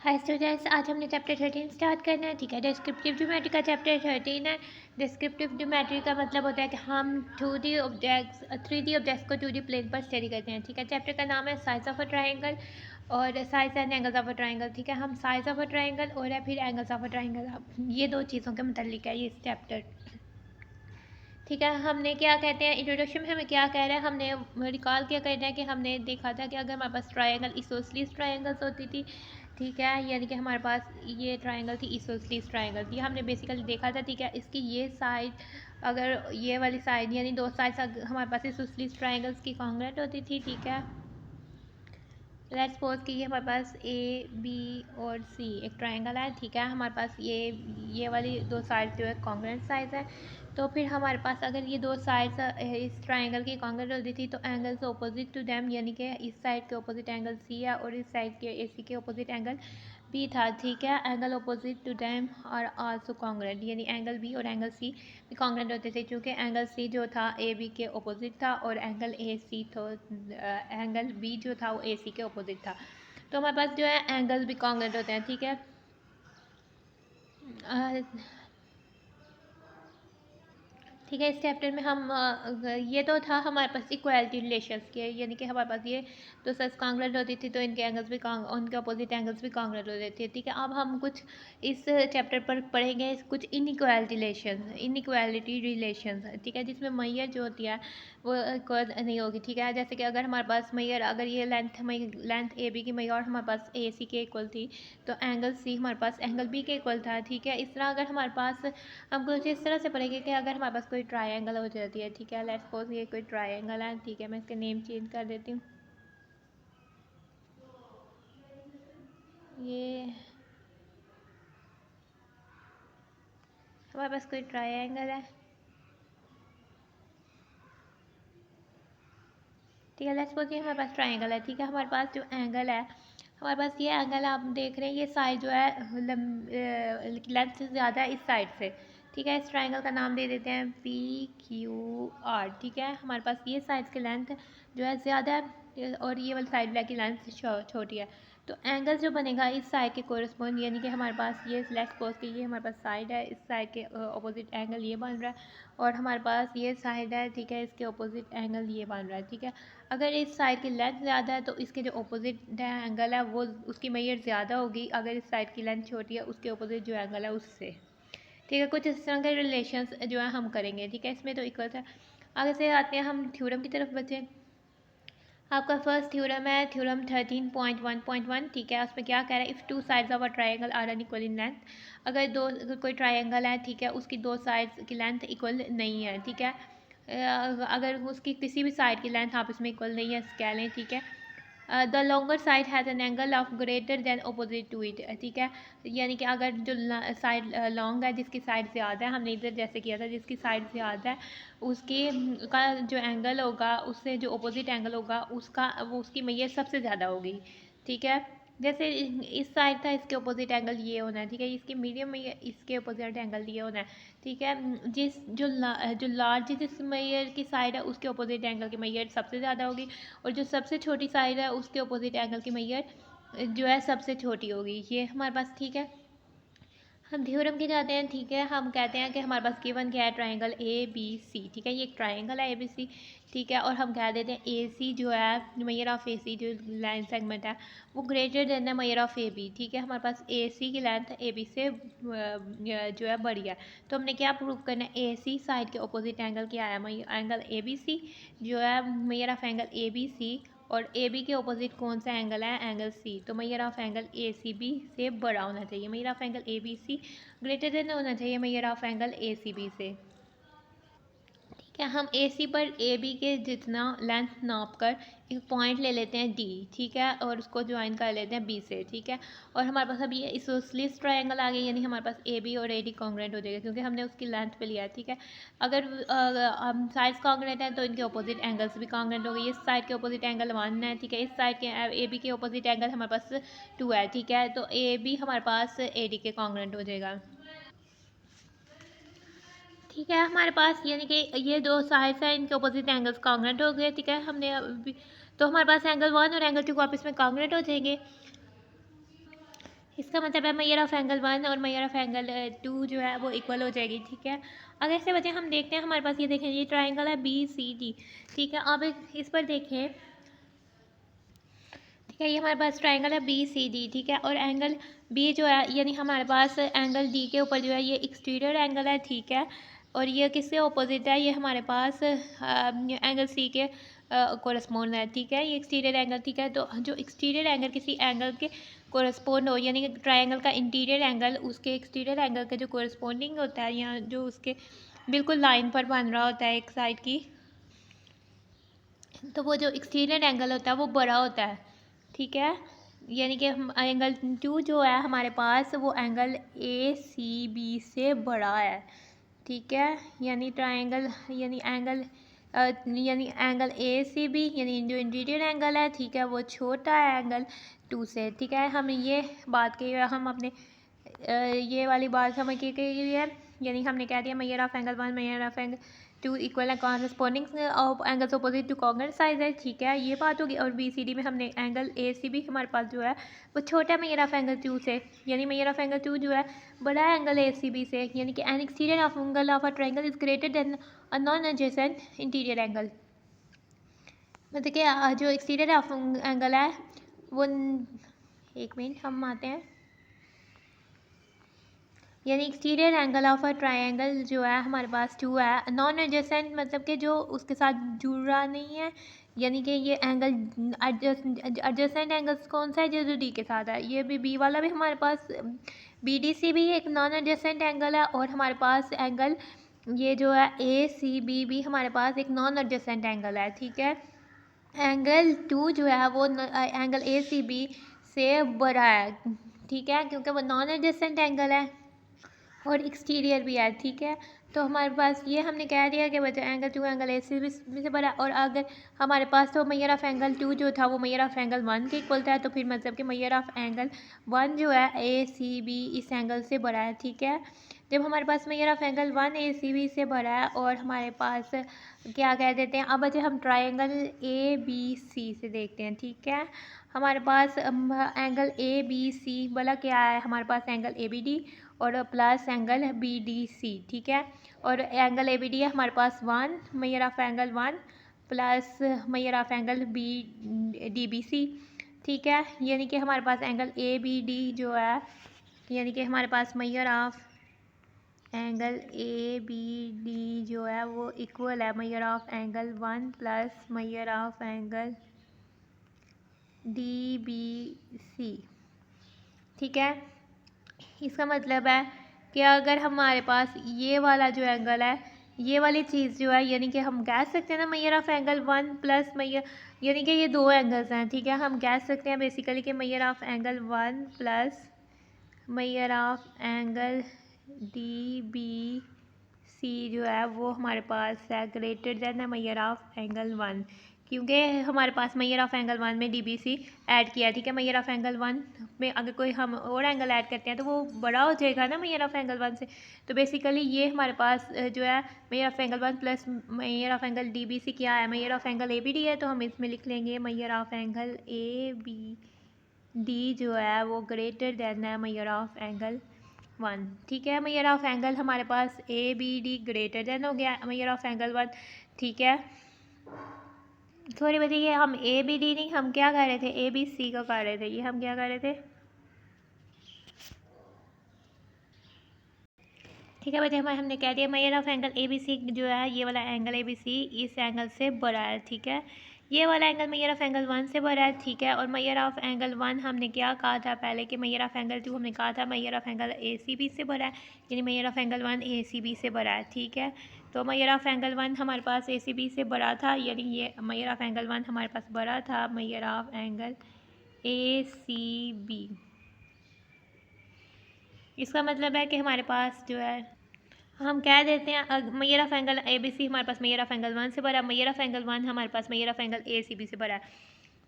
Hi students, आज हमने chapter 13 start करना है। ठीक है, डिस्क्रिप्टिव ज्योमेट्री का चैप्टर 13 है। डिस्क्रिप्टिव ज्योमेट्री का मतलब होता है कि हम 2D ऑब्जेक्ट्स 3D ऑब्जेक्ट्स को 2D प्लेन पर स्टडी करते हैं। ठीक है, चैप्टर का नाम है साइज ऑफ अ ट्राइंगल और size and angles of a triangle. ठीक है, हम साइज ऑफ अ ट्राइंगल और या फिर एंगल्स ऑफ अ ट्राइंगल, ये दो चीज़ों के मतलब है ये इस चैप्टर। ठीक है, हमने क्या कहते हैं इंट्रोडक्शन में हमें क्या कह रहे हैं, हमने रिकॉल क्या करना है कि हमने देखा था कि अगर हमारे पास ट्रायंगल इसोसलीस ट्रायंगल्स होती थी। ठीक है, यानी कि हमारे पास ये ट्रायंगल थी, इसोसलीस ट्रायंगल थी, हमने बेसिकली देखा था। ठीक है, इसकी ये साइड, अगर ये वाली साइड यानी दो साइड्स हमारे पास इसोसलीस ट्रायंगल्स की कांग्रुएंट होती थी। ठीक है, लेट्स सपोज कि ये हमारे पास ए बी और सी एक ट्रायंगल है। ठीक है, हमारे पास ये वाली दो साइड जो है कांग्रुएंट साइड है। तो फिर हमारे पास अगर ये दो साइड्स इस ट्रायंगल की कांग्रुएंट होती थी तो एंगल्स ऑपोजिट टू देम, यानी कि इस साइड के ऑपोजिट एंगल सी है और इस साइड के ए सी के ऑपोजिट एंगल बी था। ठीक है, एंगल ऑपोजिट टू देम और आल्सो कांग्रुएंट, यानी एंगल बी और एंगल सी भी कांग्रुएंट होते थे क्योंकि एंगल सी जो था ए बी के ऑपोजिट था और एंगल ए सी तो एंगल बी जो था वो ए सी के ऑपोजिट था। तो हमारे पास जो है एंगल भी कांग्रुएंट होते हैं। ठीक है, ठीक है, इस चैप्टर में हम ये तो था हमारे पास इक्वालिटी रिलेशंस के, यानी कि हमारे पास ये दो साइड्स कांग्रुएंट होती थी तो इनके एंगल्स भी उनके अपोजिट एंगल्स भी कांग्रुएंट होते थे। ठीक है, अब हम कुछ इस चैप्टर पर पढ़ेंगे कुछ इनइक्वालिटी रिलेशंस। ठीक है, जिसमें मैयर जो होती है वो इक्वल नहीं होगी। ठीक है, जैसे कि अगर हमारे पास मैयर, अगर ये लेंथ ए बी की मैयर हमारे पास ए सी के इक्वल थी तो एंगल सी हमारे पास एंगल बी के इक्वल था। ठीक है, इस तरह अगर हमारे पास, हम कुछ इस तरह से पढ़ेंगे कि अगर हमारे पास कोई ट्रायंगल हो जाती है। ठीक है, लेट्स सपोज ये कोई ट्रायंगल है। ठीक है, मैं इसका नेम चेंज कर देती हूँ। ये हमारे पास कोई ट्रायंगल है। ठीक है, लेट्स सपोज ये हमारे पास ट्रायंगल है। ठीक है, हमारे पास जो एंगल है, हमारे पास ये एंगल आप देख रहे हैं, ये साइड जो है लेंथ से ज़्यादा है इस साइड से। ठीक है, इस ट्रायंगल का नाम दे देते हैं पी क्यू आर। ठीक है, हमारे पास ये साइड की लेंथ जो है ज़्यादा है और ये वाली साइड की लेंथ छोटी है। तो एंगल जो बनेगा इस साइड के कोरिस्पोंड, यानी कि हमारे पास ये लेट्स सपोज कि ये हमारे पास साइड है, इस साइड के अपोजिट एंगल ये बन रहा है और हमारे पास ये साइड है। ठीक है, इसके अपोजिट एंगल ये बन रहा है। ठीक है, अगर इस साइड की लेंथ ज़्यादा है तो इसके जो अपोजिट एंगल है वो उसकी मेजर ज़्यादा होगी, अगर इस साइड की लेंथ छोटी है उसके अपोजिट जो एंगल है उससे। ठीक है, कुछ इस तरह के रिलेशंस जो है हम करेंगे। ठीक है, इसमें तो इक्वल है। आगे से आते हैं हम थ्योरम की तरफ बचे। आपका फर्स्ट थ्योरम है थ्योरम 13.1.1। ठीक है, उसमें क्या कह रहा है, if two sides of a triangle are unequal in length, अगर कोई ट्रायंगल है। ठीक है, उसकी दो साइड्स की लेंथ इक्वल नहीं है। ठीक है, अगर उसकी किसी भी साइड की लेंथ आप इसमें इक्वल नहीं है कह लें। ठीक है, the longer side has an angle of greater than opposite to it. ठीक है, यानी कि अगर जो साइड लॉन्ग है, जिसकी साइड ज़्यादा है, हमने इधर जैसे किया था, जिसकी साइड ज़्यादा है उसकी का जो एंगल होगा उससे जो अपोजिट एंगल होगा उसका वो उसकी मैयर सबसे ज़्यादा होगी। ठीक है, जैसे इस साइड था, इसके अपोजिट एंगल ये होना है। ठीक है, इसकी मीडियम मैयर, इसके अपोजिट एंगल ये होना है। ठीक है, जो लार्जेस्ट मैयर की साइड है उसके अपोजिट एंगल की मैयर सबसे ज़्यादा होगी और जो सबसे छोटी साइड है उसके अपोजिट एंगल की मैयर जो है सबसे छोटी होगी। ये हमारे पास ठीक है, हम थ्योरम की जाते हैं। ठीक है, हम कहते हैं कि हमारे पास गिवन क्या है, ट्रायंगल ए बी सी। ठीक है, ये एक ट्रायंगल है ए बी सी। ठीक है, और हम कह देते हैं ए सी जो है मेयर ऑफ ए सी, जो लाइन सेगमेंट है वो greater than the measure of A B. ठीक है, हमारे पास ए सी की लेंथ ए बी से जो है बड़ी है। तो हमने क्या प्रूव करना है, ए सी साइड के अपोजिट एंगल क्या है, एंगल ए बी सी जो है measure of angle A B C, और ए बी के ऑपोजिट कौन सा एंगल है, एंगल सी। तो measure of angle A C B से बड़ा होना चाहिए, measure of angle A B C greater than होना चाहिए measure of angle A C B से। ठीक है, हम ए सी पर ए बी के जितना लेंथ नाप कर एक पॉइंट ले लेते हैं डी। ठीक है, और उसको ज्वाइन कर लेते हैं बी से। ठीक है, और हमारे पास अब ये इसोसलीस ट्रायंगल आ गई, यानी हमारे पास ए बी और ए डी कॉन्ग्रुएंट हो जाएगा क्योंकि हमने उसकी लेंथ पे लिया है। ठीक है, अगर हम साइड्स कॉन्ग्रुएंट हैं तो इनके अपोजिट एंगल्स भी कॉन्ग्रुएंट हो गई। इस साइड के अपोजिट एंगल 1 है। ठीक है, इस साइड के ए बी के अपोजिट एंगल हमारे पास 2 है। ठीक है, तो ए बी हमारे पास ए डी के कॉन्ग्रुएंट हो जाएगा। ठीक है, हमारे पास यानी कि ये दो साइड्स हैं, इनके अपोजिट एंगल्स कॉन्ग्रुएंट हो गए। ठीक है, हमने अभी तो हमारे पास एंगल 1 और एंगल 2 वापस में कॉन्ग्रुएंट हो जाएंगे। इसका मतलब है मेजर ऑफ एंगल 1 और मेजर ऑफ एंगल 2 जो है वो इक्वल हो जाएगी, ठीक है। अगर इससे बच्चे हम देखते हैं हमारे पास ये देखें, ये ट्राइंगल है BCD, ठीक है। अब इस पर देखें, ठीक है, ये हमारे पास ट्राइंगल है BCD, ठीक है। और एंगल B जो है यानी हमारे पास एंगल D के ऊपर जो है ये एक्सटीरियर एंगल है, ठीक है। और ये किससे अपोजिट है, ये हमारे पास एंगल C के कोरस्पोंड है, ठीक है। ये एक्सटीरियर एंगल, ठीक है। तो जो एक्सटीरियर एंगल किसी एंगल के कोरस्पोंड हो, यानी कि ट्राइंगल का इंटीरियर एंगल उसके एक्सटीरियर एंगल के जो कोरस्पोंडिंग होता है, या जो उसके बिल्कुल लाइन पर बन रहा होता है एक साइड की, तो वो जो एक्सटीरियर एंगल होता है वो बड़ा होता है, ठीक है। यानी कि हम एंगल 2 जो है हमारे पास वो एंगल ACB से बड़ा है, ठीक है। यानी ट्राइंगल यानी एंगल ACB यानी जो इंटीरियर एंगल है, ठीक है, वो छोटा है एंगल 2 से, ठीक है। हम ये बात की, हम अपने ये वाली बात समझ के है, यानी हमने कह दिया measure of angle 1 measure of angle 2 equal है corresponding of angles opposite to congruent side है, ठीक है, ये बात होगी। और BCD में हमने एंगल ACB हमारे पास जो है वो छोटा मेजर ऑफ एंगल 2 से, यानी मेजर ऑफ एंगल 2 जो है बड़ा एंगल ACB से, यानी कि N exterior of angle of a triangle is greater then a non adjacent interior angle. मतलब कि जो एक्सटीरियर ऑफ एंगल है वो, एक मिनट हम आते हैं, यानी exterior angle of a triangle जो है हमारे पास 2 है, नॉन एडजेसेंट मतलब कि जो उसके साथ जुड़ रहा नहीं है, यानी कि ये एंगल एडजेसेंट एंगल्स कौन सा है, जो D के साथ है। ये भी B वाला भी हमारे पास BDC भी एक नॉन एडजेसेंट एंगल है, और हमारे पास एंगल ये जो है ACB भी हमारे पास एक नॉन एडजेसेंट एंगल है, ठीक है। एंगल 2 जो है वो एंगल ACB से बड़ा है, ठीक है, क्योंकि वो नॉन एडजेसेंट एंगल है और एक्सटीरियर भी है, ठीक है। तो हमारे पास ये हमने कह दिया कि बच्चा एंगल 2 एंगल ACB से बड़ा, और अगर हमारे पास तो मेजर ऑफ एंगल 2 जो था वो मेजर ऑफ एंगल 1 के इक्वल था, तो फिर मतलब कि मेजर ऑफ एंगल 1 जो है ACB इस एंगल से बड़ा है, ठीक है। जब हमारे पास मेजर ऑफ एंगल 1 ACB से बड़ा है और हमारे पास क्या कह देते हैं, अब बच्चे हम ट्राइंगल ABC से देखते हैं, ठीक है। हमारे पास एंगल ABC वाला क्या है, हमारे पास एंगल ABD और प्लस एंगल BDC, ठीक है। और एंगल ABD है हमारे पास 1 measure of angle 1 plus measure of angle DBC, ठीक है। यानी कि हमारे पास एंगल ABD जो है, यानी कि हमारे पास मेजर ऑफ एंगल ABD जो है वो इक्वल है measure of angle 1 plus measure of angle DBC, ठीक है। इसका मतलब है कि अगर हमारे पास ये वाला जो एंगल है, ये वाली चीज़ जो है, यानी कि हम कह सकते हैं ना measure of angle 1 plus measure, यानी कि ये दो एंगल्स हैं, ठीक है। हम कह सकते हैं बेसिकली कि major of angle 1 plus measure of angle DBC जो है वो हमारे पास है ग्रेटर देन है मेजर ऑफ एंगल 1, क्योंकि हमारे पास मेजर ऑफ एंगल 1 में DBC ऐड किया है, ठीक है। मेजर ऑफ एंगल 1 में अगर कोई हम और एंगल ऐड करते हैं तो वो बड़ा हो जाएगा ना मेजर ऑफ एंगल 1 से। तो बेसिकली ये हमारे पास जो है measure of angle 1 plus measure of angle DBC क्या है, मेजर ऑफ एंगल ABD है, तो हम इसमें लिख लेंगे मेजर ऑफ एंगल ABD जो है वो ग्रेटर देन है मेजर ऑफ एंगल 1, ठीक है। मेजर ऑफ एंगल हमारे पास ABD ग्रेटर देन हो गया मेजर ऑफ एंगल 1, ठीक है। सॉरी बताइए, हम ABD नहीं, हम क्या कर रहे थे, ABC का कर रहे थे, ये हम क्या कर रहे थे, ठीक है बच्चे। हमने कह दिया मेजर ऑफ एंगल ABC जो है, ये वाला एंगल ABC इस एंगल से बड़ा है, ठीक है। ये वाला एंगल मेजर ऑफ एंगल 1 से बड़ा है, ठीक है। और मेजर ऑफ एंगल 1 हमने क्या कहा था पहले कि मेजर ऑफ एंगल 2 हमने कहा था मेजर ऑफ एंगल ACB से बड़ा है, यानी मेजर ऑफ एंगल 1 ACB से बड़ा है, ठीक है। तो मेजर ऑफ एंगल 1 हमारे पास ACB से बड़ा था, यानी ये मेजर ऑफ एंगल 1 हमारे पास बड़ा था मेजर ऑफ एंगल ACB। इसका मतलब है कि हमारे पास जो है हम कह देते हैं मेजर ऑफ एंगल ABC हमारे पास मेजर ऑफ एंगल 1 से बड़ा है, मेजर ऑफ एंगल 1 हमारे पास मेजर ऑफ एंगल ACB से बड़ा है।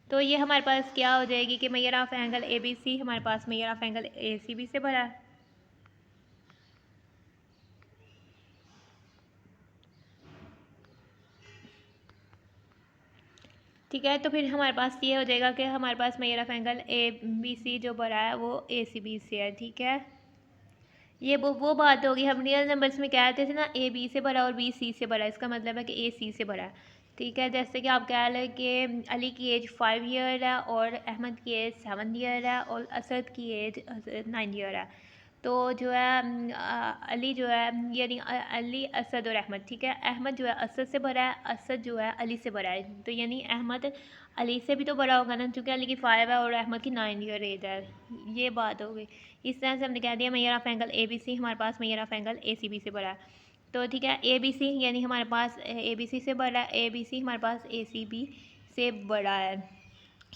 तो ये हमारे पास क्या हो जाएगी कि मेजर ऑफ एंगल ABC हमारे पास मेजर ऑफ एंगल ACB से बड़ा है। ठीक है। तो फिर हमारे पास ये हो जाएगा कि हमारे पास measure of angle A B C जो बड़ा है वो ए सी बी से है। ठीक है, ये वो बात होगी, हम रियल नंबर्स में कहते थे ना ए बी से बड़ा और बी सी से बड़ा, इसका मतलब है कि ए सी से बड़ा है। ठीक है, जैसे कि आप कह लें कि अली की एज 5 ईयर है और अहमद की एज 7 ईयर है और असद की एज 9 ईयर है। तो जो है अली जो है यानी अली असद और अहमद, ठीक है, अहमद जो है असद से बड़ा है, असद जो है अली से बड़ा है। तो यानी अहमद अली से भी तो बड़ा होगा ना, क्योंकि अली की 5 है और अहमद की 9 ईयर एज है। ये बात हो गई। इस तरह से हमने कह दिया measure of angle A B C हमारे पास measure of angle A C B से बड़ा है। तो ठीक है, ए बी सी यानी हमारे पास ए बी सी से बड़ा है, ए बी सी हमारे पास ए सी बी से बड़ा है।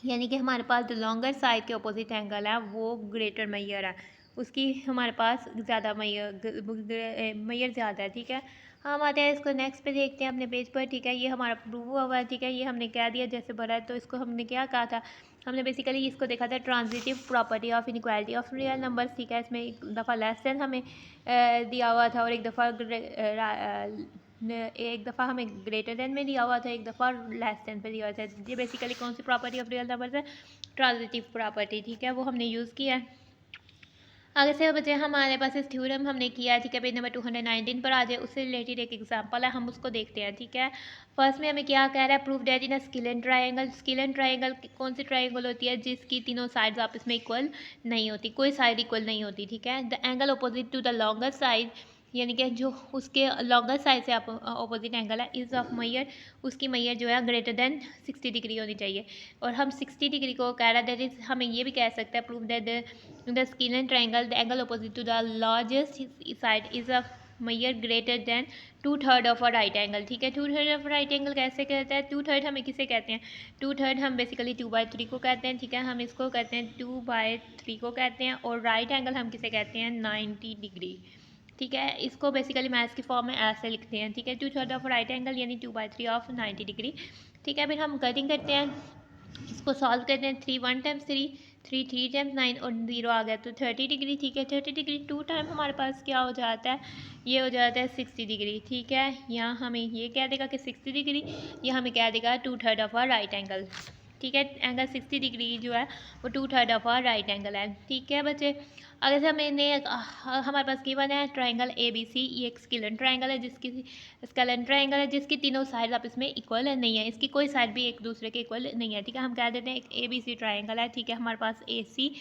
यानी कि हमारे पास जो लॉन्गर साइड के अपोजिट एंगल है वो ग्रेटर मेजर है, उसकी हमारे पास ज़्यादा मेजर ज़्यादा है। ठीक है, हम आते हैं इसको नेक्स्ट पे देखते हैं अपने पेज पर। ठीक है, ये हमारा प्रूव हुआ हुआ है। ठीक है, ये हमने कह दिया जैसे बड़ा है, तो इसको हमने क्या कहा था, हमने बेसिकली इसको देखा था transitive property of inequality of real numbers. ठीक है, इसमें एक दफ़ा लेस देन हमें दिया हुआ था और एक दफ़ा हमें ग्रेटर देन में दिया हुआ था, एक दफ़ा लेस देन पे दिया हुआ था। ये बेसिकली कौन सी प्रॉपर्टी ऑफ रियल नंबर्स है, ट्रांजिटिव प्रॉपर्टी। ठीक है, वो हमने यूज़ किया है। आगे से बच्चे हमारे पास इस थ्योरम हमने किया है। ठीक है, पेज नंबर 219 पर आ जाए, उससे रिलेटेड एक एग्जांपल है, हम उसको देखते हैं। ठीक है, फर्स्ट में हमें क्या कह रहा है, prove that in a scalene triangle. Scalene triangle कौन सी ट्रायंगल होती है, जिसकी तीनों साइड्स आपस में इक्वल नहीं होती, कोई साइड इक्वल नहीं होती। ठीक है, the angle opposite to the longer side, यानी कि जो उसके लॉन्गर साइड से अपोजिट एंगल है, इज ऑफ मैयर, उसकी मैयर जो है ग्रेटर देन 60 डिग्री होनी चाहिए। और हम 60 डिग्री को कह रहा है, दैट इज हम ये भी कह सकते हैं, prove that the scalene triangle the angle opposite to the largest side is of measure greater than 2/3 of a right angle. ठीक है, 2/3 ऑफ राइट एंगल कैसे कहते हैं, 2/3 हमें किसे कहते हैं, 2/3 हम बेसिकली 2/3 को कहते हैं। ठीक है, हम इसको कहते हैं 2/3 को कहते हैं, और राइट एंगल हम किसे कहते हैं, 90 डिग्री। ठीक है, इसको बेसिकली मैथ्स की फॉर्म में ऐसे लिखते हैं। ठीक है, 2/3 ऑफ राइट एंगल यानी 2/3 ऑफ 90 डिग्री। ठीक है, फिर हम कटिंग करते हैं, इसको सॉल्व करते हैं, 3 1 टाइम्स 3, 3 3 टाइम्स 9 और 0 आ गया तो 30 डिग्री। ठीक है, 30 डिग्री 2 टाइम हमारे पास क्या हो जाता है, ये हो जाता है 60 डिग्री। ठीक है, यहाँ हमें ये कह देगा कि 60 डिग्री, ये हमें कह देगा 2/3 ऑफ आर राइट एंगल। ठीक है, एंगल 60 डिग्री जो है वो 2/3 ऑफ आर राइट एंगल है। ठीक है बच्चे, अगर हमें हमारे पास गिवन है ट्राइंगल ए बी सी, ये एक स्केलन ट्राइंगल है, जिसकी तीनों साइड आपस में इक्वल नहीं है, इसकी कोई साइड भी एक दूसरे के इक्वल नहीं है। ठीक है, हम कह देते हैं एक ए बी सी ट्राइंगल है। ठीक है, हमारे पास ए सी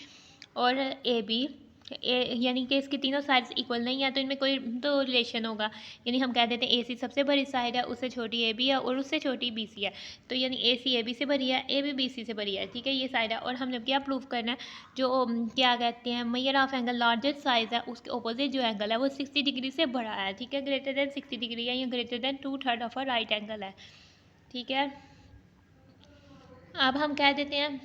और ए बी यानी कि इसकी तीनों साइड्स इक्वल नहीं है, तो इनमें कोई तो रिलेशन होगा। यानी हम कह देते हैं ए सी सबसे बड़ी साइड है, उससे छोटी ए बी है और उससे छोटी बी सी है, तो यानी ए सी ए बी से बड़ी है, ए बी बी सी से बड़ी है। ठीक है, ये साइड है, और हमने क्या प्रूव करना है, जो क्या कहते हैं measure of angle largest size है, उसके अपोजिट जो एंगल है वो 60 डिग्री से बड़ा है। ठीक है, ग्रेटर देन 60 डिग्री है, या greater than 2/3 of a right angle है। ठीक है, अब हम कह देते हैं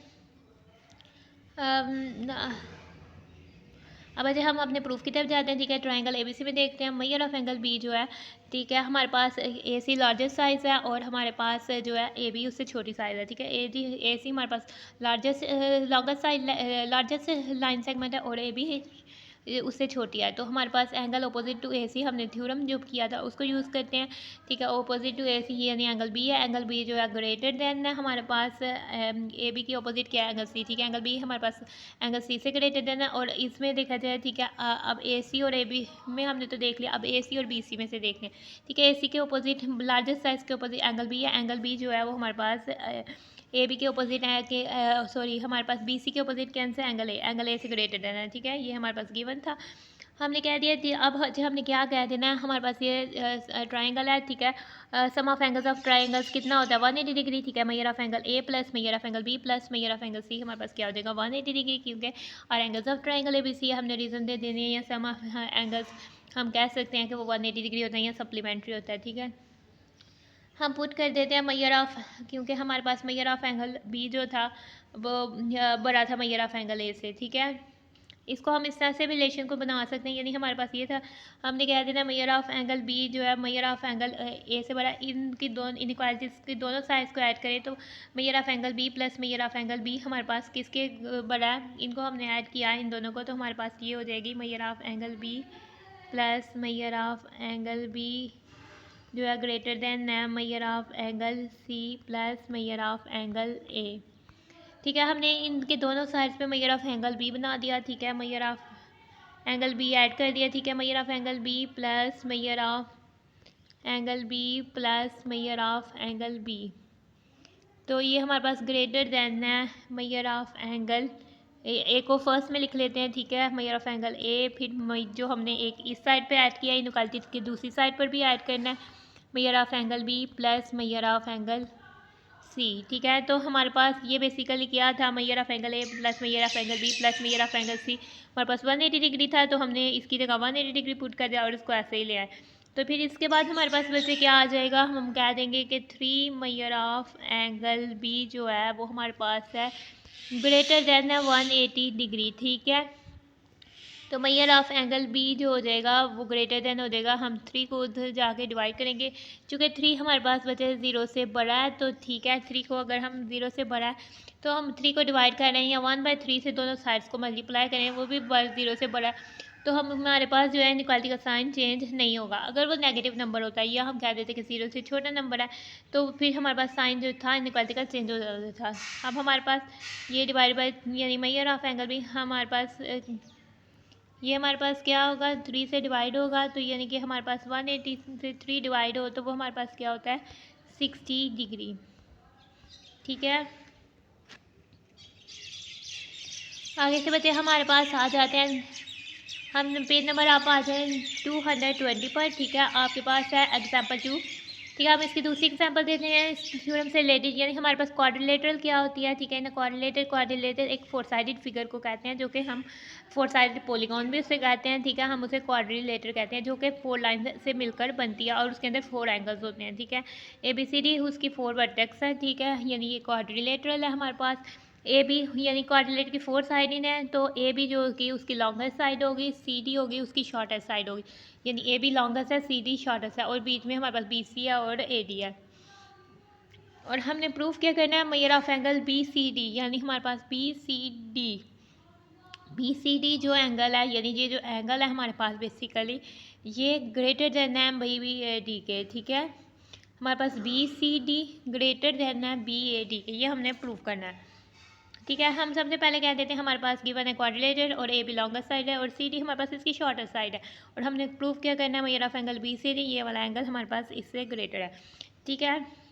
अब अच्छा हम अपने प्रूफ की तरफ जाते हैं। ठीक है, ट्राइंगल एबीसी में देखते हैं, मेजर ऑफ एंगल बी जो है, ठीक है, हमारे पास ए सी लार्जेस्ट साइज़ है और हमारे पास जो है ए बी उससे छोटी साइज़ है। ठीक है, ए सी हमारे पास longest side largest line segment है और ए बी उससे छोटी है, तो हमारे पास angle opposite to A C हमने थ्योरम जो किया था उसको यूज़ करते हैं। ठीक है, अपोजिट टू ए सी यानी एंगल बी है, एंगल बी जो है ग्रेटर देन है हमारे पास ए बी की अपोजिट क्या है, एंगल सी। ठीक है, एंगल बी हमारे पास एंगल सी से ग्रेटर देन है, और इसमें देखा जाए, ठीक है, अब ए सी और ए बी में हमने तो देख लिया, अब ए सी और बी सी में से देख लें। ठीक है, ए सी के अपोजिट लार्जेस्ट साइज़ के अपोजिट एंगल बी है, एंगल बी जो है वो हमारे पास ए बी के अपोजिट है कि सॉरी हमारे पास बी सी के opposite can say angle A से ग्रेटर देन है। ठीक है, ये हमारे पास गिवन था, हमने कह दिया थी। अब हमने क्या कह देना है, हमारे पास ये ट्राइंगल है। ठीक है, sum of angles of triangles कितना होता है, 180 डिग्री। ठीक है, measure of angle A plus measure of angle B plus measure of angle C, हमारे पास क्या हो जाएगा 180 डिग्री, क्योंकि और angles of triangle A B C हमने रीज़न दे देने हैं, या सम ऑफ एंगल्स हम कह सकते हैं कि वो 180 डिग्री होता है या सप्लीमेंट्री होता है। ठीक है, हम पुट कर देते हैं मेजर ऑफ, क्योंकि हमारे पास मेजर ऑफ एंगल बी जो था वो बड़ा था मेजर ऑफ एंगल ए से। ठीक है, इसको हम इस तरह से भी रिलेशन को बना सकते हैं, यानी हमारे पास ये था, हमने कह देना मेजर ऑफ एंगल बी जो है मेजर ऑफ एंगल ए से बड़ा, इनकी दोनों इनइक्वालिटीज़ की दोनों साइड्स को ऐड करें तो measure of angle B plus measure of angle B हमारे पास किसके बड़ा है, इनको हमने ऐड किया है इन दोनों को, तो हमारे पास ये हो जाएगी measure of angle B plus measure of angle B जो है ग्रेटर देन है measure of angle C plus measure of angle A. ठीक है, हमने इनके दोनों साइड्स पे मेजर ऑफ एंगल बी बना दिया। ठीक है, measure of angle B add कर दिया। ठीक है, measure of angle B plus measure of angle B plus measure of angle B, तो ये हमारे पास ग्रेटर देन है मेजर ऑफ एंगल ए को फर्स्ट में लिख लेते हैं। ठीक है, मेजर ऑफ एंगल ए, फिर जो हमने एक इस साइड पे ऐड किया इनइक्वालिटी की दूसरी साइड पर भी ऐड करना है measure of angle B plus measure of angle C. ठीक है, तो हमारे पास ये बेसिकली क्या था, measure of angle A plus measure of angle B plus measure of angle C, हमारे पास 180 डिग्री था, तो हमने इसकी जगह 180 डिग्री पुट कर दिया और इसको ऐसे ही ले आए। तो फिर इसके बाद हमारे पास वैसे क्या आ जाएगा, हम कह देंगे कि 3 मेजर ऑफ एंगल बी जो है वो हमारे पास है ग्रेटर देन है 180 डिग्री। ठीक है, तो मेजर ऑफ एंगल बी जो हो जाएगा वो ग्रेटर देन हो जाएगा, हम 3 को उधर जाके डिवाइड करेंगे, चूँकि 3 हमारे पास बचे 0 से बड़ा है, तो ठीक है 3 को अगर हम 0 से बड़ा है तो हम 3 को डिवाइड कर रहे हैं या 1/3 से दोनों साइड्स को मल्टीप्लाई करें, वो भी 0 से बड़ा है, तो हम हमारे पास जो है इनइक्वालिटी का साइन चेंज नहीं होगा। अगर वो नेगेटिव नंबर होता है या हम कह देते कि 0 से छोटा नंबर है, तो फिर हमारे पास साइन जो था इनइक्वालिटी का चेंज हो जाता था। अब हमारे पास ये डिवाइड बाय यानी मेजर ऑफ एंगल भी हमारे पास ये हमारे पास क्या होगा, 3 से डिवाइड होगा, तो यानी कि हमारे पास 180 से 3 डिवाइड हो तो वो हमारे पास क्या होता है 60 डिग्री। ठीक है, आगे से बच्चे हमारे पास आ जाते हैं, हम पेज नंबर आप आ जाए 220 पर। ठीक है, आपके पास है एग्जाम्पल 2। ठीक है, हम इसकी दूसरी एग्जाम्पल देते हैं इस थ्योरम से रिलेटेड, यानी हमारे पास क्वाड्रिलेटरल क्या होती है। ठीक है ना, क्वाड्रिलेटर एक 4 साइडेड फिगर को कहते हैं, जो कि हम 4 साइडेड पॉलीगॉन भी उसे कहते हैं। ठीक है, हम उसे क्वाड्रिलेटर कहते हैं, जो कि 4 लाइन से मिलकर बनती है और उसके अंदर 4 एंगल्स होते हैं। ठीक है, ABCD उसकी 4 वर्टेक्स है। ठीक है, यानी ये क्वाड्रिलेटरल है हमारे पास। ए बी यानी क्वाड्रिलेटर की 4 साइड है, तो ए बी जो होगी उसकी लॉन्गेस्ट साइड होगी, सी डी होगी उसकी शॉर्टेस्ट साइड होगी, यानी ए बी लॉन्गेस्ट है, सी डी शॉर्टेस्ट है, और बीच में हमारे पास बी सी है और ए डी है। और हमने प्रूफ क्या करना है, measure of angle B C D, यानी हमारे पास बी सी डी जो एंगल है, यानी ये जो एंगल है हमारे पास बेसिकली ये ग्रेटर देन है बी बी ए डी के। ठीक है, हमारे पास B C D greater than है बी ए डी के, ये हमने प्रूफ करना है। ठीक है, हम सबसे पहले कह देते हैं हमारे पास गिवन है क्वाड्रिलेटर और ए बी लॉन्गेस्ट साइड है और सी डी हमारे पास इसकी शॉर्टेस्ट साइड है, और हमने प्रूफ क्या करना है measure of angle B C D, ये वाला एंगल हमारे पास इससे ग्रेटर है। ठीक है,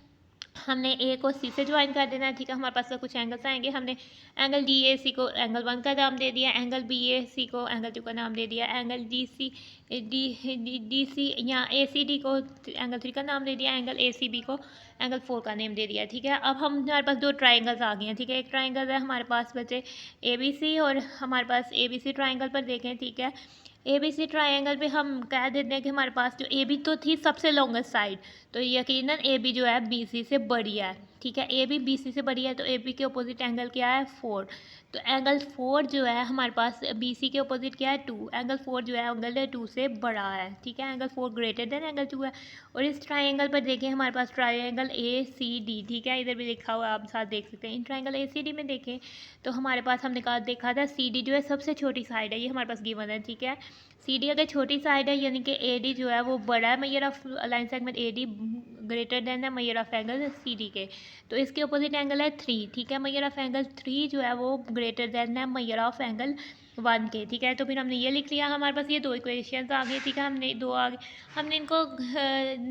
हमने ए को सी से ज्वाइन कर देना है। ठीक है, हमारे पास कुछ एंगल्स आएंगे, हमने एंगल डी ए सी को एंगल 1 का नाम दे दिया, एंगल बी ए सी को एंगल 2 का नाम दे दिया, एंगल डी सी या ए सी डी को एंगल 3 का नाम दे दिया, एंगल ए सी बी को एंगल 4 का नेम दे दिया। ठीक है, अब हमारे पास 2 ट्राइंगल्स आ गए हैं। ठीक है, एक ट्राइंगल है हमारे पास बचे ए बी सी, और हमारे पास ए बी सी ट्राइंगल पर देखें। ठीक है, ए बी सी ट्राइंगल पे हम कह देते हैं कि हमारे पास जो ए बी तो थी सबसे लॉन्गेस्ट साइड, तो यकीनन ए बी जो है बी सी से बड़ी है। ठीक है, ए बी सी से बड़ी है, तो ए बी के अपोजिट एंगल क्या है 4, तो एंगल 4 जो है हमारे पास बी सी के अपोजिट क्या है 2, एंगल 4 जो है एंगल 2 से बड़ा है। ठीक है, एंगल 4 ग्रेटर देन एंगल 2 है। और इस ट्राइंगल पर देखिए हमारे पास ट्राइंगल ए सी डी, ठीक है इधर भी लिखा हुआ है आप साथ देख सकते हैं। In triangle A C D में देखें तो हमारे पास हमने कहा देखा था सी डी जो है सबसे छोटी साइड है, ये हमारे पास गिवन है। ठीक है, सी डी अगर छोटी साइड है यानी कि ए डी जो है वो बड़ा है, measure of line segment A D greater than है measure of angle C D के, तो इसके अपोजिट एंगल है 3। ठीक है, मेजर ऑफ एंगल 3 जो है वो ग्रेटर देन है मेजर ऑफ एंगल 1 के। ठीक है, तो फिर हमने ये लिख लिया, हमारे पास ये 2 इक्वेशंस आ गई। ठीक है, हमने 2 आ गए, हमने इनको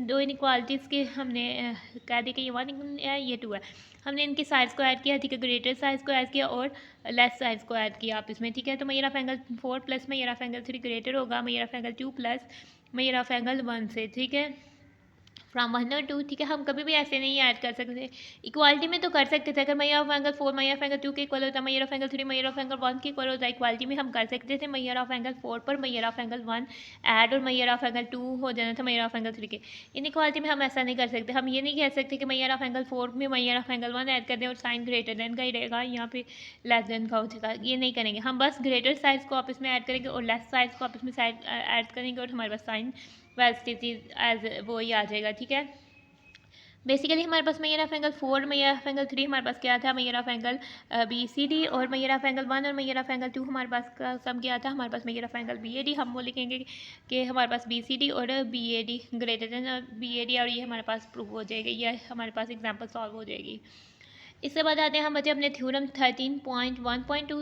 2 इनक्वालिटीज़ के हमने कह दी कि ये 1 है ये 2 है, हमने इनकी साइज़ को ऐड किया। ठीक है, ग्रेटर साइज़ को ऐड किया और लेस साइज़ को ऐड किया आप इसमें। ठीक है, तो measure of angle 4 plus measure of angle 3 greater होगा measure of angle 2 plus measure of angle 1 से। ठीक है, फ्रॉम 1 और 2। ठीक है, हम कभी भी ऐसे नहीं ऐड कर सकते, इक्वालिटी में तो कर सकते थे, अगर measure of angle 4 measure of angle 2 के इक्वल होता, major of angle 3 major of angle 1 के इक्वल होता, इक्वालिटी में हम कर सकते थे मेजर ऑफ एंगल 4 पर मेजर ऑफ एंगल 1 ऐड और मेजर ऑफ एंगल 2 हो जाना था मेजर ऑफ एंगल 3 के। इन इक्वालिटी में हम ऐसा नहीं कर सकते, हम ये नहीं कह सकते कि मेजर ऑफ एंगल 4 में मेजर ऑफ एंगल 1 ऐड कर दें और साइन ग्रेटर देन का ही रहेगा, यहाँ पे लेस देन का हो जाएगा, ये नहीं करेंगे। हम बस ग्रेटर साइज़ को आप इसमें ऐड करेंगे और लेस साइज़ को आप इसमें ऐड करेंगे और हमारे पास साइन वैसे चीज़ एज वो ही आ जाएगा। ठीक है, बेसिकली हमारे पास measure of angle 4, measure of angle 3 हमारे पास क्या था, मेजर ऑफ एंगल BCD, और मेजर ऑफ एंगल 1 और मेजर ऑफ एंगल 2 हमारे पास का सम क्या था, हमारे पास मेजर ऑफ एंगल BAD। हम वो लिखेंगे कि हमारे पास BCD और BAD ग्रेटर देन BAD, और ये हमारे पास प्रूव हो जाएगी, ये हमारे पास एग्जाम्पल सॉल्व हो जाएगी। इसके बाद आते हैं हम बच्चे अपने थ्योरम 13.1.2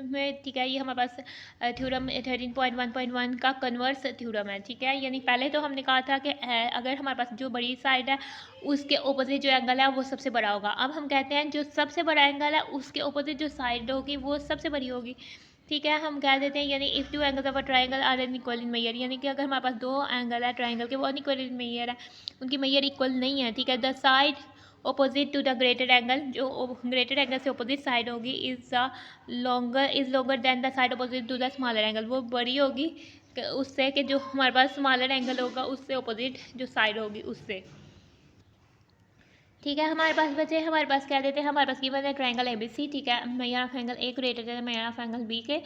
में, ठीक है। ये हमारे पास थ्योरम 13.1.1 का कन्वर्स थ्योरम है, ठीक है। यानी पहले तो हमने कहा था कि अगर हमारे पास जो बड़ी साइड है उसके ऑपोजिट जो एंगल है वो सबसे बड़ा होगा। अब हम कहते हैं जो सबसे बड़ा एंगल है उसके ऑपोजिट जो साइड होगी वो सबसे बड़ी होगी, ठीक है। हम कह देते हैं यानी if two angles of a triangle are unequal in measure, यानी कि अगर हमारे पास दो एंगल है ट्राइंगल के वो अनइक्वल इन मेजर है, उनकी मेजर इक्वल नहीं है, ठीक है। The side opposite to the greater angle, जो ग्रेटर एंगल से ऑपोजिट साइड होगी is longer than the side opposite to the smaller angle, वो बड़ी होगी उससे कि जो हमारे पास स्मॉलर एंगल होगा उससे ऑपोजिट जो साइड होगी उससे, ठीक है। हमारे पास बचे, हमारे पास क्या देते हैं, हमारे पास गिवन है ट्रायंगल ABC, ठीक है। Measure of angle A greater than measure of angle B के,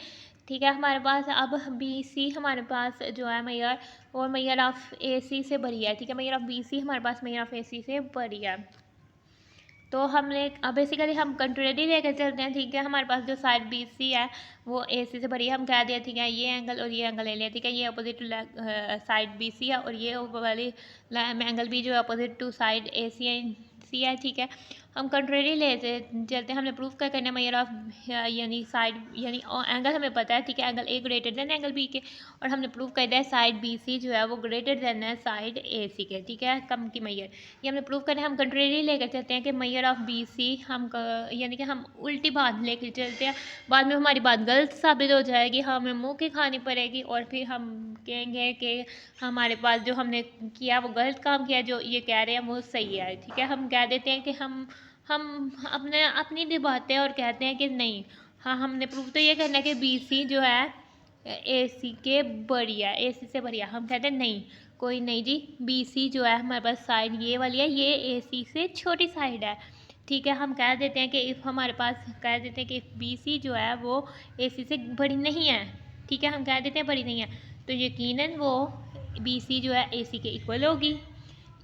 ठीक है। हमारे पास अब BC हमारे पास जो है मेजर, और मेजर ऑफ AC से बड़ी है, ठीक है। मेजर ऑफ BC हमारे पास मेजर ऑफ AC से बड़ी है। तो हमने अब बेसिकली हम कंट्रेरी लेकर चलते हैं, ठीक है। हमारे पास जो साइड BC है वो AC से बड़ी है, हम कह दिया, ठीक है। ये एंगल और ये एंगल ले लिया, ठीक है। ये अपोजिट साइड BC है, और ये वाली एंगल भी जो है अपोजिट टू साइड AC है, ठीक है। हम कंट्रेरी लेते चलते हैं, हमने प्रूफ क्या करना है, मेजर ऑफ यानी साइड यानी एंगल हमें पता है, ठीक है। Angle A greater than angle B के, और हमने प्रूफ कर दिया है साइड BC जो है वो ग्रेटर देन है साइड AC के, ठीक है। कम की मेजर ये हमने प्रूव करना है। हम कंट्रेरी लेकर चलते हैं कि मेजर ऑफ BC हम यानी कि हम उल्टी बात लेकर चलते हैं, बाद में हमारी बात गलत साबित हो जाएगी, हमें मुँह की खानी पड़ेगी, और फिर हम कहेंगे कि हमारे पास जो हमने किया वो गलत काम किया, जो ये कह रहे हैं वो सही है, ठीक है। हम कह देते हैं कि हम अपनी दिखाते हैं और कहते हैं कि नहीं, हाँ हमने प्रूव तो ये करना है कि BC जो है AC के बढ़िया, AC से बढ़िया। हम कहते हैं नहीं, कोई नहीं जी, BC जो है हमारे पास साइड ये वाली है, ये AC से छोटी साइड है, ठीक है। हम कह देते हैं कि इफ़ हमारे पास कह देते हैं कि इफ़ BC जो है वो AC से बड़ी नहीं है, ठीक है। हम कह देते हैं बड़ी नहीं है, तो यकीनन वो BC जो है AC के इक्वल होगी,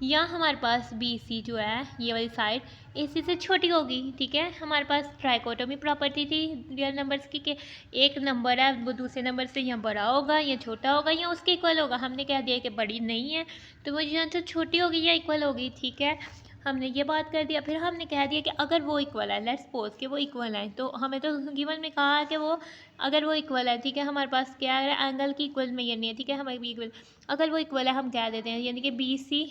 या हमारे पास BC जो है ये वाली साइड AC से छोटी होगी, ठीक है। हमारे पास ट्राइकोटोमी प्रॉपर्टी थी रियल नंबर्स की कि एक नंबर है वो दूसरे नंबर से या बड़ा होगा या छोटा होगा या उसके इक्वल होगा। हमने कह दिया कि बड़ी नहीं है तो वो या तो छोटी होगी या इक्वल होगी, ठीक है। हमने ये बात कर दिया, फिर हमने कह दिया कि अगर वो इक्वल है, लेट्स सपोज कि वो इक्वल है, तो हमें तो गिवन में कहा है कि वो अगर वो इक्वल है, ठीक है। हमारे पास क्या है, एंगल की इक्वल में ये नहीं है, ठीक है। हमारे भी इक्वल, अगर वो इक्वल है हम कह देते हैं यानी कि BC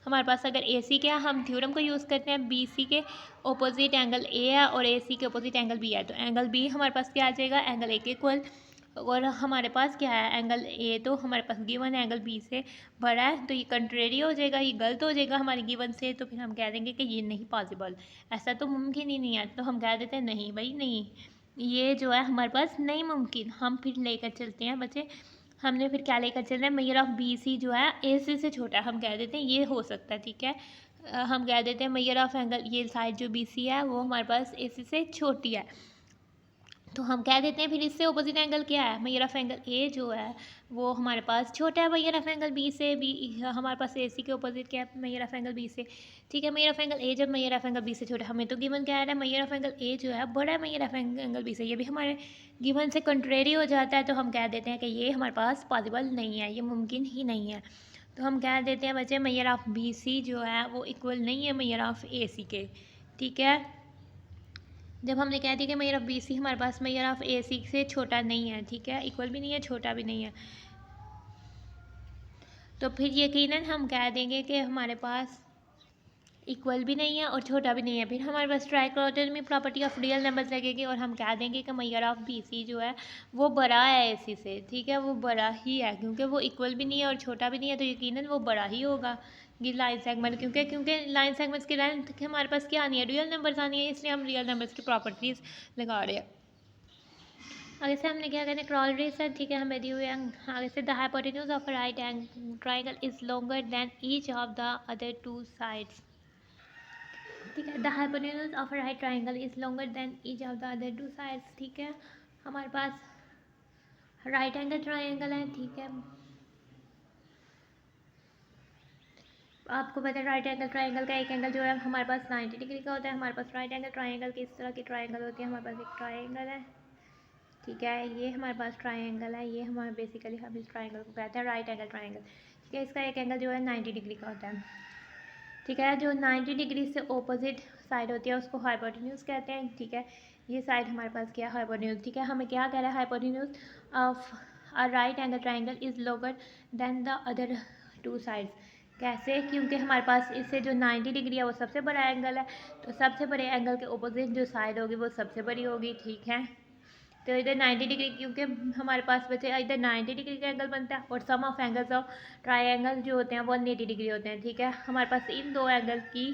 हमारे पास अगर AC क्या, हम थ्योरम को यूज़ करते हैं, BC के ऑपोजिट एंगल A है और AC के ऑपोजिट एंगल B है, तो एंगल B हमारे पास क्या आ जाएगा, एंगल A के इक्वल। और हमारे पास क्या है, एंगल A तो हमारे पास गिवन एंगल B से बड़ा है, तो ये कंट्रेरी हो जाएगा, ये गलत हो जाएगा हमारे गिवन से, तो फिर हम कह देंगे कि ये नहीं पॉसिबल, ऐसा तो मुमकिन ही नहीं है। तो हम कह देते हैं नहीं भाई नहीं, ये जो है हमारे पास नहीं मुमकिन। हम फिर लेकर चलते हैं बच्चे, हमने फिर क्या लेकर चलना है, मेजर ऑफ BC जो है AC से छोटा है, हम कह देते हैं ये हो सकता है, ठीक है। हम कह देते हैं मेजर ऑफ एंगल ये साइड जो BC है वो हमारे पास AC से छोटी है, तो हम कह देते हैं फिर इससे ऑपोजिट एंगल क्या है, मेजर ऑफ एंगल A जो है वो हमारे पास छोटा है मेजर ऑफ एंगल B से, B हमारे पास AC के ऑपोजिट क्या है, मेजर ऑफ एंगल B से, ठीक है। मेजर ऑफ एंगल A जब मेजर ऑफ एंगल B से छोटा, हमें तो गिवन क्या है, मेजर ऑफ एंगल A जो है बड़ा है मेजर ऑफ एंगल B से, ये भी हमारे गिवन से कंट्रेरी हो जाता है, तो हम कह देते हैं कि ये हमारे पास पॉसिबल नहीं है, ये मुमकिन ही नहीं है। तो हम कह देते हैं बच्चे मेजर ऑफ BC जो है वो इक्वल नहीं है मेजर ऑफ AC के, ठीक है। जब हमने कह दिया कि मेजर ऑफ BC हमारे पास मेजर ऑफ AC से छोटा नहीं है, ठीक है, इक्वल भी नहीं है छोटा भी नहीं है, तो फिर यकीनन हम कह देंगे कि हमारे पास इक्वल भी नहीं है और छोटा भी नहीं है। फिर हमारे पास trichotomy property of real numbers लगेगी, और हम कह देंगे कि मेजर ऑफ BC जो है वो बड़ा है AC से, ठीक है। वो बड़ा ही है क्योंकि वो इक्वल भी नहीं है और छोटा भी नहीं है, तो यकीनन वो बड़ा ही होगा ये लाइन सेगमेंट, क्योंकि लाइन सेगमेंट्स की लेंथ हमारे पास क्या आनी है, रियल नंबर्स आनी है, इसलिए हम रियल नंबर्स की प्रॉपर्टीज़ लगा रहे हैं। आगे से हमने क्या कहते हैं, क्रॉलरीज है, ठीक है, हमें दी हुई है। आगे से the hypotenuse of right triangle is longer than each of the other two sides, ठीक है। The hypotenuse of right triangle is longer than each of the other two sides, ठीक है। हमारे पास राइट एंगल ट्राइंगल है, ठीक है। आपको पता है राइट एंगल ट्राइंगल का एक एंगल जो है हमारे पास 90 डिग्री का होता है। हमारे पास राइट एंगल ट्राइंगल की इस तरह की ट्राइंगल होती है। हमारे पास एक ट्राइंगल है, ठीक है, ये हमारे पास ट्राइंगल है, ये हमारे बेसिकली हम इस ट्राइंगल को कहते हैं राइट एंगल ट्राइंगल, ठीक है। इसका एक एंगल जो है 90 डिग्री का होता है, ठीक है। जो 90 डिग्री से ऑपोजिट साइड होती है उसको हाइपोटेन्यूज कहते हैं, ठीक है। ये साइड हमारे पास क्या है, हाइपोटेन्यूज, ठीक है। हमें क्या कह रहा है, hypotenuse of a right angle triangle is lower than the other two sides. कैसे? क्योंकि हमारे पास इससे जो 90 डिग्री है वो सबसे बड़ा एंगल है, तो सबसे बड़े एंगल के ऑपोजिट जो साइड होगी वो सबसे बड़ी होगी, ठीक है। तो इधर 90 डिग्री, क्योंकि हमारे पास बचे इधर 90 डिग्री का एंगल बनता है और सम ऑफ एंगल्स ऑफ ट्राइंगल जो होते हैं 180 डिग्री होते हैं, ठीक है। हमारे पास इन दो एंगल की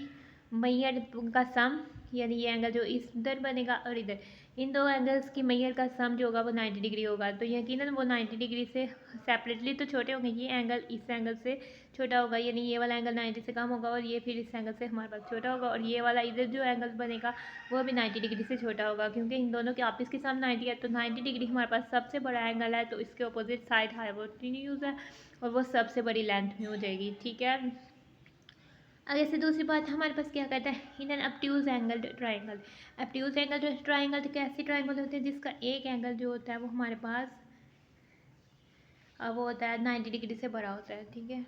मैयर का सम, यानी ये एंगल जो इधर बनेगा और इधर, इन दो एंगल्स की मैयर का सम जो होगा वो 90 डिग्री होगा। तो यकीनन वो 90 डिग्री से सेपरेटली तो छोटे होंगे, ये एंगल इस एंगल से छोटा होगा, यानी ये वाला एंगल 90 से कम होगा और ये फिर इस एंगल से हमारे पास छोटा होगा, और ये वाला इधर जो एंगल बनेगा वो भी 90 डिग्री से छोटा होगा, क्योंकि इन दोनों के आपस की सम 90 है। तो 90 डिग्री हमारे पास सबसे बड़ा एंगल है, तो इसके अपोजिट साइड हाइपोटेन्यूज है और वो सबसे बड़ी लेंथ में हो जाएगी, ठीक है। आगे से दूसरी बात हमारे पास क्या कहता है, in an obtuse angle triangle. Obtuse angle जो ट्राइंगल तो कैसे ट्राइंगल होते हैं जिसका एक एंगल जो होता है वो हमारे पास वो होता है 90 डिग्री से बड़ा होता है, ठीक है।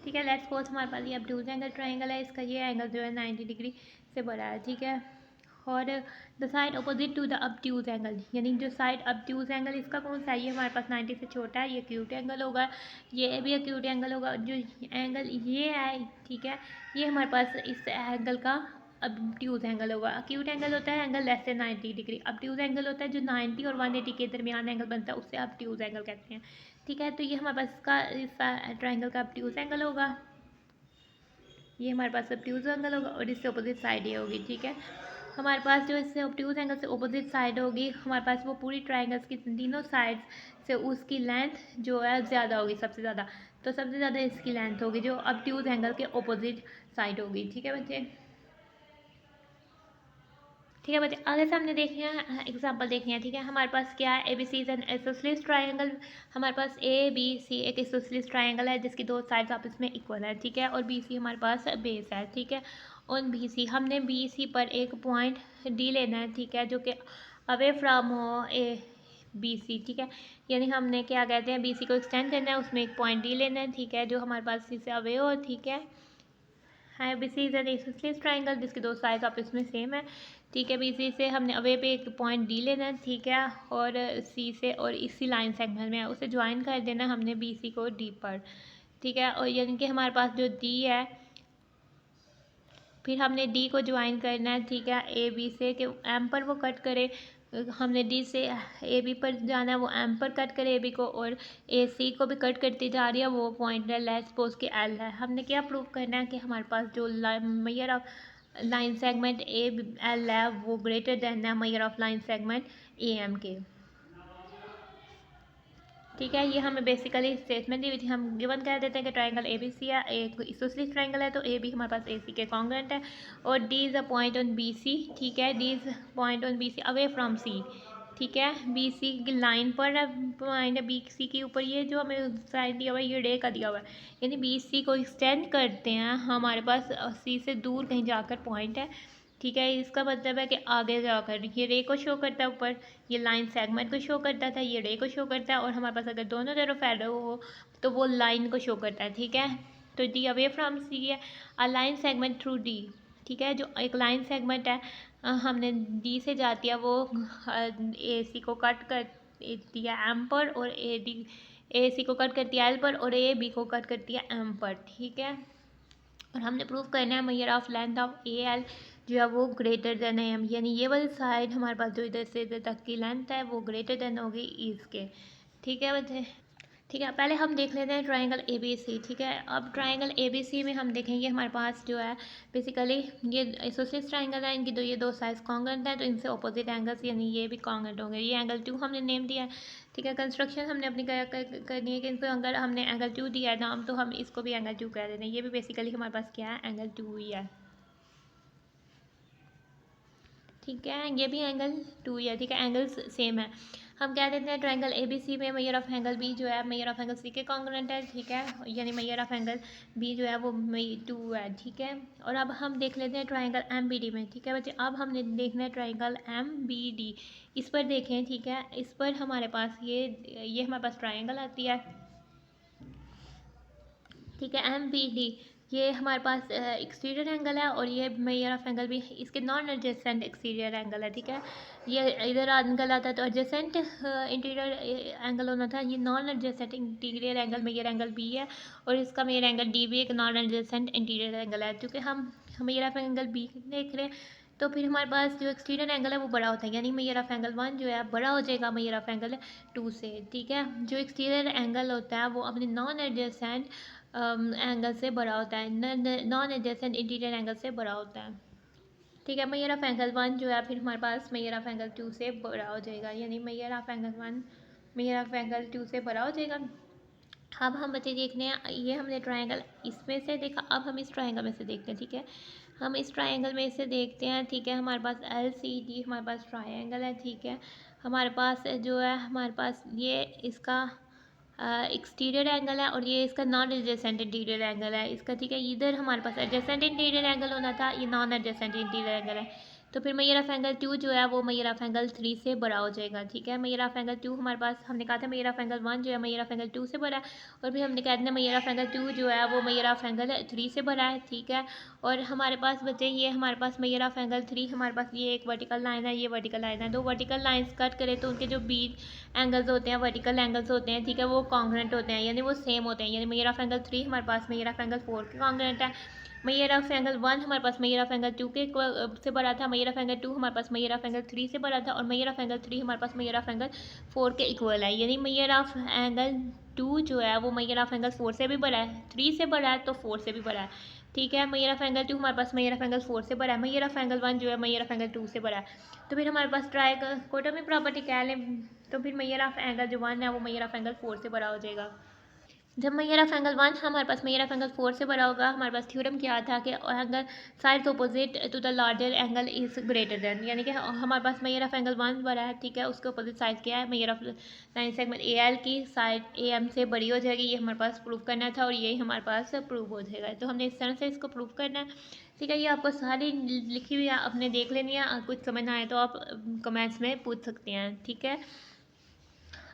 ठीक है, लेट्स सपोज हमारे पास ये ऑब्ट्यूज एंगल ट्राइंगल है, इसका ये एंगल जो है 90 डिग्री से बड़ा है, ठीक है। और the side opposite to the obtuse angle, यानी जो साइड ऑब्ट्यूज एंगल इसका कौन सा है, ये हमारे पास 90 से छोटा है, ये एक्यूट एंगल होगा, ये भी एक्यूट एंगल होगा। जो एंगल ये है, ठीक है, ये हमारे पास इस एंगल का ऑब्ट्यूज एंगल होगा। एक्यूट एंगल होता है angle less than 90 degree, obtuse angle होता है जो 90 और 180 के दरमियान एंगल बनता है, उससे ऑब्ट्यूज एंगल कहते हैं, ठीक है। तो ये हमारे पास इसका इस ट्राइंगल का ऑब्ट्यूज एंगल होगा, ये हमारे पास ऑब्ट्यूज एंगल होगा और इससे अपोजिट साइड ये होगी, ठीक है। हमारे पास जो इससे ऑब्ट्यूज एंगल से अपोजिट साइड होगी, हमारे पास वो पूरी ट्राइंगल्स की तीनों साइड्स से उसकी लेंथ जो है ज़्यादा होगी, सबसे ज़्यादा, तो सबसे ज़्यादा इसकी लेंथ होगी जो ऑब्ट्यूज एंगल के अपोजिट साइड होगी, ठीक है बच्चे। ठीक है बच्चे, आगे से हमने देखे हैं एग्जाम्पल देखनी है, ठीक है। हमारे पास क्या है, A B C is an isosceles triangle. हमारे पास ए बी सी एक आइसोसेलेस ट्राइंगल है जिसकी दो साइड्स आपस में इक्वल है, ठीक है, और बी सी हमारे पास बेस है, ठीक है। ऑन बी सी हमने बी सी पर एक पॉइंट डी लेना है, ठीक है, जो कि अवे फ्राम हो ए बी सी, ठीक है। यानी हमने क्या कहते हैं, बी सी को एक्सटेंड करना है, उसमें एक पॉइंट डी लेना है, ठीक है, जो हमारे पास सी से अवे हो, ठीक है। है B C is an isosceles triangle जिसके दो साइड्स आपस में सेम है, ठीक है। बी सी से हमने अवे पे एक पॉइंट डी लेना है, ठीक है, और सी से और इसी लाइन सेगमेंट में उसे ज्वाइन कर देना हमने बी सी को डी पर, ठीक है। और यानी कि हमारे पास जो डी है, फिर हमने डी को ज्वाइन करना है, ठीक है, ए बी से कि एम पर वो कट करे, हमने डी से ए बी पर जाना है, वो एम पर कट करे ए बी को, और ए सी को भी कट करती जा रही है, वो पॉइंट है लेट्स सपोज कि एल है। हमने क्या प्रूव करना है कि हमारे पास जो measure of line segment A L है वो ग्रेटर देन है measure of line segment A M के, ठीक है। ये हमें बेसिकली स्टेटमेंट दी हुई थी, हम गिवन कह देते हैं कि ट्राइंगल ए बी सी है, एक आइसोसेलेस ट्राइंगल है, तो ए बी हमारे पास ए सी के कॉन्ग्रुएंट है, और D is a point on B C, ठीक है, D is point on B C away from C, ठीक है। बी सी की लाइन पर पॉइंट है बी सी के ऊपर, ये जो हमें साइन दिया हुआ है ये डे का दिया हुआ है, यानी बी सी को एक्सटेंड करते हैं, हमारे पास सी से दूर कहीं जाकर पॉइंट है, ठीक है। इसका मतलब है कि आगे जाकर ये रे को शो करता है ऊपर, ये लाइन सेगमेंट को शो करता था, ये रे को शो करता है, और हमारे पास अगर दोनों तरफ एरो हो तो वो लाइन को शो करता है, ठीक है। तो डी अवे फ्रॉम सी है a line segment through D, ठीक है, जो एक लाइन सेगमेंट है हमने डी से जाती है वो ए सी को कट कर दिया एम पर, और ए सी को कट करती है एल पर, और ए बी को कट करती है एम पर, ठीक है। और हमने प्रूव करना है measure of length of A L जो है वो ग्रेटर देन ए एम, यानी ये वाली साइड हमारे पास जो इधर से इधर तक की लेंथ है वो ग्रेटर देन होगी इसके, ठीक है बच्चे। ठीक है, पहले हम देख लेते हैं ट्राइंगल ए बी सी, ठीक है। अब ट्राइंगल ए बी सी में हम देखेंगे हमारे पास जो है बेसिकली ये आइसोसेलेस ट्राइंगल है, इनकी ये दो साइड्स कॉन्ग्रुएंट है, तो इनसे ऑपोजिट एंगल्स यानी ये भी कॉन्ग्रुएंट होंगे। ये एंगल 2 हमने नेम दिया है, ठीक है। कंस्ट्रक्शन हमने अपनी करनी है कि इनको अगर हमने एंगल 2 दिया है नाम, तो हम इसको भी एंगल 2 कह देते हैं, ये भी बेसिकली हमारे पास क्या है, एंगल 2 ही है, ठीक है। ये भी एंगल 2 ही है, ठीक है, एंगल्स सेम है। हम कह देते हैं ट्रायंगल ए बी सी में मेजर ऑफ एंगल बी जो है मेजर ऑफ एंगल सी के कॉन्ग्रुएंट है, ठीक है, यानी मेजर ऑफ एंगल बी जो है वो 2 है, ठीक है। और अब हम देख लेते हैं ट्रायंगल एम बी डी में, ठीक है बच्चे। अब हमने देखना है ट्रायंगल एम बी डी। इस पर देखें, ठीक है, इस पर हमारे पास ये हमारे पास ट्रायंगल आती है, ठीक है, एम बी डी। ये हमारे पास एक्सटीरियर एंगल है और ये मेजर ऑफ एंगल भी इसके नॉन एडजेसेंट एक्सटीरियर एंगल है, ठीक है। ये इधर एंगल आता है तो एडजेसेंट इंटीरियर एंगल होना था, ये non adjacent interior angle measure angle B है और इसका मेजर एंगल डी भी एक नॉन एडजेसेंट इंटीरियर एंगल है। क्योंकि हम मेजर ऑफ एंगल बी देख रहे हैं तो फिर हमारे पास जो एक्सटीरियर एंगल है वो बड़ा होता है, यानी मेजर ऑफ एंगल 1 जो है बड़ा हो जाएगा मेजर ऑफ एंगल 2 से, ठीक है। जो एक्सटीरियर एंगल होता है वो अपने नॉन एडजेसेंट एंगल से बड़ा होता है, नॉन एडजेसेंट इंटीरियर एंगल से बड़ा होता है, ठीक है। मेजर ऑफ एंगल 1 जो है फिर हमारे पास मेजर ऑफ एंगल 2 से बड़ा हो जाएगा, यानी measure of angle 1 measure of angle 2 से बड़ा हो जाएगा। अब हम बच्चे देखने हैं, ये हमने ट्रायंगल इसमें से देखा, अब हम इस ट्रायंगल में से देखते हैं, ठीक है। हम इस ट्रायंगल में से देखते हैं, ठीक है। हमारे पास एल सी डी हमारे पास ट्रायंगल है, ठीक है। हमारे पास जो है हमारे पास ये इसका एक्सटीरियर एंगल है और ये इसका नॉन एडजेसेंट इंटीरियर एंगल है इसका, ठीक है। इधर हमारे पास एडजेसेंट इंटीरियर एंगल होना था, ये नॉन एडजेसेंट इंटीरियर एंगल है, तो फिर मेजर ऑफ एंगल 2 जो है वो मेजर ऑफ एंगल 3 से बड़ा हो जाएगा, ठीक है। मेजर ऑफ एंगल 2 हमारे पास हमने कहा था मेजर ऑफ एंगल 1 जो है मेजर ऑफ एंगल 2 से बड़ा है और फिर हमने कहा था मेजर ऑफ एंगल 2 जो है वो मेजर ऑफ एंगल 3 से बड़ा है, ठीक है। और हमारे पास बचे ये हमारे पास मेजर ऑफ एंगल 3 हमारे पास ये एक वर्टिकल लाइन है, ये वर्टिकल लाइन है, दो वर्टिकल लाइंस कट करें तो उनके जो बीच एंगल्स होते हैं वर्टिकल एंगल्स होते हैं, ठीक है, वो कॉन्ग्रुएंट होते हैं, यानी वो सेम होते हैं, यानी मेजर ऑफ एंगल 3 हमारे पास मेजर ऑफ एंगल 4 के कॉन्ग्रुएंट है। मेजर ऑफ एंगल 1 हमारे पास मेजर ऑफ एंगल 2 के से बड़ा था, मेजर ऑफ एंगल 2 हमारे पास मेजर ऑफ एंगल 3 से बड़ा था और मेजर ऑफ एंगल 3 हमारे पास मेजर ऑफ एंगल 4 के इक्वल है, यानी मेजर ऑफ एंगल 2 जो है वो मेजर ऑफ एंगल 4 से भी बड़ा है, 3 से बड़ा है तो 4 से भी बड़ा है, ठीक है। मेजर ऑफ एंगल 2 हमारे पास मेजर ऑफ एंगल 4 से बड़ा है, मेजर ऑफ एंगल 1 जो है मेजर ऑफ एंगल 2 से बड़ा है, तो फिर हमारे पास ट्रायंगल कोटोमी प्रॉपर्टी कह लें तो फिर मेजर ऑफ एंगल जो 1 है वो मेजर ऑफ एंगल 4 से बड़ा हो जाएगा। जब मेजर ऑफ एंगल 1 हमारे पास मेजर ऑफ एंगल 4 से बड़ा होगा, हमारे पास थ्योरम क्या था कि angle sides opposite to the larger angle is greater than, यानी कि हमारे पास मेजर ऑफ एंगल 1 बड़ा है, ठीक है, उसके अपोजिट साइड क्या है, measure of line segment A L की साइड ए एम से बड़ी हो जाएगी, ये हमारे पास प्रूव करना था और यही हमारे पास प्रूव हो जाएगा, तो हमने इस तरह से इसको प्रूव करना है, ठीक है। ये आपको सारी लिखी हुई आपने देख लेनी है, कुछ समझ ना आए तो आप कमेंट्स में पूछ सकते हैं, ठीक है।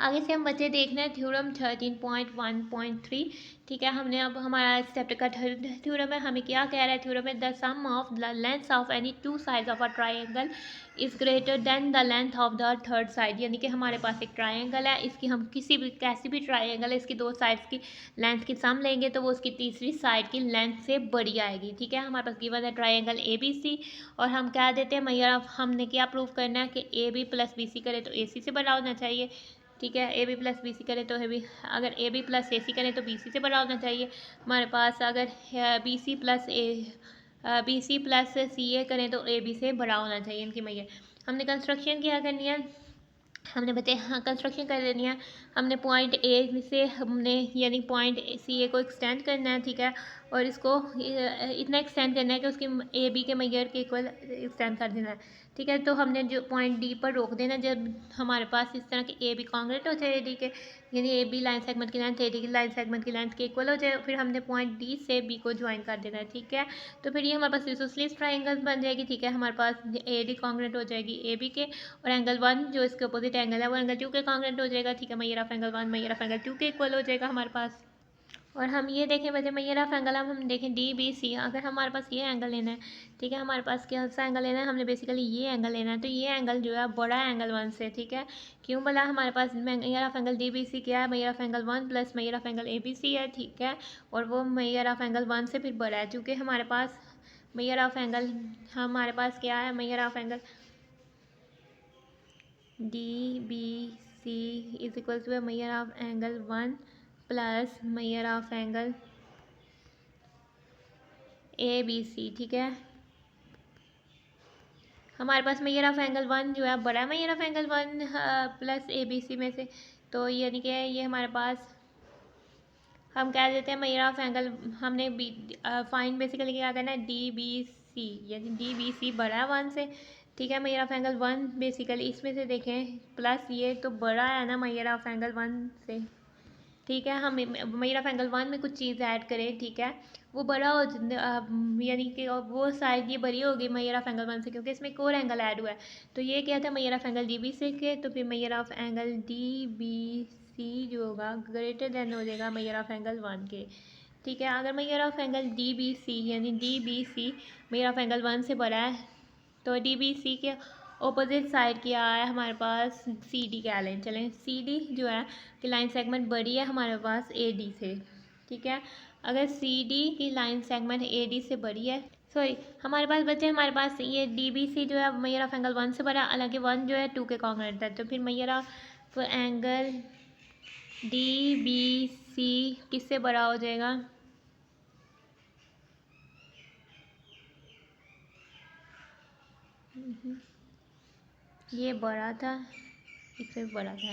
आगे से हम बच्चे देखना है थ्योरम 13.1.3, ठीक है। हमने अब हमारा इस चैप्टर का थ्योरम है, हमें क्या कह रहा है थ्योरम में, the sum of the length of any two sides of a triangle is greater than the length of the third side, यानी कि हमारे पास एक ट्रायंगल है, इसकी हम कैसी भी ट्रायंगल है इसकी दो साइड्स की लेंथ की सम लेंगे तो वो उसकी तीसरी साइड की लेंथ से बड़ी आएगी, ठीक है। हमारे पास गिवन है ट्रायंगल ए बी सी और हम क्या देते हैं मेजर ऑफ, हमने क्या प्रूव करना है कि A B plus B C करे तो ए सी से बड़ा होना चाहिए, ठीक है। A B plus B C करें तो अगर ए बी प्लस ए सी करें तो बी सी से बड़ा होना चाहिए। हमारे पास अगर बी सी प्लस सी ए करें तो ए बी से बड़ा होना चाहिए इनकी मैया। हमने कंस्ट्रक्शन क्या करनी है, हमने बताया हाँ कंस्ट्रक्शन कर लेनी है, हमने पॉइंट ए से हमने यानी पॉइंट सी ए को एक्सटेंड करना है, ठीक है, और इसको इतना एक्सटेंड करना है कि उसकी ए बी के मैयर के इक्वल एक्सटेंड कर देना है, ठीक है। तो हमने जो पॉइंट डी पर रोक देना जब हमारे पास इस तरह के ए बी कॉन्ग्रुएंट हो जाए ए डी के, यानी ए बी लाइन सेगमेंट की लेंथ ए डी की लाइन सेगमेंट की लेंथ के इक्वल हो जाए, फिर हमने पॉइंट डी से बी को ज्वाइन कर देना है, ठीक है। तो फिर ये हमारे पास आइसोसेलेस ट्रायंगल बन जाएगी, ठीक है। हमारे पास ए डी कॉन्ग्रुएंट हो जाएगी ए बी के और एंगल 1 जो इसके अपोजिट एंगल है वो एंगल 2 के कॉन्ग्रुएंट हो जाएगा, ठीक है। Measure of angle 1 measure of angle 2 के इक्वल हो जाएगा हमारे पास। और हम ये देखें बच्चे मेजर ऑफ एंगल, अब हम देखें डी बी सी, अगर हमारे पास ये एंगल लेना है, ठीक है, हमारे पास क्या सा एंगल लेना है, हमने बेसिकली ये एंगल लेना है, तो ये एंगल जो है बड़ा एंगल 1 से, ठीक है। क्यों बोला, हमारे पास measure of angle D B C क्या है, measure of angle 1 plus measure of angle A B C है, ठीक है, और वो मेजर ऑफ एंगल 1 से फिर बड़ा है, चूँकि हमारे पास मेजर ऑफ एंगल हमारे पास क्या है, measure of angle D B C is equal to measure of angle 1 plus measure of angle A B C, ठीक है। हमारे पास मेजर ऑफ एंगल 1 जो है बड़ा measure of angle 1 plus A B C में से, तो यानी कि ये हमारे पास हम कह देते हैं मेजर ऑफ एंगल, हमने फाइन बेसिकली क्या करना है डी बी सी, यानी डी बी सी बड़ा है 1 से, ठीक है। मेजर ऑफ एंगल 1 बेसिकली इसमें से देखें प्लस ये तो बड़ा है ना मेजर ऑफ एंगल 1 से, ठीक है। हम मेजर ऑफ एंगल 1 में कुछ चीज़ ऐड करें, ठीक है, वो बड़ा हो यानी कि वो साइड ये बड़ी होगी मेजर ऑफ एंगल 1 से, क्योंकि इसमें एक और एंगल ऐड हुआ है। तो ये क्या था measure of angle D B C के, तो फिर measure of angle D B C जो होगा ग्रेटर देन हो जाएगा मेजर ऑफ एंगल 1 के, ठीक है। अगर measure of angle D B C यानी D B C measure of angle 1 से बड़ा है, तो डी बी सी के ऑपोजिट साइड क्या है हमारे पास सी डी क्या लें, चलें सी डी जो है कि लाइन सेगमेंट बड़ी है हमारे पास ए डी से, ठीक है। अगर सी डी की लाइन सेगमेंट ए डी से बड़ी है, सॉरी हमारे पास बच्चे हमारे पास ये डी बी सी जो है मेजर ऑफ एंगल 1 से बड़ा, हालांकि 1 जो है 2 के कॉन्ग्रुएंट है, तो फिर measure of angle D B C किससे बड़ा हो जाएगा, ये बड़ा था इससे बड़ा था,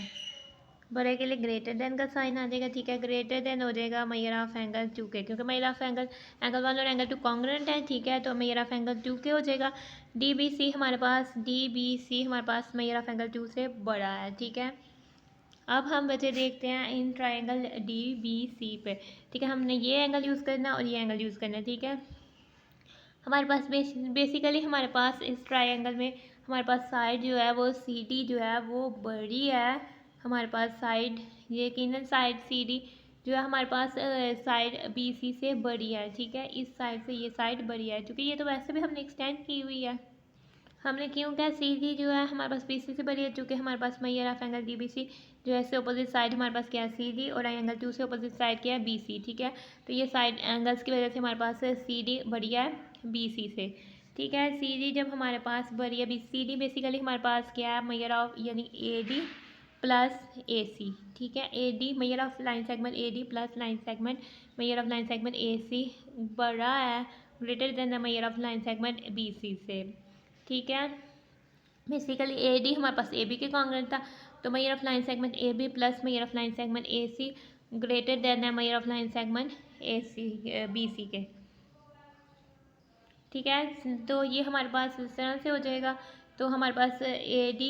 बड़े के लिए ग्रेटर देन का साइन आ जाएगा, ठीक है। ग्रेटर देन हो जाएगा मेजर ऑफ एंगल 2 के, क्योंकि मेजर ऑफ एंगल एंगल 1 और एंगल 2 कॉन्ग्रुएंट है, ठीक है। तो मेजर ऑफ एंगल 2 के हो जाएगा। डी बी सी हमारे पास मेजर ऑफ एंगल 2 से बड़ा है, ठीक है। अब हम बच्चे देखते हैं in triangle D B C पे, ठीक है। हमने ये एंगल यूज़ करना है और ये एंगल यूज़ करना है, ठीक है। हमारे पास बेसिकली हमारे पास इस ट्राइंगल में हमारे पास साइड जो है वो सी डी जो है वो बड़ी है, हमारे पास साइड यकीनन साइड सी डी जो है हमारे पास साइड बी सी से बड़ी है, ठीक है। इस साइड से ये साइड बड़ी है, क्योंकि ये तो वैसे भी हमने एक्सटेंड की हुई है, हमने क्यों क्या सी डी जो है हमारे पास बी सी से बड़ी है, चूँकि हमारे पास measure of angle D B C जो है इससे अपोजिट साइड हमारे पास क्या है सी डी, और एंगल 2 से अपोजिट साइड क्या है बी सी, ठीक है। तो ये साइड एंगल्स की वजह से हमारे पास सी डी बढ़िया है बी सी से, ठीक है। सी डी जब हमारे पास बढ़िया है बी सी डी बेसिकली हमारे पास क्या है मेजर ऑफ यानी ए डी प्लस ए सी, ठीक है। A D measure of line segment A D plus line segment measure of line segment A C बड़ा है greater than the measure of line segment B C से, ठीक है। Basically A D हमारे पास ए B के कॉन्ग्रुएंट था, तो measure of line segment A B plus measure of line segment A C greater than है measure of line segment A C B C के, ठीक है। तो ये हमारे पास इस तरह से हो जाएगा। तो हमारे पास ए डी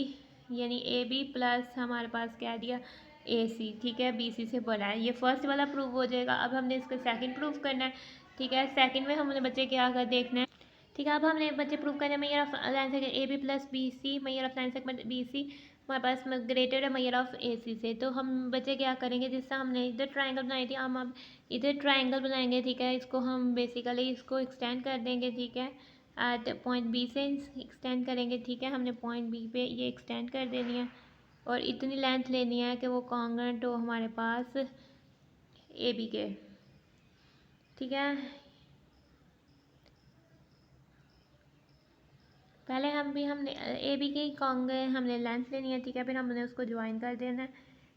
यानी ए बी प्लस हमारे पास क्या दिया ए सी, ठीक है, बी सी से बड़ा है। ये फर्स्ट वाला प्रूव हो जाएगा। अब हमने इसका सेकंड प्रूफ करना है, ठीक है। सेकंड में हमने बच्चे क्या कर देखना है, ठीक है। अब हमने बच्चे प्रूव करना है measure of line segment A B plus B C measure of line segment B C हमारे पास ग्रेटर है मेजर ऑफ ए सी से। तो हम बच्चे क्या करेंगे, जिससे हमने इधर ट्राइंगल बनाई थी हम अब इधर ट्राइंगल बनाएंगे, ठीक है। इसको हम बेसिकली इसको एक्सटेंड कर देंगे, ठीक है, एट पॉइंट बी से एक्सटेंड करेंगे, ठीक है। हमने पॉइंट बी पे ये एक्सटेंड कर देनी है और इतनी लेंथ लेनी है कि वो कॉन्ग्रुएंट हो हमारे पास ए बी के, ठीक है। पहले हमने ए बी की हमने लेंथ लेनी है, ठीक है। फिर हमने उसको ज्वाइन कर देना है,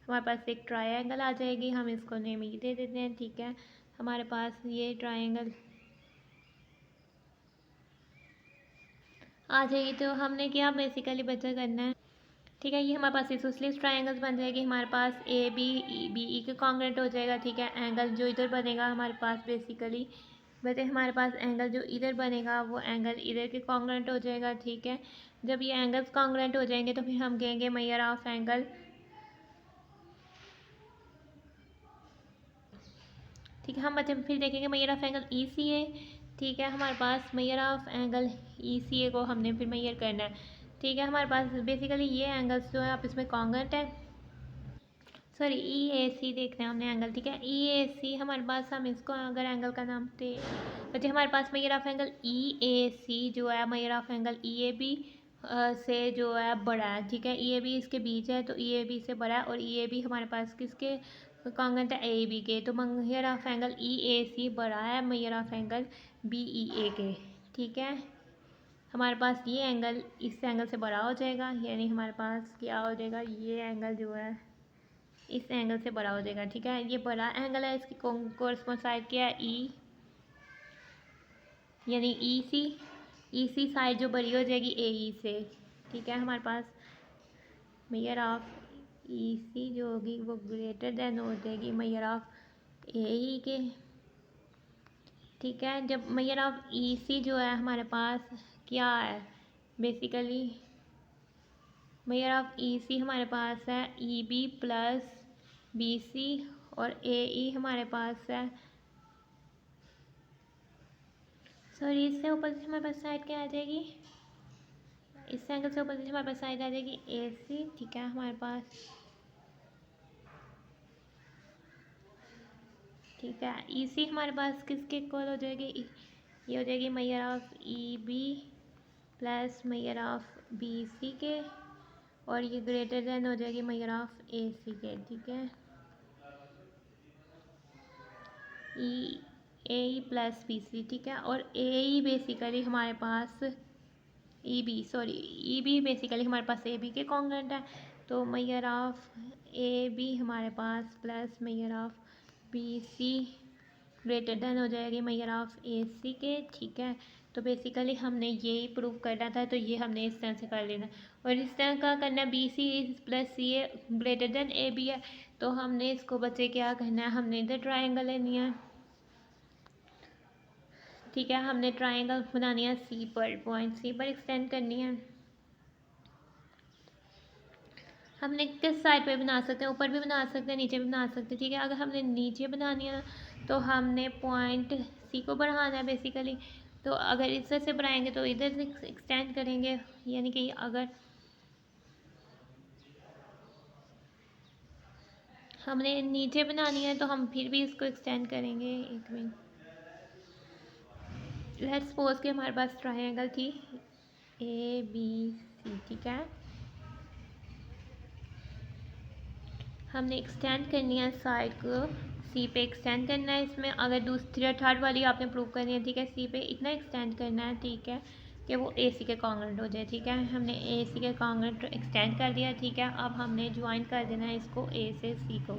हमारे पास एक ट्रायंगल आ जाएगी, हम इसको नेम ई दे देते हैं, ठीक है। हमारे पास ये ट्रायंगल आ जाएगी। तो हमने क्या बेसिकली बच्चा करना है, ठीक है। ये हमारे पास इसोसलीस ट्रायंगल्स बन जाएगी, हमारे पास ए बी बी ई के कॉन्ग्रुएंट हो जाएगा, ठीक है। एंगल जो इधर बनेगा हमारे पास बेसिकली वैसे हमारे पास एंगल जो इधर बनेगा वो एंगल इधर के कॉन्ग्रुएंट हो जाएगा, ठीक है। जब ये एंगल्स कॉन्ग्रुएंट हो जाएंगे तो फिर हम कहेंगे मेजर ऑफ एंगल, ठीक है। हम बच्चे फिर देखेंगे major of angle E C A, ठीक है। हमारे पास मेजर ऑफ एंगल ई सी ए को हमने फिर मेजर करना है, ठीक है। हमारे पास बेसिकली ये एंगल्स जो है आप इसमें कॉन्ग्रुएंट है, सॉरी ई ए सी देखना है हमने एंगल, ठीक है। ई ए सी हमारे पास हम इसको अगर एंगल का नाम दे बच्चे हमारे पास measure of angle E A C जो है measure of angle E A B से जो है बड़ा है, ठीक है। ई ए बी इसके बीच है तो ई ए बी से बड़ा है, और ई ए बी हमारे पास किसके कॉन्ग्रुएंट है ए बी के, तो measure of angle E A C बड़ा है measure of angle B E A के, ठीक है। हमारे पास ये एंगल इस एंगल से बड़ा हो जाएगा, यानी हमारे पास क्या हो जाएगा, ये एंगल जो है इस एंगल से बड़ा हो जाएगा, ठीक है। ये बड़ा एंगल है, इसकी कोरस्पॉन्ड साइड क्या है ई, यानी ई सी साइड जो बड़ी हो जाएगी ए ई से, ठीक है। हमारे पास मेजर ऑफ ई सी जो होगी वो ग्रेटर देन हो जाएगी मेजर ऑफ ए ई के, ठीक है। जब मेजर ऑफ ई सी जो है हमारे पास क्या है basically measure of E C हमारे पास है E B plus B C, और ए ई हमारे पास है, सॉरी इससे ऊपर से हमारे पास साइड क्या आ जाएगी, इस एंगल से ऊपर से हमारे पास साइड आ जाएगी ए सी। ठीक है, हमारे पास ठीक है ई सी हमारे पास किसके इक्वल हो जाएगी, ये हो जाएगी measure of E B plus measure of B C के, और ये ग्रेटर देन हो जाएगी मेजर ऑफ ए सी के। ठीक है, ई ए ई प्लस बी सी। ठीक है, और ए ई बेसिकली हमारे पास E B, sorry E B basically हमारे पास ए बी के कॉन्ग्रुएंट है, तो मेजर ऑफ ए बी हमारे पास plus measure of B C greater than हो जाएगी मेजर ऑफ ए सी के। ठीक है, तो बेसिकली हमने यही प्रूव करना था, तो ये हमने इस तरह से कर लेना, और इस तरह का करना B C plus C A greater than A B है, तो हमने इसको बच्चे क्या करना है, हमने इधर ट्राइंगल लेनी है। ठीक है, हमने ट्राइंगल बनानी है सी पर, पॉइंट सी पर एक्सटेंड करनी है। हमने किस साइड पे बना सकते हैं, ऊपर भी बना सकते हैं, नीचे भी बना सकते हैं। ठीक है, अगर हमने नीचे बनानी है ना तो हमने पॉइंट सी को बढ़ाना है बेसिकली, तो अगर इधर से बढ़ाएंगे तो इधर से एक्सटेंड करेंगे, यानी कि अगर हमने नीचे बनानी है तो हम फिर भी इसको एक्सटेंड करेंगे। एक मिनट, लेट्स सपोज कि हमारे पास ट्रायंगल थी ए बी सी। ठीक है, हमने एक्सटेंड करनी है साइड को, सी पे एक्सटेंड करना है। इसमें अगर दूसरी थर्ड वाली आपने प्रूव करनी है, ठीक है, सी पे इतना एक्सटेंड करना है, ठीक है, कि वो ए सी के कॉन्ग्रुएंट हो जाए। ठीक है, हमने ए सी के कॉन्ग्रुएंट एक्सटेंड कर दिया। ठीक है, अब हमने ज्वाइन कर देना है इसको ए से सी को,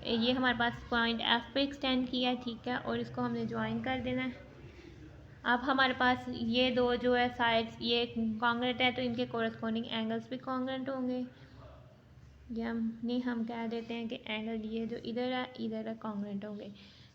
ये हमारे पास पॉइंट एफ पे एक्सटेंड किया है। ठीक है, और इसको हमने ज्वाइन कर देना है। अब हमारे पास ये दो जो है साइड्स ये कॉन्ग्रुएंट है, तो इनके कोरस्पॉन्डिंग एंगल्स भी कॉन्ग्रुएंट होंगे, यानी हम कह देते हैं कि एंगल ये जो इधर है कॉन्ग्रुएंट होंगे।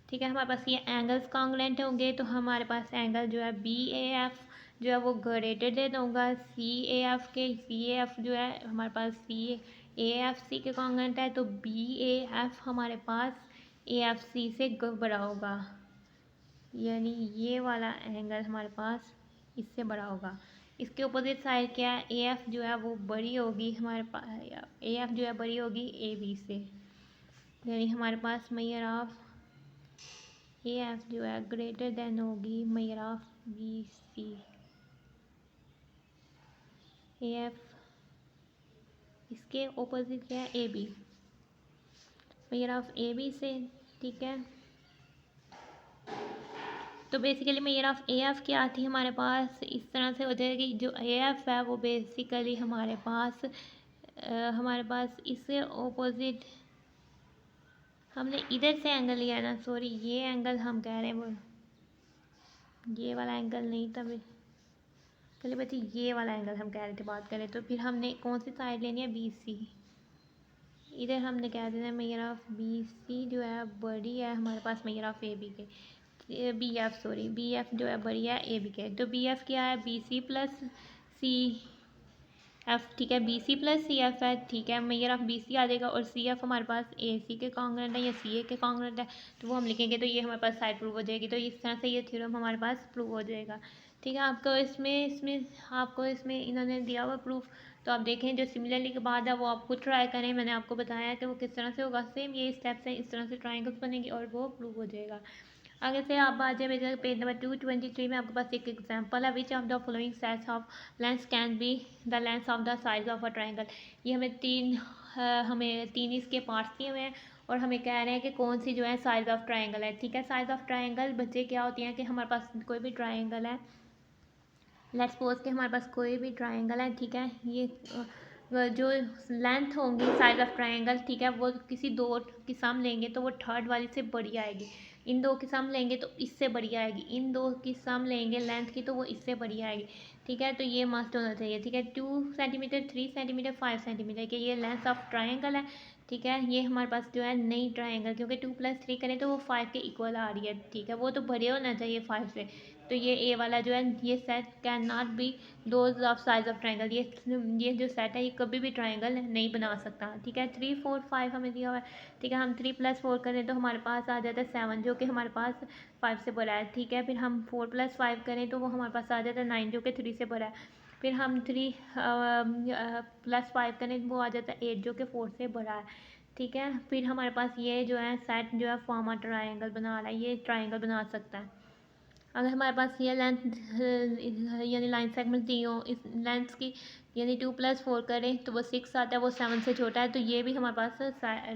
ठीक है, हमारे पास ये एंगल्स कॉन्ग्रुएंट होंगे, तो हमारे पास एंगल जो है बी ए एफ जो है वो ग्रेटर देन होगा सी ए एफ के। सी ए एफ जो है हमारे पास सी ए एफ सी के कॉन्ग्रुएंट है, तो बी ए एफ हमारे पास ए एफ सी से बड़ा होगा, यानी ये वाला एंगल हमारे पास इससे बड़ा होगा। इसके अपोजिट साइड क्या है, ए एफ जो है वो बड़ी होगी हमारे पास, ए एफ जो है बड़ी होगी ए बी से, यानी हमारे पास मेजर ऑफ ए एफ जो है ग्रेटर देन होगी measure of B C. A F इसके अपोजिट क्या है, A B, measure of A B से। ठीक है, तो basically measure of A F क्या आती है हमारे पास, इस तरह से हो जाएगी, जो ए एफ है वो बेसिकली हमारे पास इससे ऑपोजिट हमने इधर से एंगल लिया है ना, सॉरी ये एंगल हम कह रहे हैं वो ये वाला एंगल नहीं था, चलिए बच्चे ये वाला एंगल हम कह रहे थे बात करें, तो फिर हमने कौन सी साइड लेनी है, बी सी। इधर हमने कह देना है मेजर ऑफ बी सी जो है बड़ी है हमारे पास मेजर ऑफ ए बी के, B F sorry B F जो है बड़ी है ए बी के, तो बी एफ क्या है, B C plus C F. ठीक है, B C plus C F है। ठीक है, मेजर ऑफ बी सी आ जाएगा, और सी एफ हमारे पास ए सी के कॉन्ग्रुएंट है या सी ए के कॉन्ग्रुएंट है, तो वो हम लिखेंगे, तो ये हमारे पास साइड प्रूव हो जाएगी। तो इस तरह से ये थ्योरम हमारे पास प्रूव हो जाएगा। ठीक है, आपको इसमें इन्होंने दिया हुआ प्रूफ, तो आप देखें जो सिमिलरली के बाद है वो आप खुद ट्राई करें। मैंने आपको बताया कि वो किस तरह से होगा, सेम ये स्टेप्स हैं, इस तरह से ट्राइंगल्स बनेंगे और वो प्रूव हो जाएगा। आगे से आप आ जाए पेज नंबर 223 में, आपके पास एक एग्जांपल है, विच of the following sets of length can be the length of the size of a triangle. ये हमें तीन इसके पार्ट्स दिए हुए हैं, और हमें कह रहे हैं कि कौन सी जो है साइज ऑफ ट्राइंगल है। ठीक है, साइज ऑफ ट्राइंगल बच्चे क्या होती हैं कि हमारे पास कोई भी ट्राइंगल है, लेट्स सपोज कि हमारे पास कोई भी ट्राइंगल है। ठीक है, ये जो लेंथ होंगी साइज ऑफ ट्राइंगल, ठीक है, वो किसी दो की सम लेंगे तो वो थर्ड वाली से बड़ी आएगी, इन दो की सम लेंगे तो इससे बड़ी आएगी, इन दो की सम लेंगे लेंथ की तो वो इससे बड़ी आएगी। ठीक है, तो ये मस्ट होना चाहिए। ठीक है, 2 सेंटीमीटर 3 सेंटीमीटर 5 सेंटीमीटर के ये लेंथ ऑफ ट्राइंगल है। ठीक है, ये हमारे पास जो है नई ट्राइंगल, क्योंकि 2 + 3 करें तो वो 5 के इक्वल आ रही है। ठीक है, वो तो बड़े होना चाहिए 5 से। तो ये ए वाला जो है ये set can not be those of size of triangle, ये जो सेट है ये कभी भी ट्राइंगल नहीं बना सकता। ठीक है, 3 4 5 हमें दिया हुआ है। ठीक है, हम 3 + 4 करें तो हमारे पास आ जाता है 7 जो कि हमारे पास 5 से बड़ा है। ठीक है, फिर हम 4 + 5 करें तो वो हमारे पास आ जाता है 9 जो कि 3 से बड़ा है। फिर हम 3 + 5 करें वो आ जाता है 8 जो कि 4 से बड़ा है। ठीक है, फिर हमारे पास ये जो है सेट जो है फॉर्म ट्राइंगल बना रहा है, ये ट्राइंगल बना सकता है। अगर हमारे पास ये लेंथ यानी लाइन सेगमेंट दी हो, इस लेंथ की यानी 2 + 4 करें तो वो 6 आता है, वो 7 से छोटा है। तो ये भी हमारे पास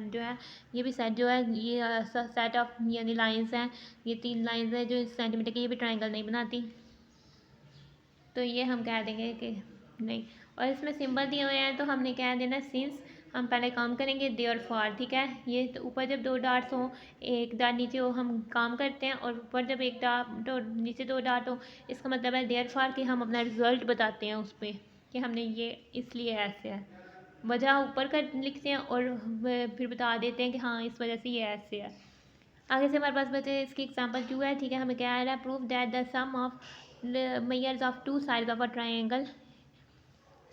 जो है ये भी सेट जो है ये सेट ऑफ यानी लाइंस हैं, ये 3 लाइंस हैं जो सेंटीमीटर की, ये भी ट्राइंगल नहीं बनाती। तो ये हम कह देंगे कि नहीं। और इसमें सिंबल दिए हुए हैं तो हमने क्या देना, सिंस हम पहले काम करेंगे देयरफॉर। ठीक है, ये तो ऊपर जब 2 डाट्स हो, एक डाट नीचे हो, हम काम करते हैं, और ऊपर जब एक डाट नीचे 2 डाट हो, इसका मतलब है देयरफॉर कि हम अपना रिजल्ट बताते हैं उस पर कि हमने ये इसलिए ऐसे है, वजह ऊपर कर लिखते हैं और फिर बता देते हैं कि हाँ इस वजह से ये ऐसे है। आगे से हमारे पास बचे इसकी एग्जांपल 2 है। ठीक है, हमें क्या आ रहा है, prove that the sum of measures of two sides of a triangle,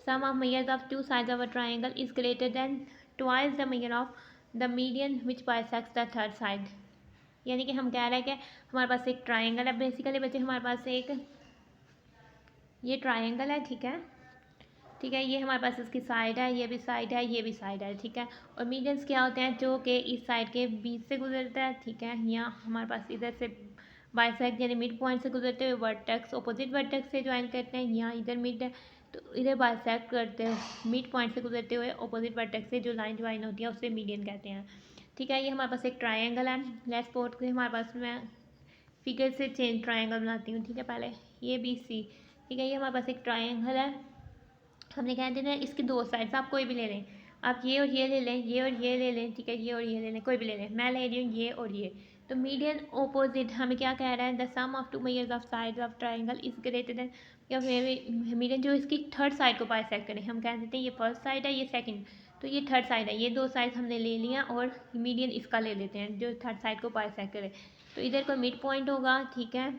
sum of measures of two sides of a triangle is greater than twice the measure of the median which bisects the third side। यानी कि हम कह रहे हैं कि हमारे पास एक triangle है, बेसिकली बच्चे हमारे पास एक ये ट्राइंगल है। ठीक है, ठीक है, ये हमारे पास इसकी साइड है, ये भी साइड है, ये भी साइड है। ठीक है, और मीडियंस क्या होते हैं, जो कि इस साइड के बीच से गुजरता है। ठीक है, यहाँ हमारे पास इधर से बाइसेक्ट यानी मिड पॉइंट से गुजरते हुए वर्टेक्स अपोजिट वर्टेक्स से ज्वाइन करते हैं, यहाँ इधर मिड है तो इधर बाइसेक्ट करते हैं मिड पॉइंट से गुजरते हुए अपोजिट वर्टेक्स से जो लाइन ज्वाइन होती है उससे मीडियन कहते हैं। ठीक है, ये हमारे पास एक ट्राइंगल है। लेट्स सपोज कि हमारे पास मैं फिगर से चेंज ट्राइंगल बनाती हूँ। ठीक है, पहले ये बी सी। ठीक है, ये हमारे पास एक ट्राइंगल है, हमने कह देना इसकी 2 साइड्स आप कोई भी ले लें, आप ये और ये ले लें, ये और ये ले लें। ठीक है, ये और ये ले लें, कोई भी ले लें, मैं ले रही हूँ ये और ये। तो मीडियन ओपोजिट हमें क्या कह रहा है, the sum of 2 measures of sides of triangle is greater than, या मीडियन जो इसकी थर्ड साइड को बाइसेक्ट करें, हम कह देते हैं ये फर्स्ट साइड है, ये सेकंड, तो ये थर्ड साइड है, ये 2 साइड हमने ले लिया और मीडियन इसका ले लेते हैं जो थर्ड साइड को बाइसेक्ट करे। तो इधर कोई मिड पॉइंट होगा, ठीक है,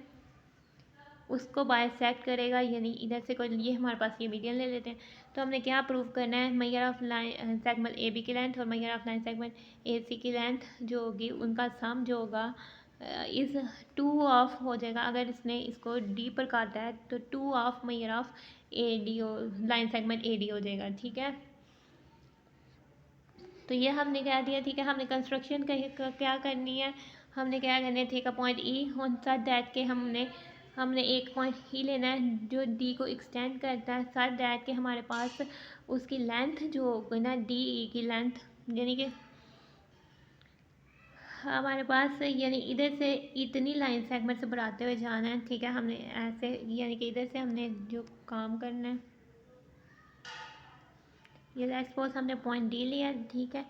उसको बाइसेक्ट करेगा, यानी इधर से कोई, ये हमारे पास ये मीडियन ले लेते हैं। तो हमने क्या प्रूव करना है, measure of line segment A B की लेंथ और measure of line segment A C की लेंथ जो होगी उनका सम जो होगा इस 2 ऑफ हो जाएगा। अगर इसने इसको डी पर काटा है तो 2 of measure of A D हो, लाइन सेगमेंट ए डी हो जाएगा। ठीक है, तो ये हमने क्या दिया। ठीक है, हमने कंस्ट्रक्शन क्या करनी है, हमने क्या करना है, ठीक है, point E on such that के हमने एक पॉइंट ही लेना है जो डी को एक्सटेंड करता है, सच दैट के हमारे पास उसकी लेंथ जो होगी ना डी ई की लेंथ, यानी कि हमारे पास यानी इधर से इतनी लाइन सेगमेंट से बढ़ाते हुए जाना है। ठीक है, हमने ऐसे यानी कि इधर से हमने जो काम करना है, ये एक्सपोज हमने पॉइंट डी लिया। ठीक है,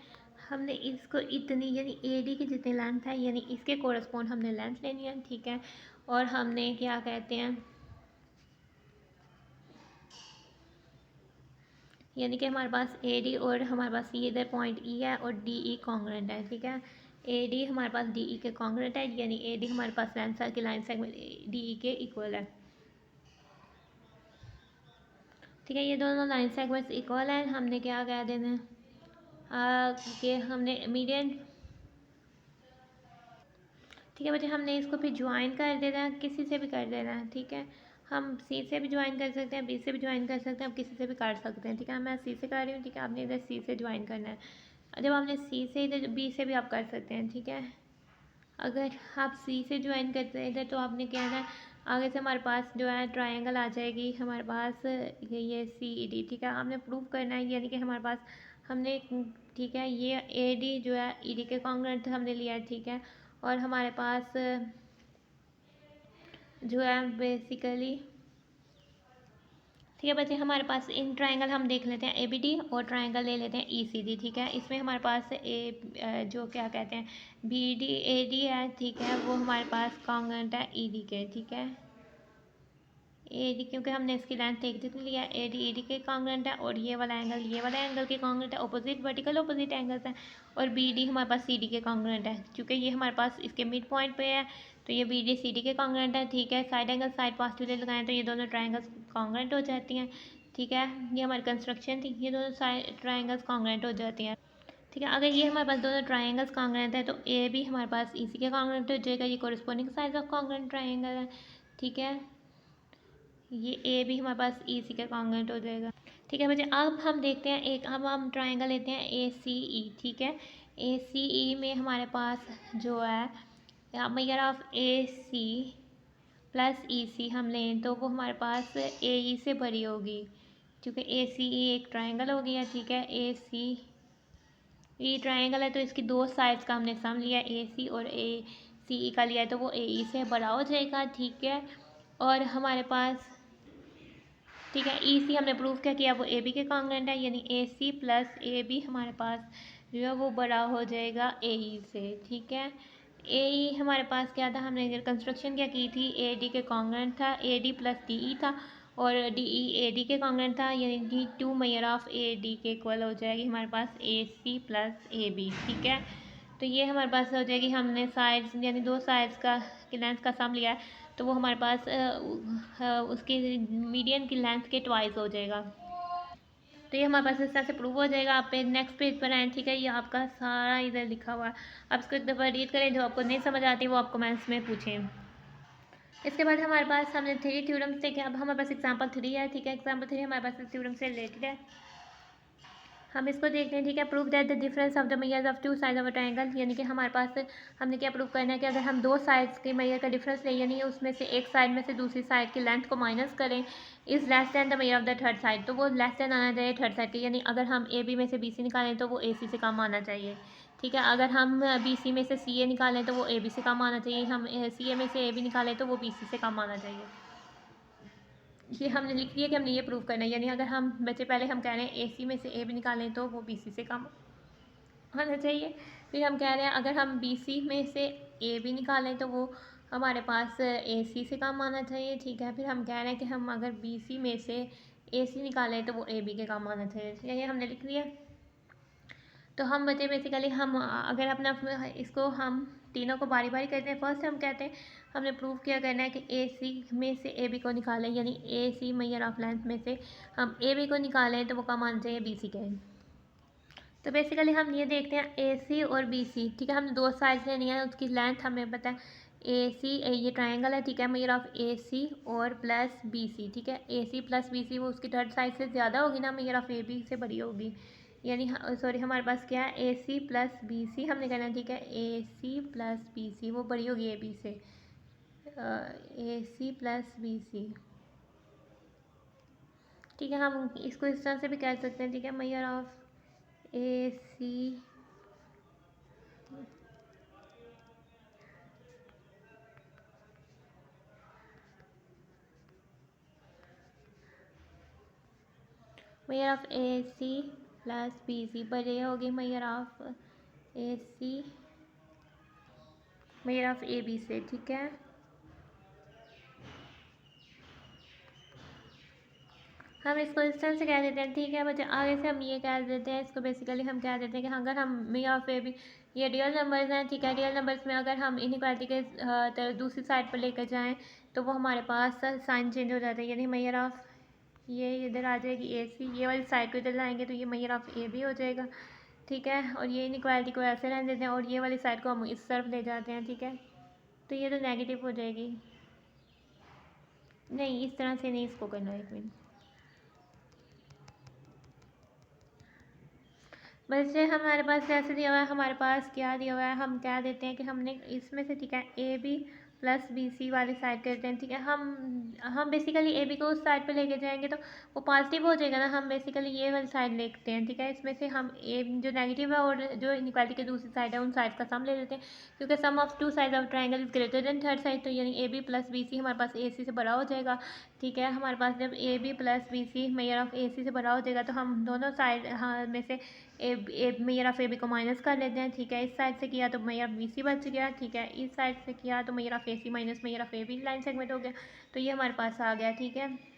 हमने इसको इतनी यानी ए डी की जितनी लेंथ है यानी इसके कोरस्पॉन्ड हमने लेंथ लेनी है। ठीक है, और हमने क्या कहते हैं, यानी कि हमारे पास ए डी और हमारे पास ये इधर पॉइंट ई है और डी ई कॉन्ग्रुएंट है। ठीक है, ए डी हमारे पास डी ई के कॉन्ग्रुएंट है, यानी ए डी हमारे पास लेंथ की लाइन सेगमेंट डी ई के इक्वल है। ठीक है, ये दोनों लाइन सेगमेंट्स इक्वल हैं, हमने क्या कह देना है कि हमने मीडियन, ठीक है बच्चे, हमने इसको फिर ज्वाइन कर देना है, किसी से भी कर देना है। ठीक है, हम सी से भी ज्वाइन कर सकते हैं, बी से भी ज्वाइन कर सकते हैं, हम किसी से भी कर सकते हैं। ठीक है, मैं सी से कर रही हूँ। ठीक है, आपने इधर सी से ज्वाइन करना है, जब आपने सी से इधर बी से भी आप कर सकते हैं। ठीक है, अगर आप सी से ज्वाइन करते हैं इधर तो आपने क्या है, आगे से हमारे पास जो है ट्राइंगल आ जाएगी हमारे पास ये सी ई डी। ठीक है, हमने प्रूव करना है, यानी कि हमारे पास हमने, ठीक है, ये ए डी जो है ई डी के कॉन्ग्रुएंट हमने लिया है। ठीक है, और हमारे पास जो है बेसिकली, ठीक है बच्चे, हमारे पास इन ट्राइंगल हम देख लेते हैं ए बी डी और ट्राइंगल ले लेते हैं ई सी डी। ठीक है, इसमें हमारे पास जो क्या कहते हैं बी डी ए डी है। ठीक है, वो हमारे पास कॉन्ग्रुएंट है ई डी के। ठीक है, ए डी, क्योंकि हमने इसकी लेंथ एक जितनी लिया, ए डी के कॉन्ग्रेंट है, और ये वाला एंगल के कॉन्ग्रेंट है, ऑपोजिट वर्टिकल ऑपोजिट एंगल्स हैं। और बी डी हमारे पास सी डी के कॉन्ग्रेंट है, क्योंकि ये हमारे पास इसके मिड पॉइंट पे है, तो ये बी डी सी डी के कॉन्ग्रेंट है। ठीक है, साइड एंगल साइड पॉजिटिवली लगाएं तो ये दोनों ट्राइंगल्स कॉन्ग्रेंट हो जाती हैं। ठीक है, ये हमारी कंस्ट्रक्शन थी, ये दोनों साइड ट्राइंगल्स कॉन्ग्रेंट हो जाती हैं। ठीक है, अगर ये हमारे पास दोनों ट्राइंगल्स कॉन्ग्रेंट है तो ए भी हमारे पास इसी के कॉन्ग्रेंट हो जाएगा, ये कोरिस्पोंडिंग साइड ऑफ कॉन्ग्रेंट ट्राइंगल है। ठीक है, ये ए भी हमारे पास ई सी का कॉन्ग्रेंट हो जाएगा। ठीक है बच्चे, अब हम देखते हैं एक, अब हम ट्राइंगल लेते हैं ए सी ई। ठीक है, ए सी ई में हमारे पास जो है measure of A C plus E C हम लें तो वो हमारे पास ए ई से भरी होगी, क्योंकि ए सी ई एक ट्राइंगल हो गया। ठीक है, ए सी ई ट्राइंगल है तो इसकी दो साइड्स का हमने सम लिया, ए सी और ए सी ई का लिया है, तो वो ए ई से बड़ा हो जाएगा। ठीक है, और हमारे पास, ठीक है, ई सी हमने प्रूव क्या किया, वो ए बी के कॉन्ग्रेंट है, यानी ए सी प्लस ए बी हमारे पास जो है वो बड़ा हो जाएगा ए ई से। ठीक है, ए ई हमारे पास क्या था, हमने कंस्ट्रक्शन क्या की थी, ए डी के कॉन्ग्रेंट था, A D plus D E था, और डी ई ए डी के कॉन्ग्रेंट था, यानी कि two measure of A D के इक्वल हो जाएगी हमारे पास ए सी प्लस ए बी। ठीक है, तो ये हमारे पास हो जाएगी, हमने साइड्स यानी दो साइड्स का लेंथ का सम लिया है, तो वो हमारे पास उसकी मीडियन की लेंथ के ट्वाइस हो जाएगा। तो ये हमारे पास इस तरह से प्रूव हो जाएगा। आप पे नेक्स्ट पेज पर आए। ठीक है, ये आपका सारा इधर लिखा हुआ है, आप इसको एक दफ़ा रीड करें, जो आपको नहीं समझ आती वो आप कमेंट्स में पूछें। इसके बाद हमारे पास हमने थ्री थ्योरम्स देखे, अब हमारे पास एग्जाम्पल 3 है। ठीक है, एग्जाम्पल 3 हमारे पास थ्योरम से रिलेटेड है, हम इसको देखते हैं। ठीक है, prove that the difference of the measures of two sides of a triangle, यानी कि हमारे पास हमने क्या प्रूव करना है कि अगर हम दो साइड्स के मेजर का डिफरेंस लें, यानी उसमें से एक साइड में से दूसरी साइड की लेंथ को माइनस करें, is less than the measure of the third side, तो वो लेस दैन आना चाहिए थर्ड साइड के, यानी अगर हम ए बी में से बी सी निकालें तो वो ए सी से कम आना चाहिए। ठीक है, अगर हम बी सी में से सी ए निकालें तो वो ए बी से कम आना चाहिए, हम सी ए में से ए बी निकालें तो वो बी सी से कम आना चाहिए। ये हमने लिख दिया कि हमने ये प्रूव करना है, यानी अगर हम बच्चे पहले हम कह रहे हैं ए सी में से ए बी निकालें तो वो बी सी से कम आना चाहिए। फिर हम कह रहे हैं अगर हम बी सी में से ए बी निकालें तो वो हमारे पास ए सी से कम आना चाहिए। ठीक है, फिर हम कह रहे हैं कि हम अगर बी सी में से ए सी निकालें तो वो ए बी के कम आना चाहिए, ये हमने लिख दिया। तो हम बच्चे बेसिकली हम अगर अपना इसको हम तीनों को बारी बारी करते हैं। फर्स्ट हम कहते हैं हमने प्रूव किया करना है कि ए सी में से ए बी को निकालें, यानी ए सी मेजर ऑफ लेंथ में से हम ए बी को निकालें तो वो कम आना चाहिए बी सी के। तो बेसिकली हम ये देखते हैं ए सी और बी सी। ठीक है, हमने दो साइड्स लेनी है, उसकी लेंथ हमें पता है ए सी, ये ट्राइंगल है। ठीक है, मेजर ऑफ ए सी और प्लस बी सी। ठीक है, ए सी प्लस बी सी वो उसकी थर्ड साइड से ज़्यादा होगी ना, मेजर ऑफ ए बी से बड़ी होगी, यानी सॉरी हमारे पास क्या है A C plus B C हमने कहना है। ठीक है, ए सी प्लस बी सी वो बड़ी होगी ए बी से, ए सी प्लस बी सी। ठीक है, हम इसको इस तरह से भी कह सकते हैं। ठीक है, measure of A C measure of A C plus B C पर ये होगी measure of A C measure of A B से। ठीक है, हम इसको इस तरह से कह देते हैं। ठीक है बच्चे, आगे से हम ये कह देते हैं, इसको बेसिकली हम कह देते हैं कि अगर हम मेजर ऑफ ए बी, ये रियल नंबर्स हैं। ठीक है, रियल नंबर्स में अगर हम इनइक्वालिटी के दूसरी साइड पर लेकर जाएं तो वो हमारे पास साइन चेंज हो जाता है, यानी मेजर ऑफ ये इधर आ जाएगी ए सी, ये वाली साइड को इधर लाएंगे तो ये मेजर ऑफ ए बी हो जाएगा। ठीक है, और ये इनइक्वालिटी को ऐसे रहने देते हैं और ये वाली साइड को हम इस तरफ ले जाते हैं। ठीक है, तो ये तो नेगेटिव हो जाएगी, नहीं इस तरह से नहीं, इसको करना है एक मिनट। वैसे हमारे पास ऐसे दिया हुआ है, हमारे पास क्या दिया हुआ है, हम क्या देते हैं कि हमने इसमें से, ठीक है, A B plus B C वाली साइड करते हैं। ठीक है, हम बेसिकली ए बी को उस साइड पे लेके जाएंगे तो वो पॉजिटिव हो जाएगा ना, हम बेसिकली ये वाली साइड लेते हैं। ठीक है, इसमें से हम ए जो नेगेटिव है और जो इनइक्वालिटी की दूसरी साइड है उन साइड का सम ले लेते हैं, क्योंकि sum of two side of triangle is greater than third side, तो यानी A B plus B C हमारे पास ए सी से बड़ा हो जाएगा। ठीक है, हमारे पास जब A B plus B C measure of A C से बड़ा हो जाएगा तो हम दोनों साइड में से मैयर ऑफ ए बी को माइनस कर लेते हैं, ठीक है। इस साइड से किया तो मैयर ऑफ बी सी बच गया, ठीक है। इस साइड से किया तो measure of A C minus measure of A B line segment हो गया, तो ये हमारे पास आ गया, ठीक है।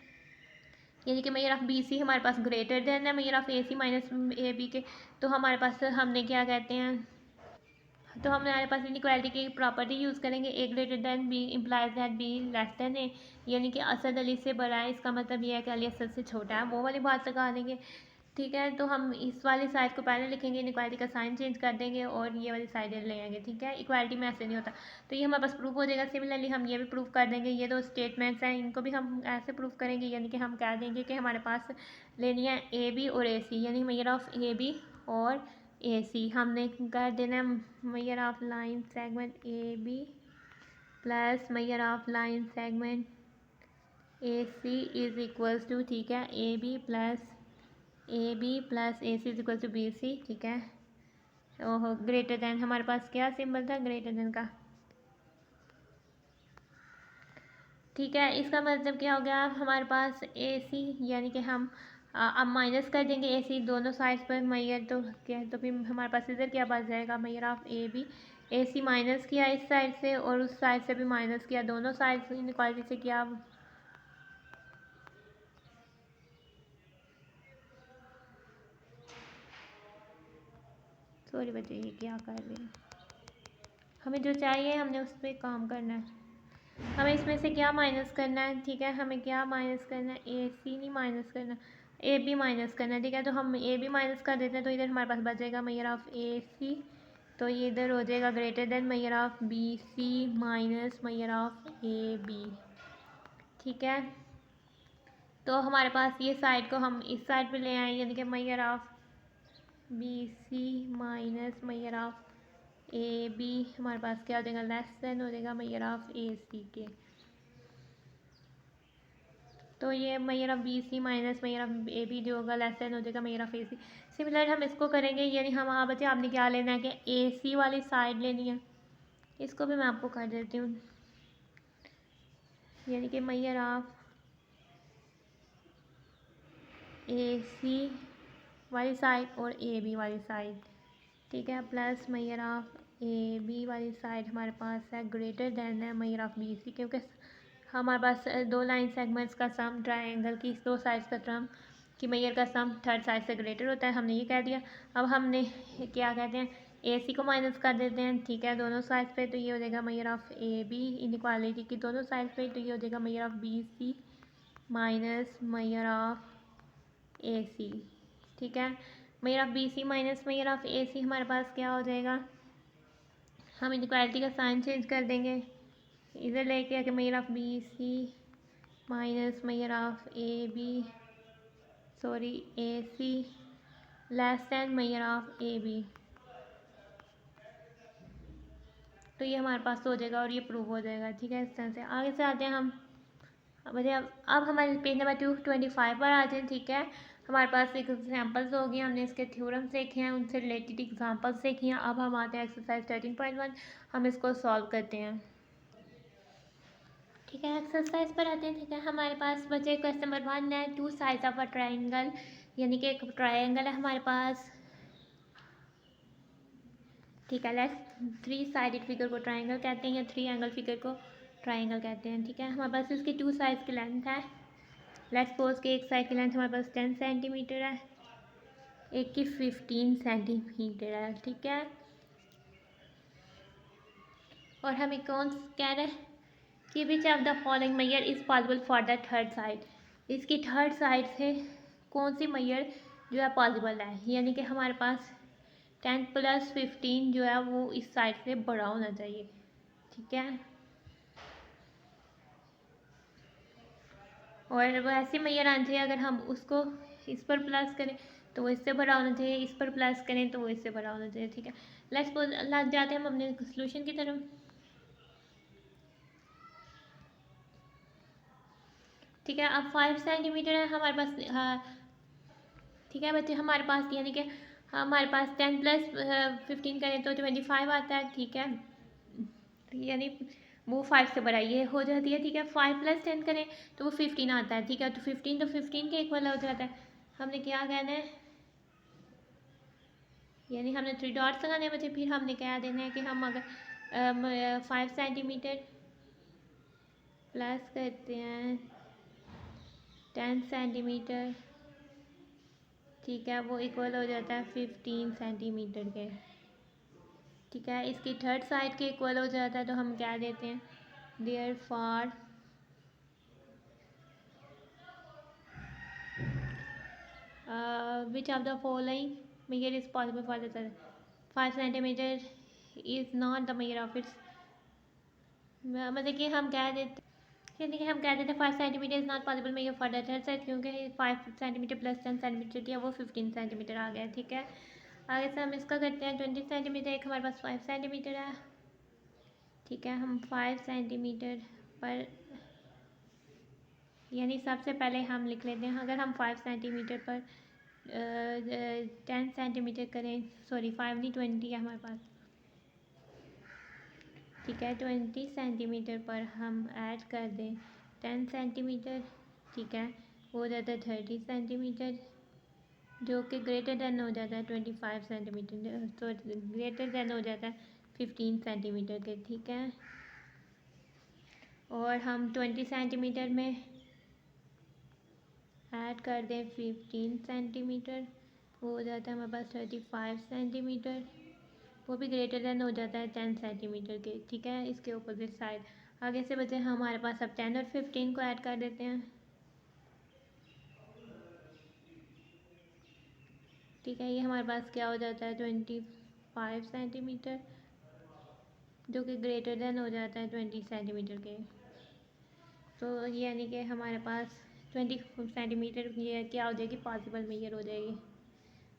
यानी कि मैयर ऑफ बी सी हमारे पास ग्रेटर देन है measure of A C minus A B के, तो हमारे पास हमने क्या कहते हैं, तो हम हमारे पास इनइक्वालिटी की प्रॉपर्टी यूज़ करेंगे, A greater than B implies that B less than A, यानी कि असद अली से बड़ा है, इसका मतलब ये है कि अली असद से छोटा है, वो वाली बात लगा देंगे, ठीक है। तो हम इस वाली साइड को पहले लिखेंगे, इनइक्वालिटी का साइन चेंज कर देंगे और ये वाली साइड ले आएंगे, ठीक है। इक्वालिटी में ऐसे नहीं होता, तो ये हमारे पास प्रूफ हो जाएगा। सिमिलरली हम ये भी प्रूफ कर देंगे, ये दो स्टेटमेंट्स हैं, इनको भी हम ऐसे प्रूफ करेंगे, यानी कि हम कह देंगे कि हमारे पास लेनी है ए बी और ए सी, यानी मैयर ऑफ ए बी और ए सी हमने कर देना measure of line segment A B plus measure of line segment A C is equals to, ठीक है, A B plus A C is equal to B C, ठीक है। ओहो, greater than हमारे पास क्या सिंबल था, ग्रेटर देन का, ठीक है। इसका मतलब क्या हो गया, हमारे पास ए सी यानी कि हम अब माइनस कर देंगे ए सी दोनों साइड पर मैयर, तो क्या, तो फिर हमारे पास इधर क्या बच जाएगा, measure of A B, A C minus किया इस साइड से और उस साइड से भी माइनस किया, दोनों साइड से इनइक्वालिटी से किया। सॉरी बच्चे, ये क्या कर रहे हैं, हमें जो चाहिए हमने उस पर काम करना है, हमें इसमें से क्या माइनस करना है, ठीक है। हमें क्या माइनस करना है, ए सी नहीं माइनस करना, ए बी माइनस करना है, ठीक है। तो हम ए बी माइनस कर देते हैं, तो इधर हमारे पास बचेगा मैयर ऑफ ए सी, तो ये इधर हो जाएगा greater than measure of B C minus measure of A B, ठीक है। तो हमारे पास ये साइड को हम इस साइड पे ले आए, यानी कि measure of B C minus measure of A B हमारे पास क्या हो जाएगा, लेस देन हो जाएगा मैयर ऑफ ए सी के, तो ये measure of B C minus measure of A B जो होगा लेस देन हो जाएगा measure of A C. Similar हम इसको करेंगे, यानी हम बच्चे आपने क्या लेना है कि ए सी वाली साइड लेनी है, इसको भी मैं आपको कर देती हूँ, यानी कि मैयर ऑफ ए सी वाली साइड और ए बी वाली साइड, ठीक है, plus measure of A B वाली साइड हमारे पास है ग्रेटर देन है मैयर ऑफ बी सी, क्योंकि हमारे पास दो लाइन सेगमेंट्स का सम ट्रायंगल की दो साइड्स का टर्म कि मैयर का सम थर्ड साइड से ग्रेटर होता है, हमने ये कह दिया। अब हमने क्या कहते हैं, ए सी को माइनस कर देते हैं, ठीक है, दोनों साइड पे, तो ये हो जाएगा measure of A B inequality की दोनों साइड पे, तो ये हो जाएगा measure of B C minus measure of A C, ठीक है। Measure of B C minus measure of A C हमारे पास क्या हो जाएगा, हम इनइक्वालिटी का साइन चेंज कर देंगे, इधर लेके आके measure of B C minus measure of A B sorry A C less than measure of A B, तो ये हमारे पास हो जाएगा और ये प्रूव हो जाएगा, ठीक है। इस तरह से आगे से आते हैं हम, अब हमारे पेज नंबर 225 पर आ जाए, ठीक है। हमारे पास एक एग्जाम्पल्स हो गए, हमने इसके थ्योरम्स देखे हैं, उनसे रिलेटेड एग्जाम्पल्स देखे हैं। अब हम आते हैं एक्सरसाइज 13.1, हम इसको सॉल्व करते हैं, ठीक है। एक्सरसाइज पर आते हैं, ठीक है। हमारे पास बचे क्वेश्चन नंबर 1 है, to sides of a triangle, यानी कि एक ट्राइंगल है हमारे पास, ठीक है। लेट्स थ्री साइडेड फिगर को ट्राइंगल कहते हैं या थ्री एंगल फिगर को ट्राइंगल कहते हैं, ठीक है। हमारे पास इसकी टू साइड्स की लेंथ है, लेट्स सपोज कि एक साइड की लेंथ हमारे पास 10 सेंटीमीटर है, एक की 15 सेंटीमीटर है, ठीक है। और हमें कौन कह रहे हैं कि which of the following measure is possible for the third side, इसकी थर्ड साइड से कौन सी मैयर जो है पॉसिबल है, यानी कि हमारे पास 10 + 15 जो है वो इस साइड से बड़ा होना चाहिए, ठीक है। और वो ऐसी मैयर आनी चाहिए, अगर हम उसको इस पर प्लस करें तो वो इससे बड़ा होना चाहिए, इस पर प्लस करें तो वो इससे बड़ा होना चाहिए, ठीक है। लेट्स सपोज लग जाते हैं हम अपने सोल्यूशन की तरफ, ठीक है। अब 5 सेंटीमीटर है हमारे पास, हाँ, ठीक है बच्चे, हमारे पास यानी कि हमारे पास 10 + 15 करें तो 25 आता है, ठीक है, यानी वो 5 से बड़ा ये हो जाती है, ठीक है। 5 + 10 करें तो वो 15 आता है, ठीक है, तो 15 के इक्वल हो जाता है। हमने क्या कहना है, यानी हमने 3 डॉट्स लगाने बचे। फिर हमने क्या देना है कि हम अगर 5 सेंटीमीटर प्लस करते हैं 10 सेंटीमीटर, ठीक है, वो इक्वल हो जाता है 15 सेंटीमीटर के। ठीक है, इसकी थर्ड साइड के इक्वल हो जाता है, तो हम क्या देते हैं, therefore which of the following measure is possible for the 5 centimeter is not the measure of its, मतलब कि हम क्या देते, यानी कि हम कह देते हैं 5 centimetre is not possible measure for the third side, क्योंकि 5 सेंटीमीटर प्लस 10 सेंटीमीटर किया वो 15 सेंटीमीटर आ गया। ठीक है, आगे से हम इसका करते हैं 20 सेंटीमीटर। एक हमारे पास 5 सेंटीमीटर है। ठीक है, हम 5 सेंटीमीटर पर, यानी सबसे पहले हम लिख लेते हैं, अगर हम 5 सेंटीमीटर पर 10 सेंटीमीटर करें, सॉरी 5 नहीं 20 है हमारे पास। ठीक है, 20 सेंटीमीटर पर हम ऐड कर दें 10 सेंटीमीटर। ठीक है, हो जाता है 30 सेंटीमीटर, जो कि ग्रेटर देन हो जाता है 25 सेंटीमीटर, तो ग्रेटर देन हो जाता है 15 सेंटीमीटर के। ठीक है, और हम 20 सेंटीमीटर में ऐड कर दें 15 सेंटीमीटर, वो हो जाता है हमारे पास 35 सेंटीमीटर, वो भी ग्रेटर देन हो जाता है 10 सेंटीमीटर के। ठीक है, इसके अपोजिट साइड आगे से बचे हमारे पास, अब 10 और 15 को ऐड कर देते हैं। ठीक है, ये हमारे पास क्या हो जाता है 25 सेंटीमीटर, जो कि ग्रेटर देन हो जाता है 20 सेंटीमीटर के। तो यानी कि हमारे पास 20 सेंटीमीटर ये क्या हो जाएगी, पॉसिबल मेजर हो जाएगी।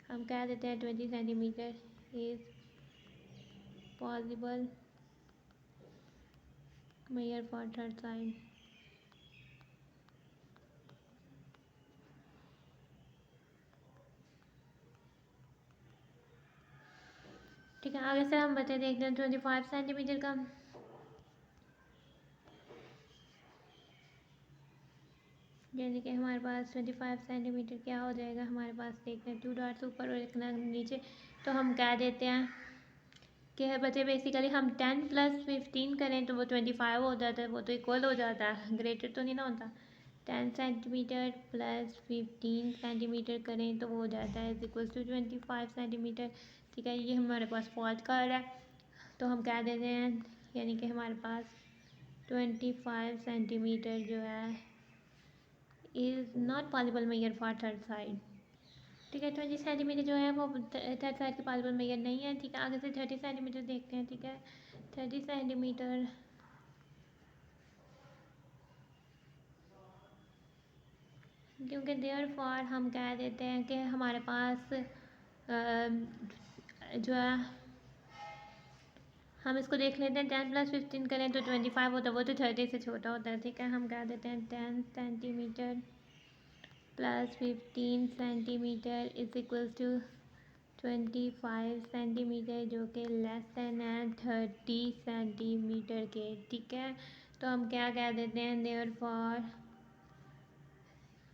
हम कह देते हैं 20 centimetre is possible measure for third side. ठीक है, आगे से हम बचे देखते हैं 25 सेंटीमीटर का। यानी कि हमारे पास 25 सेंटीमीटर क्या हो जाएगा, हमारे पास देखते हैं 2 डॉट्स ऊपर और एक नीचे, तो हम क्या देते हैं कि बचे बेसिकली हम 10 प्लस 15 करें तो वो 25 हो जाता है, वो तो इक्वल हो जाता है, ग्रेटर तो नहीं ना होता। 10 सेंटीमीटर प्लस 15 सेंटीमीटर करें तो वो हो जाता है इक्वल टू 25 सेंटीमीटर। ठीक है, ये हमारे पास फॉल्ट कार्ड है, तो हम क्या देते हैं, यानी कि हमारे पास 25 सेंटीमीटर जो है is not possible measure for third side. ठीक है, 20 सेंटीमीटर जो है वो थर्ड साइड के पॉसिबल मेजर नहीं है। ठीक है, आगे से 30 सेंटीमीटर देखते हैं। ठीक है, 30 सेंटीमीटर क्योंकि देयर फॉर हम कह देते हैं कि हमारे पास जो है, हम इसको देख लेते हैं 10 प्लस 15 करें तो 25 होता है, वो तो 30 से छोटा होता है। ठीक है, हम कह देते हैं 10 centimetre plus 15 centimetre is equal to 25 centimetre, जो कि लेस देन है 30 सेंटीमीटर के। ठीक है, तो हम क्या कह देते हैं, देयर फॉर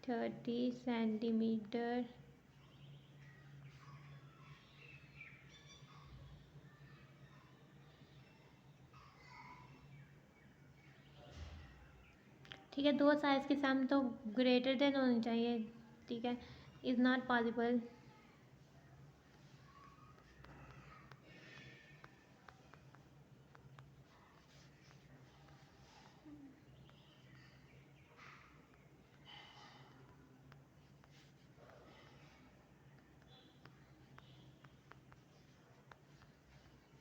30 सेंटीमीटर ठीक है, दो साइज़ की सम तो ग्रेटर देन होनी चाहिए। ठीक है, इज़ नॉट पॉसिबल।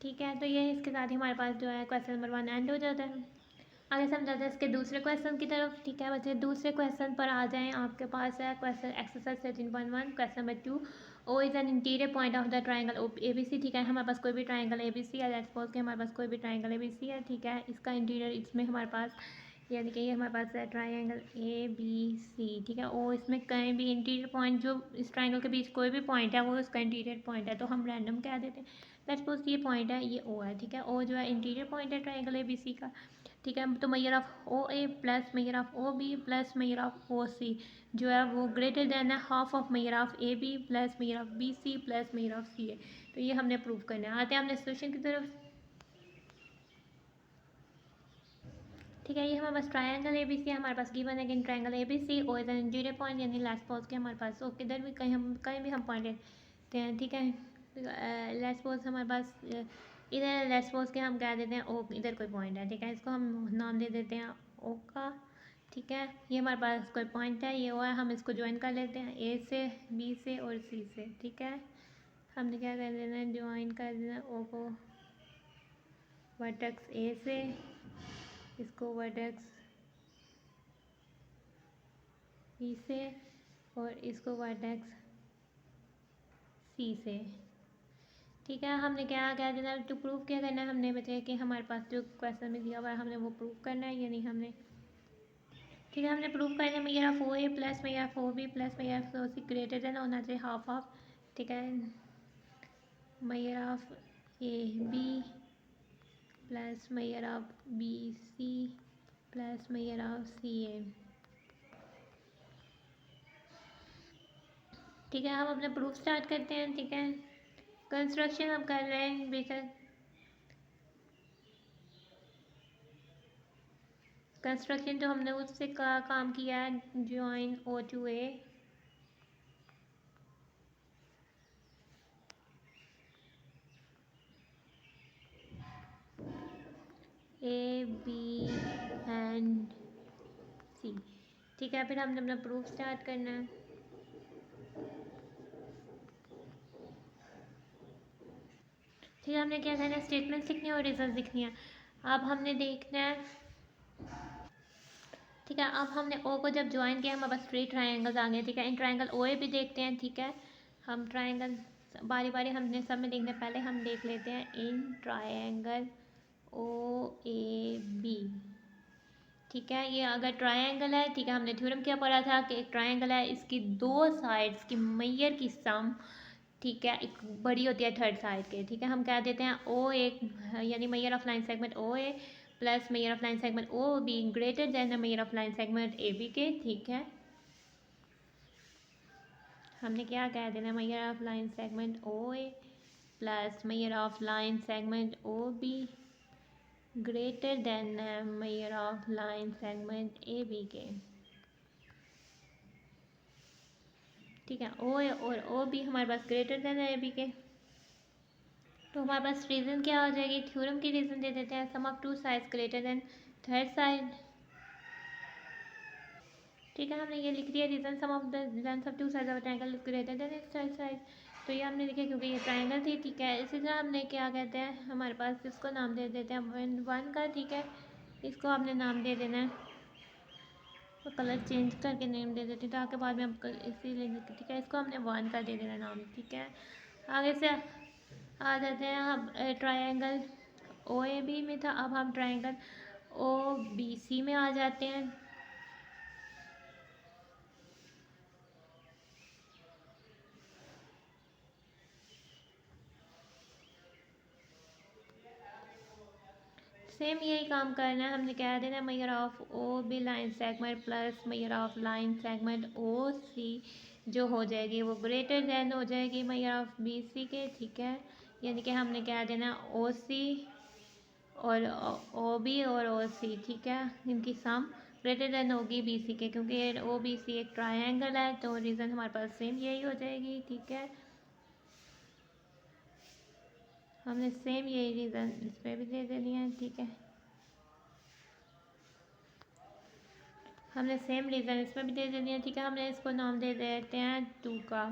ठीक है, तो ये इसके साथ ही हमारे पास जो है क्वेश्चन नंबर 1 एंड हो जाता है। आगे से हम जाते हैं इसके दूसरे क्वेश्चन की तरफ। ठीक है बच्चे, दूसरे क्वेश्चन पर आ जाएं। आपके पास है question exercise 13.1 question number 2, O is an interior point of the triangle A B C. ठीक है, हमारे पास कोई भी ट्राइंगल ए बी सी है, लेट्स सपोज कि हमारे पास कोई भी ट्राइंगल ए बी सी है। ठीक है, इसका इंटीरियर, इसमें हमारे पास यानी कि ये हमारे पास है ट्राइंगल ए बी सी, ठीक है। ओ इसमें कहीं भी इंटीरियर पॉइंट जो इस ट्राइंगल के बीच कोई भी पॉइंट है वो उसका इंटीरियर पॉइंट है, तो हम रैंडम कह देते हैं। लेट्स सपोज ये पॉइंट है, ये ओ है, ठीक है। ओ जो है इंटीरियर पॉइंट है ट्राइंगल ए बी सी का, ठीक है। तो measure of O A plus measure of O B plus measure of O C जो है वो ग्रेटर देन है half of measure of A B plus measure of B C plus measure of C है। तो ये हमने prove करना है। आते हैं हमने सोल्यूशन की तरफ, ठीक है। ये हमारे पास ट्रायंगल ए बी सी हमारे पास गिवन है कि triangle A B C O is an interior point यानी लेट्स सपोज के हमारे पास तो किधर भी कहीं भी हम पॉइंट लेते हैं, ठीक है। लेट्स सपोज हमारे पास इधर लेट्स सपोज के हम कह देते हैं ओ, इधर कोई पॉइंट है, ठीक है। इसको हम नाम दे देते हैं ओ का, ठीक है। ये हमारे पास कोई पॉइंट है, ये ओ है, हम इसको ज्वाइन कर लेते हैं ए से बी से और सी से, ठीक है। हमने क्या कर देना है, ज्वाइन कर देना ओ को वर्टेक्स ए से, इसको वर्टेक्स बी से और इसको वर्टेक्स सी से, ठीक है। हमने क्या क्या देना टू प्रूव क्या करना है, हमने बताया कि हमारे पास जो क्वेश्चन में दिया हुआ है हमने वो प्रूव करना है, यानी हमने, ठीक है। हमने प्रूव करना है मेरा 4a प्लस मेरा 4b प्लस मेरा 4c ग्रेटर देन होना चाहिए हाफ ऑफ, ठीक है, measure of A B plus measure of B C plus measure of C A, ठीक है। हम अपना प्रूफ स्टार्ट करते हैं, ठीक है। कंस्ट्रक्शन हम कर रहे हैं बेशक, कंस्ट्रक्शन जो हमने उससे काम किया है join O to A B and C, ठीक है। फिर हमने अपना प्रूफ स्टार्ट करना है, ठीक है। हमने क्या करना है, स्टेटमेंट्स लिखनी है और रिजल्ट लिखनी है। अब हमने देखना है, ठीक है। अब हमने ओ को जब ज्वाइन किया हमारे पास 3 ट्राइंगल्स आ गए, ठीक है। इन ट्राइंगल ओ ए भी देखते हैं, ठीक है। हम ट्राइंगल बारी बारी हमने सब में देखना, पहले हम देख लेते हैं in triangle O A B, ठीक है। ये अगर ट्राइंगल है, ठीक है, हमने थ्योरम क्या पढ़ा था कि एक ट्राइंगल है इसकी दो साइड्स की मैयर की सम, ठीक है, एक बड़ी होती है थर्ड साइड के, ठीक है। हम कह देते हैं ओ एक यानी measure of line segment O A plus measure of line segment O B greater than the measure of line segment A B के, ठीक है। हमने क्या कह देना, measure of line segment O A plus measure of line segment O B greater than measure of line segment A B के, ठीक है। ओ ए और ओ बी हमारे पास ग्रेटर देन ए बी के, तो हमारे पास रीज़न क्या हो जाएगी, थ्योरम की रीज़न दे देते हैं, sum of two sides greater than third side, ठीक है। हमने ये लिख दिया reason sum of the length of two sides of triangle greater than its third side, तो ये हमने लिखा क्योंकि ये ट्रायंगल थी, ठीक है। इसी तरह हमने क्या कहते हैं, हमारे पास इसको नाम दे देते हैं वन का, ठीक है। इसको हमने नाम दे देना है, तो कलर चेंज करके नेम दे देती ताकि बाद में हम इसीलिए, ठीक है। इसको हमने वन का दे देना नाम, ठीक है। आगे से आ जाते हैं हम ट्रायंगल ओ ए बी में था, अब हम ट्रायंगल ओ बी सी में आ जाते हैं, सेम यही काम करना है। हमने क्या देना है, measure of O B line segment plus measure of line segment O C जो हो जाएगी वो ग्रेटर देन हो जाएगी मैयर ऑफ बी सी के, ठीक है। यानी कि हमने क्या देना, ओ सी और ओ बी और ओ सी, ठीक है, इनकी सम ग्रेटर देन होगी बी सी के, क्योंकि ओ बी सी एक ट्रायंगल है, तो रीज़न हमारे पास सेम यही हो जाएगी, ठीक है। हमने सेम यही रीज़न इस पर भी दे देनी है, ठीक है। हमने सेम रीज़न इसमें भी दे देनी है, ठीक है। हमने इसको नाम दे देते हैं टू का,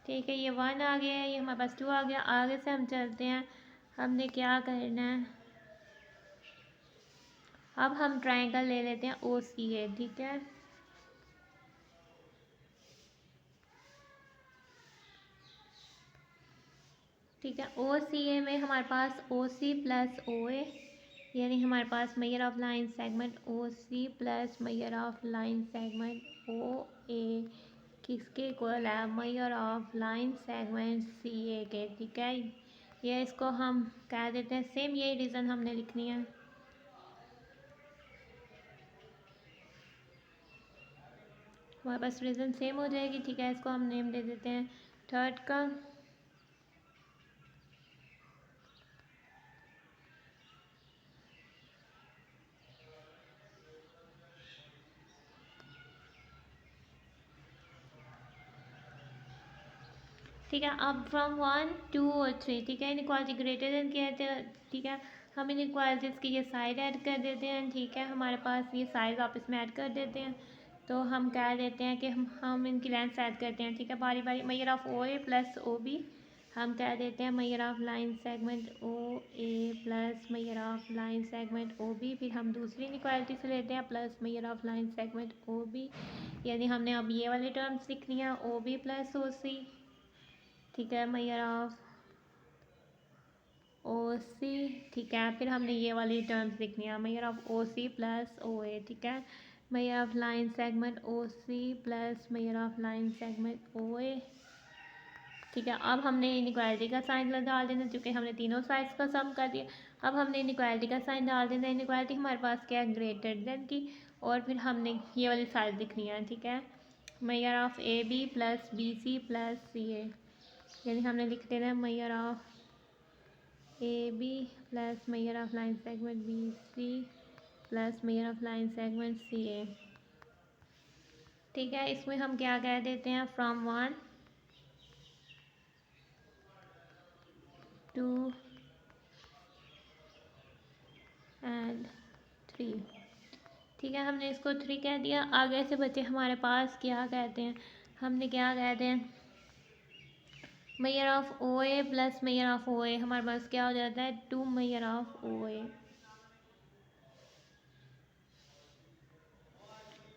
ठीक है। ये वन आ गया है, ये हमारे पास टू आ गया। आगे से हम चलते हैं, हमने क्या करना है, अब हम ट्रायंगल ले लेते हैं ओ सी ए, ठीक है। ठीक है, ओ सी ए में हमारे पास ओ सी प्लस ओ ए यानी हमारे पास measure of line segment O C plus measure of line segment O A किसके इक्वल है, measure of line segment C A के। ठीक है, ये इसको हम कह देते हैं, सेम यही रीज़न हमने लिखनी है। हमारे पास रीज़न सेम हो जाएगी। ठीक है, इसको हम नेम दे देते हैं थर्ड का। ठीक है, अब फ्रॉम 1 2 और 3। ठीक है, इनक्वालिटी ग्रेटर देन कहते हैं। ठीक है, हम इन इक्वालिटीज़ की ये साइड ऐड कर देते हैं। ठीक है, हमारे पास ये साइड वापस में ऐड कर देते हैं। तो हम कह देते हैं कि हम इनकी लेंथ ऐड करते हैं। ठीक है, बारी बारी measure of O A plus O B हम कह देते हैं measure of line segment O A plus measure of line segment O B. फिर हम दूसरी इनक्वालिटी से लेते हैं plus measure of line segment O B, यानी हमने अब ये वाली टर्म्स लिखनी है ओ बी प्लस ओ सी। ठीक है, मेजर ऑफ ओ सी। ठीक है, फिर हमने ये वाली टर्म्स लिखनी है measure of O C plus O A. ठीक है, measure of line segment O C plus measure of line segment O A. ठीक है, अब हमने इनइक्वालिटी का साइन डाल देना, चूँकि हमने तीनों साइड्स का सम कर दिया। अब हमने इनइक्वालिटी का साइन डाल देना। इनइक्वालिटी हमारे पास क्या है, ग्रेटर देन की, और फिर हमने ये वाली साइड लिखनी है। ठीक है, measure of A B plus B C plus C A, यानी हमने लिख देना है measure of A B plus measure of line segment B C plus measure of line segment C A. ठीक है, इसमें हम क्या कह देते हैं, फ्रॉम 1 2 एंड 3। ठीक है, हमने इसको 3 कह दिया। आगे से बच्चे हमारे पास क्या कहते हैं, हमने क्या कहते हैं, measure of O A plus measure of O A, हमारे पास क्या हो जाता है 2 मेजर ऑफ ओ ए।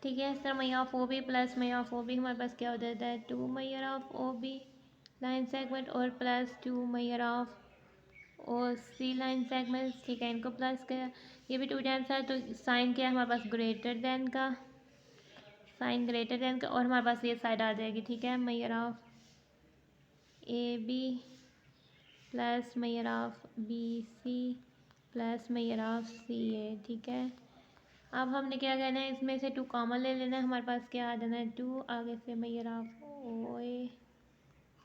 ठीक है, इस तरह measure of O B plus measure of O B हमारे पास क्या हो जाता है 2 measure of O B line segment और plus 2 measure of O C line segment. ठीक है, इनको प्लस किया, ये भी 2 टाइम्स है, तो साइन क्या है हमारे पास ग्रेटर देन का, साइन ग्रेटर देन का, और हमारे पास ये साइड आ जाएगी। ठीक है, measure of A B plus measure of B C plus measure of C A. ठीक है, अब हमने क्या करना है, इसमें से 2 कॉमन ले लेना है। हमारे पास क्या आ जाना है 2, आगे से measure of O A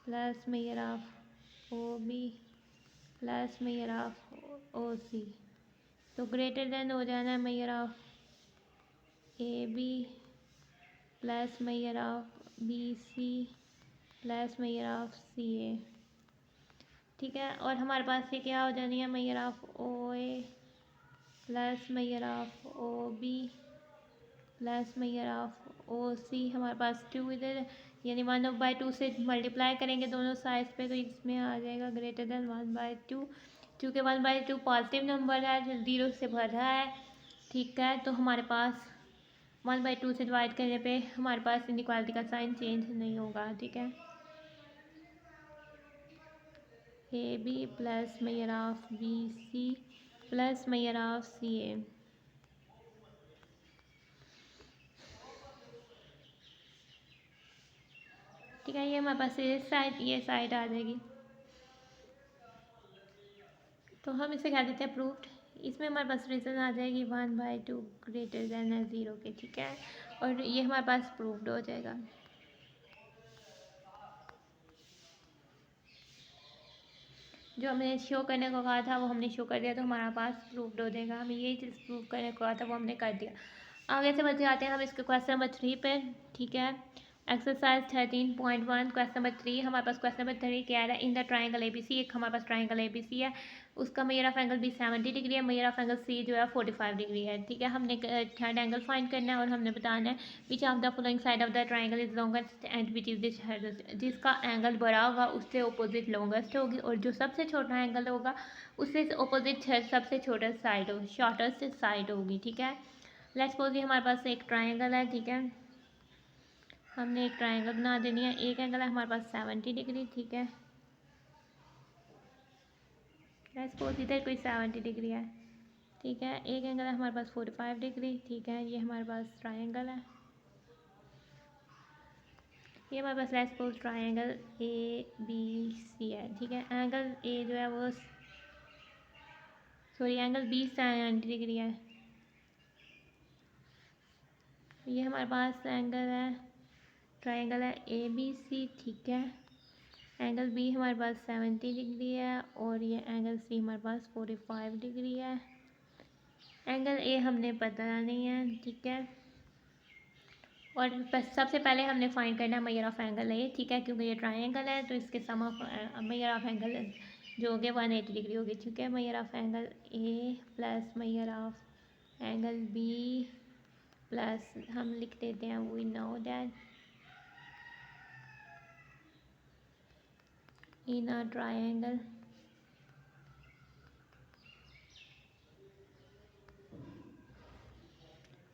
plus measure of O B plus measure of O C, तो ग्रेटर देन हो जाना है measure of A B plus measure of B C plus measure of C A. ठीक है, और हमारे पास ये क्या हो जानी है, measure of O A plus measure of O B plus measure of O C. हमारे पास 2 इधर, यानी 1/2 से मल्टीप्लाई करेंगे दोनों साइड्स पे, तो इसमें आ जाएगा ग्रेटर देन 1/2। चूँकि 1/2 पॉजिटिव नंबर है, 0 से भर रहा है। ठीक है, तो हमारे पास 1/2 से डिवाइड करने पे हमारे पास इनइक्वालिटी का साइन चेंज नहीं होगा। ठीक है, A B plus measure of B C plus measure of C A. ठीक है, ये हमारे पास ये साइड आ जाएगी, तो हम इसे कह देते हैं प्रूफ्ड। इसमें हमारे पास रीज़न आ जाएगी 1/2 ग्रेटर देन है 0 के। ठीक है, और ये हमारे पास प्रूफ्ड हो जाएगा। जो हमने शो करने को कहा था वो हमने शो कर दिया, तो हमारा पास प्रूफ्ड हो जाएगा। हमें यही चीज़ प्रूव करने को कहा था वो हमने कर दिया। आगे से बच्चे आते हैं हम इसके क्वेश्चन नंबर 3 पे। ठीक है, एक्सरसाइज 13.1 क्वेश्चन नंबर 3। हमारे पास क्वेश्चन नंबर 3 क्या है, in the triangle A B C, एक हमारे पास ट्राइंगल ए बी सी है, उसका measure of angle B 70 degree है, मेजर ऑफ एंगल सी जो है 45 डिग्री है। ठीक है, हमने थर्ड एंगल फाइंड करना है और हमने बताना है विच of the following side of the triangle is longest and which is the, जिसका एंगल बड़ा होगा उससे अपोजिट लॉन्गेस्ट होगी, और जो सबसे छोटा एंगल होगा उससे अपोजिट सबसे छोटा साइड होगी, शॉर्टेस्ट साइड होगी। ठीक है, लेट्स सपोज ये हमारे पास एक ट्राइंगल है। ठीक है, हमने एक ट्राइंगल बना देनी है, एक एंगल है हमारे पास 70 डिग्री। ठीक है, लेट्स सपोज इधर कोई 70 डिग्री है। ठीक है। एक एंगल है हमारे पास 45 डिग्री, ठीक है। ये हमारे पास ट्राइंगल है, ये हमारे पास लेट्स सपोज ट्राइंगल ABC है, ठीक है। एंगल ए जो है वो एंगल 20 डिग्री है। ये हमारे पास एंगल है, ट्राइंगल है ABC, ठीक है। एंगल बी हमारे पास 70 डिग्री है और ये एंगल सी हमारे पास 45 डिग्री है। एंगल ए हमने पता नहीं है, ठीक है। और सबसे पहले हमने फाइंड करना है मेजर ऑफ एंगल ए, ठीक है, क्योंकि ये ट्राइंगल है तो इसके sum of measure of angle जो हो गया 180 डिग्री होगी, ठीक है। Measure of angle A plus measure of angle B plus हम लिख देते हैं we know that in a triangle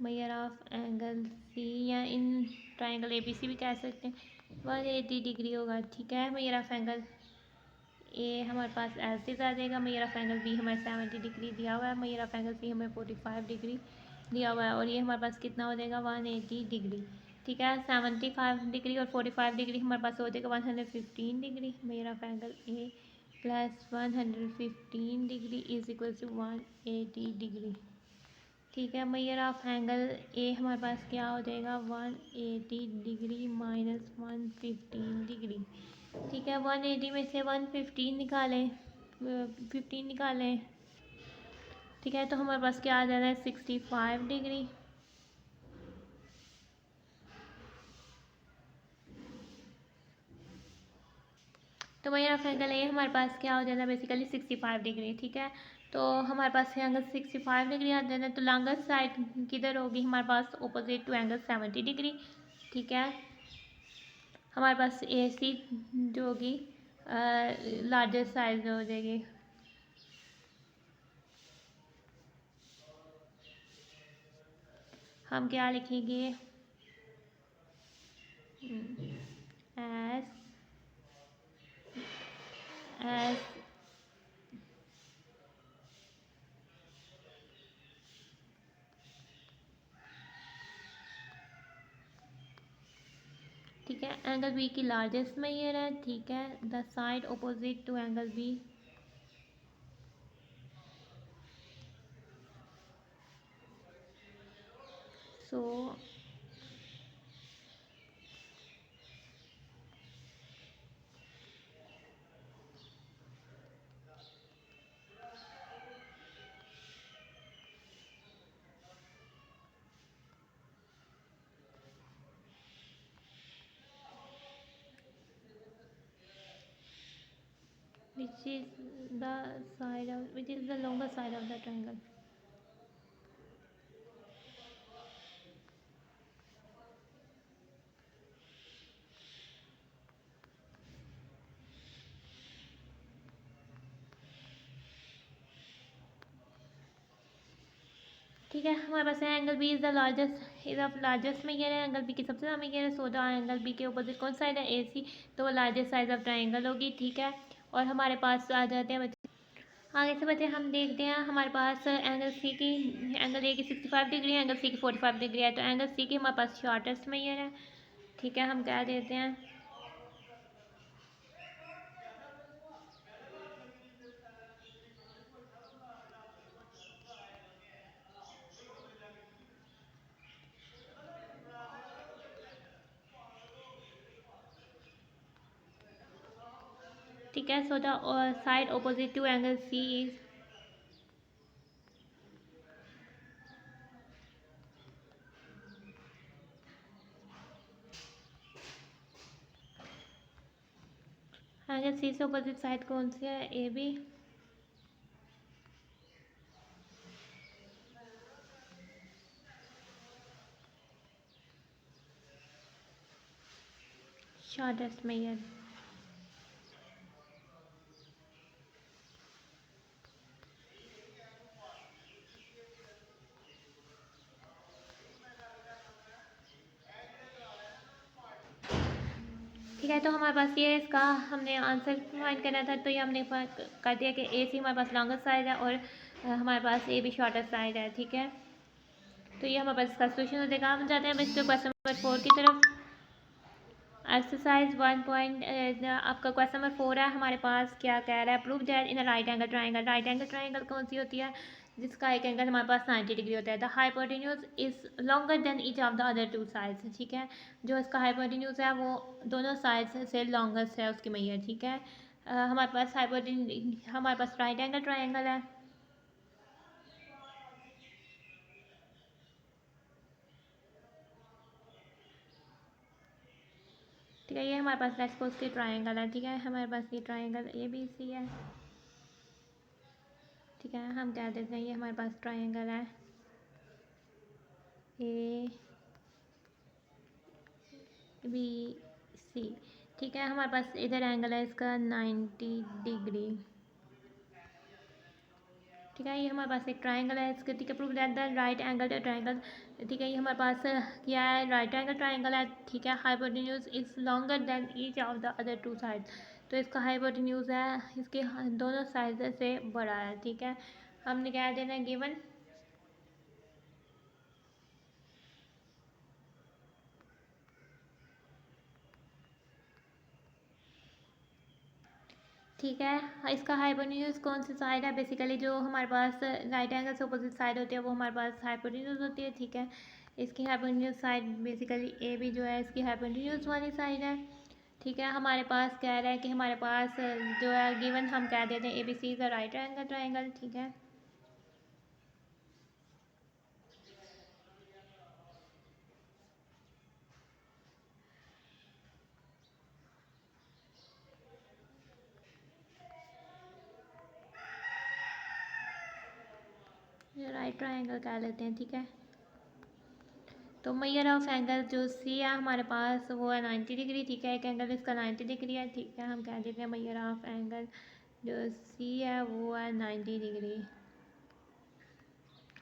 measure of angle C, या इन ट्राइंगल ABC भी कह सकते हैं, 180 डिग्री होगा, ठीक है। मेजर ऑफ एंगल ए हमारे पास ऐसे आ जाएगा। मेजर ऑफ एंगल बी हमें 70 डिग्री दिया हुआ है, मेजर ऑफ एंगल सी हमें 45 डिग्री दिया हुआ है और ये हमारे पास कितना हो जाएगा 180 डिग्री, ठीक है। 75 डिग्री और 45 डिग्री हमारे पास हो जाएगा 115 degree. Measure of angle A plus 115 degree is equal to 180 degree, ठीक है। मेजर ऑफ एंगल ए हमारे पास क्या हो जाएगा 180 डिग्री माइनस 115 डिग्री, ठीक है। 180 में से 115 निकालें, 15 निकालें, ठीक है, तो हमारे पास क्या आ जाना है 65 डिग्री। तो मेजर ऑफ एंगल ए हमारे पास क्या हो जाता है बेसिकली 65 डिग्री, ठीक है। तो हमारे पास एंगल 65 डिग्री आ जाता है, तो लॉन्गेस्ट साइड किधर होगी हमारे पास ऑपोजिट टू एंगल 70 डिग्री, ठीक है। हमारे पास AC जो होगी लार्जेस्ट साइज हो जाएगी। हम क्या लिखेंगे एस ठीक है। एंगल बी की लार्जेस्ट मेजर है, ठीक है। The side opposite to angle B so which is which is the longer side of the triangle। ठीक है। हमारे पास है angle B is the largest measure है, एंगल बी की सबसे ज़्यादा मेजर है। सो द एंगल बी के अपोजिट कौन साइड है AC, तो वो लार्जेस्ट साइड ऑफ ट्राइंगल होगी, ठीक है। और हमारे पास आ जाते हैं आगे से बच्चे हम देखते हैं हमारे पास एंगल ए की 65 डिग्री है, एंगल सी की 45 डिग्री है, तो एंगल सी की हमारे पास शॉर्टेस्ट मेजर है, ठीक है। हम कह देते हैं ठीक है। So the side opposite to angle C is angle C से ऑपोजिट साइड कौन सी है AB, शॉर्टेस्ट मेजर। ठीक है। तो हमारे पास ये इसका हमने आंसर फाइंड करना था, तो ये हमने कर दिया कि AC हमारे पास लॉन्गेस्ट साइड है और हमारे पास ए भी शॉर्टेस्ट साइड है, ठीक है। तो ये हमारे पास इसका सोल्यूशन हो जाएगा। हम जाते हैं बच्चों क्वेश्चन नंबर 4 की तरफ। एक्सरसाइज 1 पॉइंट आपका क्वेश्चन नंबर 4 है हमारे पास। क्या कह रहा है? Prove that in a right angle triangle. Right angle triangle कौन सी होती है? जिसका एक एंगल हमारे पास 90 डिग्री होता है। The hypotenuse is longer than each of the other two sides, ठीक है। जो इसका हाइपोटेन्यूज है वो दोनों साइड्स से लॉन्गेस्ट है उसकी मैयर, ठीक है। हमारे पास राइट एंगल ट्राइंगल है। ठीक है, ये हमारे पास लेट्स सपोज की ट्राइंगल है, ठीक है। हमारे पास ये ट्राइंगल ए बी सी है, ठीक है। हम कह देते हैं ये हमारे पास ट्राइंगल है ए बी सी, ठीक है। हमारे पास इधर एंगल है इसका 90 डिग्री, ठीक है। ये हमारे पास एक ट्राइंगल है इसके, ठीक है। Prove that the right angle triangle, ठीक है। ये हमारे पास क्या है? राइट एंगल ट्राइंगल है, ठीक है। Hypotenuse is longer than each of the other two side. तो इसका हाइपोटेन्यूज है इसके दोनों साइड से बड़ा है, ठीक है। हमने क्या देना है? गिवन, ठीक है। इसका हाइपोटेन्यूज कौन सी साइड है? बेसिकली जो हमारे पास राइट एंगल से अपोजिट साइड होती है वो हमारे पास हाइपोटेन्यूज होती है, ठीक है। इसकी hypotenuse side basically A B जो है इसकी हाइपोटेन्यूज वाली साइड है, ठीक है। हमारे पास कह रहा है कि हमारे पास जो है गिवन हम कह देते हैं A B C is a right angle triangle, ठीक है। राइट ट्राइंगल कह लेते हैं, ठीक है। तो मेजर ऑफ एंगल जो सी है हमारे पास वो है 90 डिग्री, ठीक है। एक एंगल इसका 90 डिग्री है, ठीक है। हम कह देते हैं मेजर ऑफ एंगल जो सी है वो है 90 डिग्री।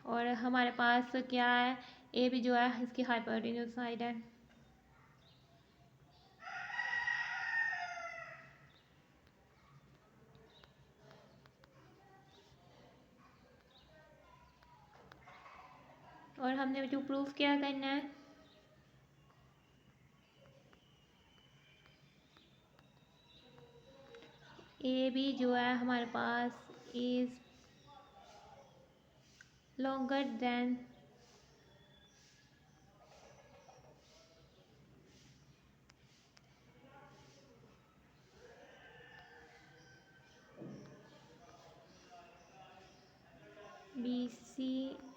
और हमारे पास क्या है? ए भी जो है इसकी हाइपोटेन्यूज साइड है, और हमने जो प्रूफ क्या करना है? ए बी जो है हमारे पास is longer than B C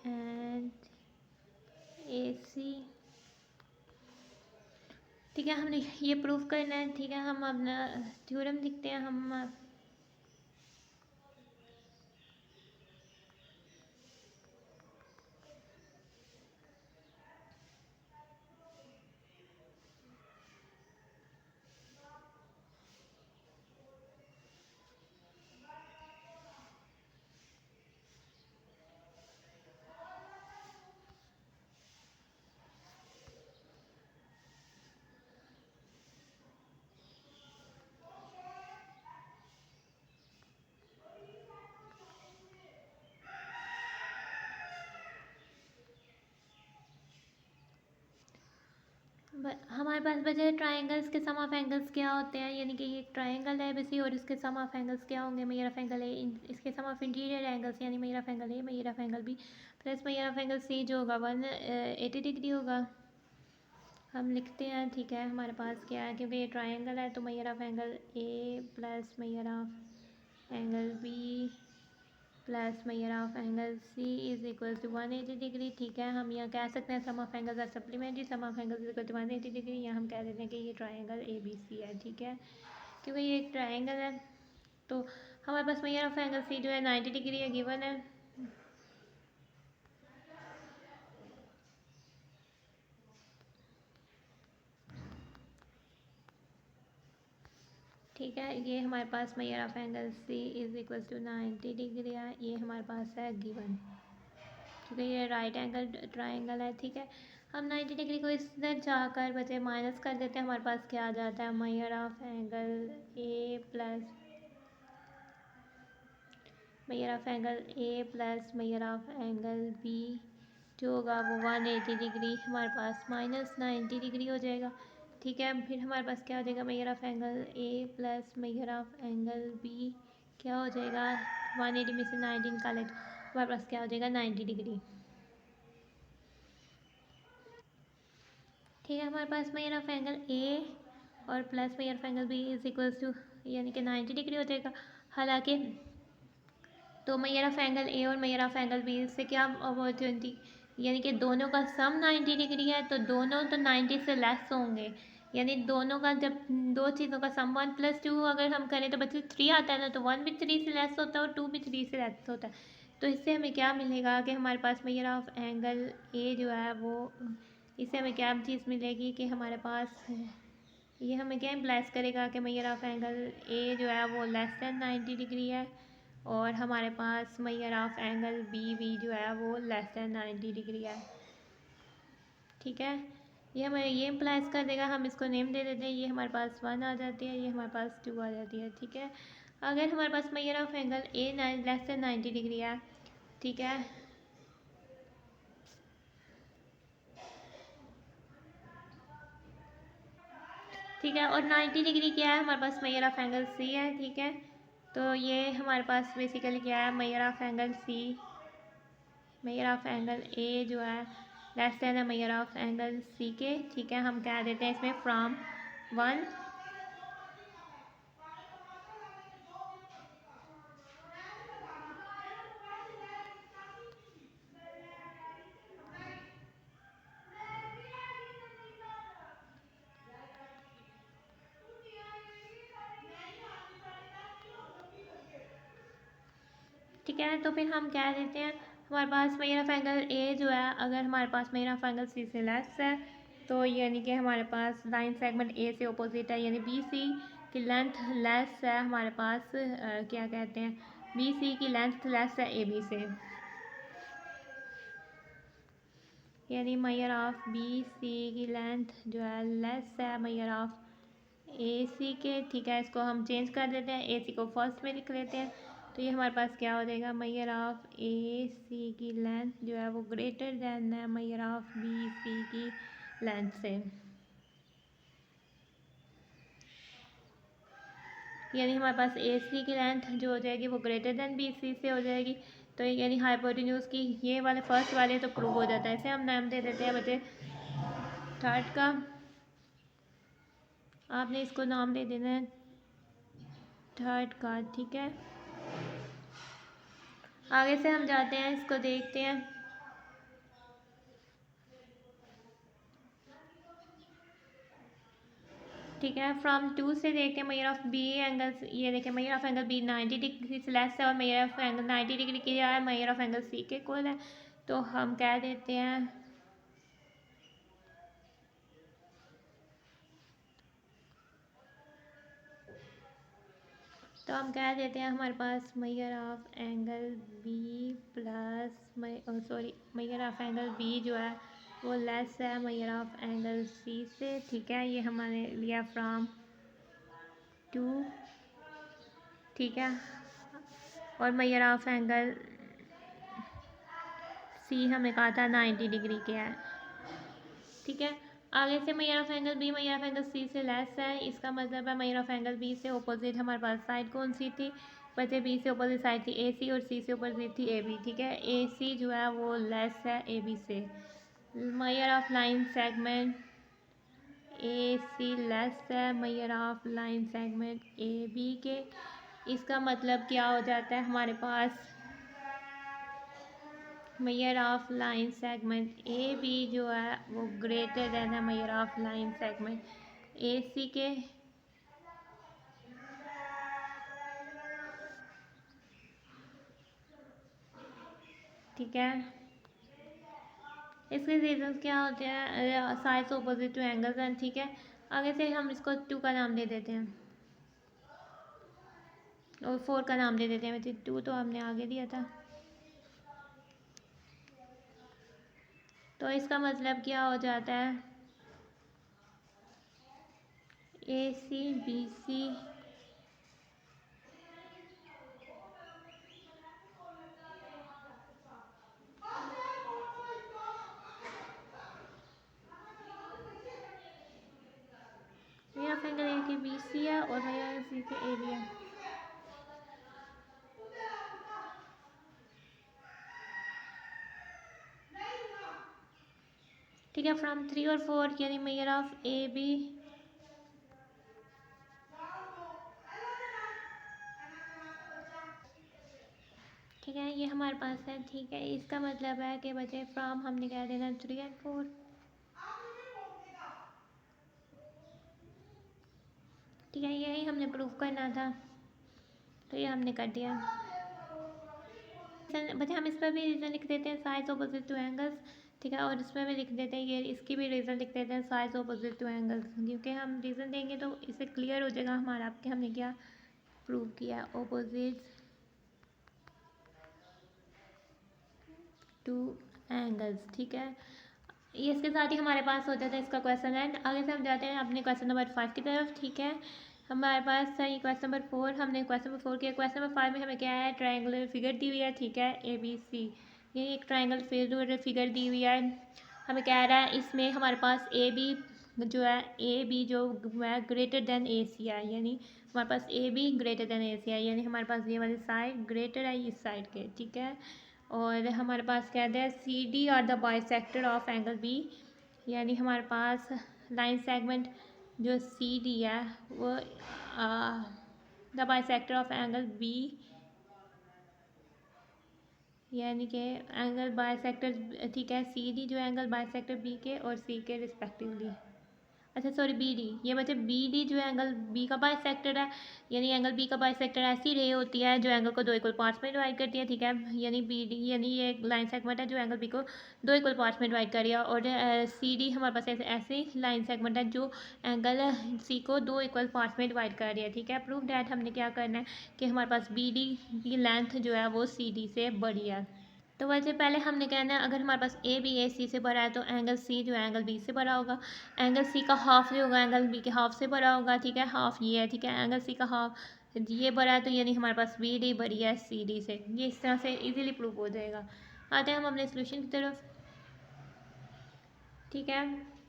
and A C, ठीक है। हमने ये प्रूफ करना है, ठीक है। हम अपना थ्योरम लिखते हैं। हम हमारे पास बचे ट्राइंगल्स के सम ऑफ एंगल्स क्या होते हैं, यानी कि ये ट्राइंगल है बेसी और इसके सम ऑफ एंगल्स क्या होंगे? मेजर ऑफ एंगल ए इसके सम ऑफ इंटीरियर एंगल्स यानी measure of angle A measure of angle B plus measure of angle C जो होगा 180 डिग्री होगा। हम लिखते हैं, ठीक है। हमारे पास क्या है? क्योंकि ये ट्राइंगल है तो measure of angle A plus measure of angle B plus measure of angle C is equal to 180 degree, ठीक है। हम यहाँ कह सकते हैं sum of angles are supplementary, sum of angles is equal to 180 degree. यहाँ हम कह देते हैं कि ये ट्राइंगल ए बी सी है, ठीक है। क्योंकि ये एक ट्राइंगल है तो हमारे पास मेजर ऑफ एंगल सी जो है 90 डिग्री है, गिवन है। ठीक है, ये हमारे पास measure of angle C is equal to 90 degree है, ये हमारे पास है गिवन, क्योंकि ये राइट एंगल ट्राइंगल है, ठीक है। हम 90 डिग्री को इधर जाकर बचे माइनस कर देते हैं। हमारे पास क्या आ जाता है? Measure of angle A plus measure of angle A plus measure of angle B जो होगा वो 180 डिग्री हमारे पास -90 डिग्री हो जाएगा। ठीक है, फिर हमारे पास क्या हो जाएगा, measure of angle A plus measure of angle B क्या हो जाएगा, 180 में से 90 निकालें तो हमारे पास क्या हो जाएगा, 90 डिग्री। ठीक है, हमारे पास मेजर ऑफ एंगल ए और plus measure of angle B is equals to यानी कि 90 डिग्री हो जाएगा। हालांकि तो मेजर ऑफ एंगल ए और मेजर ऑफ एंगल बी से क्या अपॉर्चुनिटी, यानी कि दोनों का सम 90 डिग्री है तो दोनों तो 90 से लेस होंगे, यानी दोनों का जब दो चीज़ों का सम 1+2 अगर हम करें तो बच्चे 3 आता है ना, तो 1 भी 3 से लेस होता है और 2 भी 3 से लेस होता है। तो इससे हमें क्या मिलेगा कि हमारे पास मेजर ऑफ एंगल ए जो है वो, इससे हमें क्या चीज़ मिलेगी कि हमारे पास ये हमें क्या इम्प्लाइज करेगा कि मेजर ऑफ एंगल ए जो है वो लेस देन 90 डिग्री है और हमारे पास मेजर ऑफ एंगल बी भी जो है वो लेस देन 90 डिग्री है। ठीक है, ये हमें ये इम्प्लाइज कर देगा, हम इसको नेम दे देते हैं, ये हमारे पास 1 आ जाती है, ये हमारे पास 2 आ जाती है। ठीक है, अगर हमारे पास measure of angle A less than 90 degree है, ठीक है, ठीक है, और 90 डिग्री क्या है, हमारे पास मेजर ऑफ एंगल सी है। ठीक है, तो ये हमारे पास बेसिकली क्या है, measure of angle C, measure of angle A जो है लेस देन है मेजर ऑफ एंगल सी के। ठीक है, हम कह देते हैं इसमें फ्रॉम 1, ठीक है, तो फिर हम कह देते हैं हमारे पास मेजर ऑफ एंगल ए जो है, अगर हमारे पास मेजर ऑफ एंगल सी से लेस है तो यानी कि हमारे पास लाइन सेगमेंट ए से अपोजिट है, यानी बी सी की लेंथ लेस है हमारे पास क्या कहते हैं, बी सी की लेंथ लेस है ए बी से, यानी मेजर ऑफ बी सी की लेंथ जो है लेस है मेजर ऑफ ए सी के। ठीक है, इसको हम चेंज कर देते हैं, ए सी को फर्स्ट में लिख लेते हैं, तो ये हमारे पास क्या हो जाएगा, मेजर ऑफ ए सी की लेंथ जो है वो ग्रेटर देन है मेजर ऑफ बी सी की लेंथ से, यानी हमारे पास ए सी की लेंथ जो हो जाएगी वो ग्रेटर देन बी सी से हो जाएगी। तो यानी हाइपोटेन्यूज की ये वाले फर्स्ट वाले तो प्रूव हो जाता है, इसे हम नाम दे देते हैं बच्चे थर्ड का, आपने इसको नाम दे देना है थर्ड का। ठीक है, आगे से हम जाते हैं, इसको देखते हैं। ठीक है, फ्रॉम 2 से देखते हैं मेजर ऑफ बी एंगल, ये देखें measure of angle B 90 degree से लेस है और मेजर ऑफ एंगल 90 डिग्री क्या है, मेजर ऑफ एंगल सी के इक्वल है, तो हम कह देते हैं हमारे पास measure of angle B plus sorry measure of angle B जो है वो लेस है मेजर ऑफ एंगल सी से। ठीक है, ये हमारे लिया फ्रॉम 2। ठीक है, और मेजर ऑफ एंगल सी हमें कहा था 90 डिग्री के है। ठीक है, आगे से measure of angle B measure of angle C से लेस है, इसका मतलब है मेजर ऑफ एंगल बी से अपोजिट हमारे पास साइड कौन सी थी बच्चे, बी से अपोजिट साइड थी ए सी और सी से अपोजिट थी ए बी। ठीक है, ए सी जो है वो लेस है ए बी से, measure of line segment A C less है measure of line segment A B के। इसका मतलब क्या हो जाता है, हमारे पास measure of line segment A B जो है वो ग्रेटर देन है measure of line segment A C के। ठीक है, इसके रीजंस क्या होते हैं, sides opposite to angles and. ठीक है, आगे से हम इसको 2 का नाम दे देते हैं और 4 का नाम दे देते हैं, वैसे 2 तो हमने आगे दिया था। तो इसका मतलब क्या हो जाता है, A C B C B C है और मेजर सी से ए बी है। ठीक है, फ्रॉम 3 और 4 यानी मेजर ऑफ ए बी ठीक है, ये हमारे पास है। ठीक है, इसका मतलब है कि बचे फ्रॉम हमने कह देना 3 एंड 4। ठीक है, यही हमने प्रूव करना था, तो ये हमने कर दिया। बच्चे हम इस पर भी रीज़न लिख देते हैं, साइज ऑपोजिट टू एंगल्स। ठीक है, और इसमें भी लिख देते हैं, ये इसकी भी रीज़न लिख देते हैं, साइज ऑपोजिट टू एंगल्स, क्योंकि हम रीज़न देंगे तो इससे क्लियर हो जाएगा हमारा आपके हमने क्या प्रूव किया, ऑपोजिट टू एंगल्स। ठीक है, ये इसके साथ ही हमारे पास हो जाता है इसका क्वेश्चन एंड। आगे से हम जाते हैं अपने क्वेश्चन नंबर 5 की तरफ। ठीक है, हमारे पास था ये क्वेश्चन नंबर 4, हमने क्वेश्चन नंबर 4 किया। क्वेश्चन नंबर 5 में हमें क्या है, ट्रायंगुलर फिगर दी हुई है। ठीक है, ए बी सी, ये एक ट्रायंगल फिगर दी हुई है। हमें कह रहा है इसमें हमारे पास ए बी जो है, ए बी जो है ग्रेटर देन ए सी है, यानी हमारे पास ए बी ग्रेटर देन ए सी है, यानी हमारे पास ये वाली साइड ग्रेटर है इस साइड के। ठीक है, और हमारे पास कहते हैं C D are the bisector of angle B, यानी हमारे पास लाइन सेगमेंट जो सी डी है वो the bisector of angle B, यानी कि एंगल बाइसेक्टर। ठीक है, सी डी जो एंगल बाइसेक्टर बी के और सी के रिस्पेक्टिवली। अच्छा सॉरी, बी डी, ये बच्चे बी डी जो एंगल बी का बाइसेक्टर है, यानी एंगल बी का बाइसेक्टर ऐसी रे होती है जो एंगल को दो इक्वल पार्ट्स में डिवाइड करती है। ठीक है, यानी बी डी यानी ये एक लाइन सेगमेंट है जो एंगल बी को दो इक्वल पार्ट्स में डिवाइड कर रही है, और सी डी हमारे पास ऐसी लाइन सेगमेंट है जो एंगल सी को दो इक्वल पार्ट्स में डिवाइड कर रही है। ठीक है, प्रूव डैट हमने क्या करना है कि हमारे पास बी डी की लेंथ जो है वो सी डी से बड़ी है। तो वैसे पहले हमने कहना है अगर हमारे पास ए बी ए सी से बड़ा है तो एंगल सी जो है एंगल बी से बड़ा होगा, एंगल सी का हाफ जो होगा एंगल बी के हाफ से बड़ा होगा। ठीक है, हाफ ये है। ठीक है, एंगल सी का हाफ ये बड़ा है, तो यानी हमारे पास बी डी बड़ी है सी डी से। ये इस तरह से इजीली प्रूव हो जाएगा। आते हैं हम अपने सोल्यूशन की तरफ। ठीक है,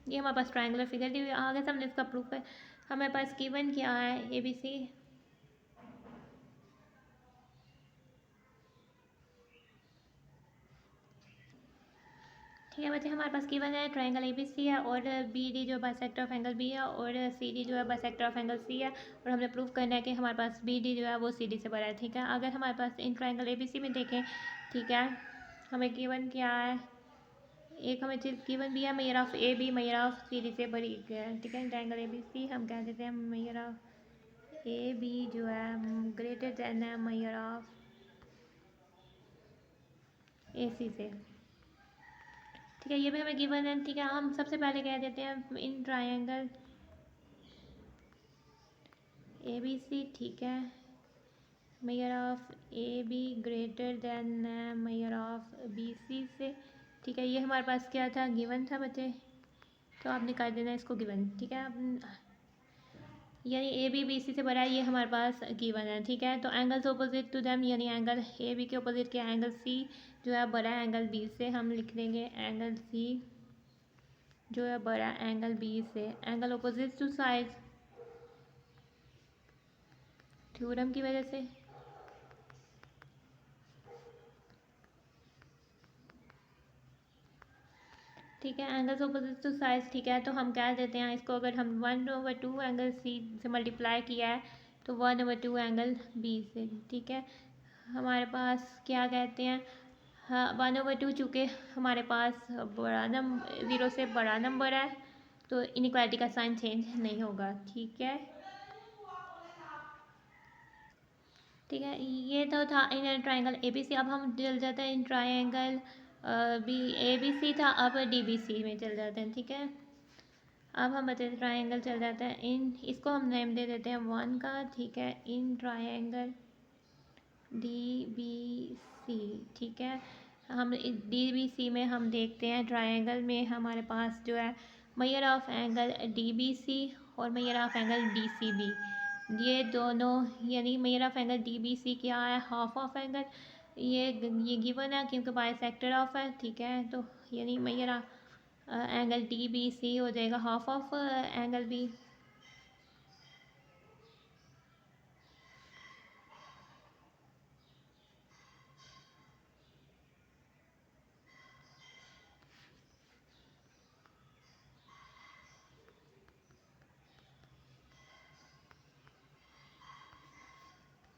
ये हमारे पास ट्रायंगुलर फिगर दी हुई है, आगे से हमने इसका प्रूफ है। हमारे पास गिवन क्या है, ए बी सी। ठीक है बच्चे, हमारे पास गिवन है ट्रायंगल ए बी सी है और बी डी जो बाइसेक्टर ऑफ एंगल बी है और सी डी जो है बाइसेक्टर ऑफ एंगल सी है, और हमने प्रूव करना है कि हमारे पास बी डी जो है वो सी डी से बड़ा है। ठीक है, अगर हमारे पास in triangle A B C में देखें, ठीक है, हमें गिवन क्या है, एक हमें चीज़ गिवन भी है, measure of A B measure of C D से बड़ी है। ठीक है, ट्रायंगल ए बी सी हम कह देते हैं मेजर ऑफ ए बी जो है ग्रेटर देन है मेजर ऑफ ए सी से। ठीक है, ये भी हमें गिवन है। ठीक है, हम सबसे पहले कह देते हैं in triangle A B C. ठीक है, measure of A B greater than measure of B C से। ठीक है, ये हमारे पास क्या था, गिवन था बच्चे, तो आपने कर देना इसको गिवन। ठीक है, यानी ए बी बी सी से बड़ा है, ये हमारे पास गिवन है। ठीक है, तो एंगल्स ऑपोजिट टू देम, यानी एंगल ए बी के ऑपोजिट के एंगल सी जो है बड़ा है एंगल बी से, हम लिख देंगे एंगल सी जो है बड़ा एंगल बी से। Angle opposite to side theorem की वजह से। ठीक है, एंगल्स ऑपोजिट टू साइड। ठीक है, तो हम क्या देते हैं इसको, अगर हम 1/2 एंगल सी से मल्टीप्लाई किया है तो 1/2 एंगल बी से। ठीक है, हमारे पास क्या कहते हैं, हाँ 1/2 चूँकि हमारे पास बड़ा नंबर 0 से बड़ा नंबर है तो इनइक्वालिटी का साइन चेंज नहीं होगा। ठीक है, ठीक है, ये तो था इन ट्राइंगल ए बी सी। अब हम चल जाते हैं in triangle B A B C था, अब डी बी सी में चल जाते हैं। ठीक है, अब हम बचे ट्राइंगल चल जाता है इन, इसको हम नेम दे देते हैं 1 का। ठीक है, in triangle D B C. ठीक है, हम डी बी सी में हम देखते हैं ट्राइंगल में हमारे पास जो है measure of angle D B C और measure of angle D C B, ये दोनों, यानी measure of angle D B C क्या है, हाफ ऑफ एंगल, ये गिवन है क्योंकि बाइसेक्टर ऑफ है। ठीक है, तो यानी measure of angle D B C हो जाएगा हाफ ऑफ एंगल बी।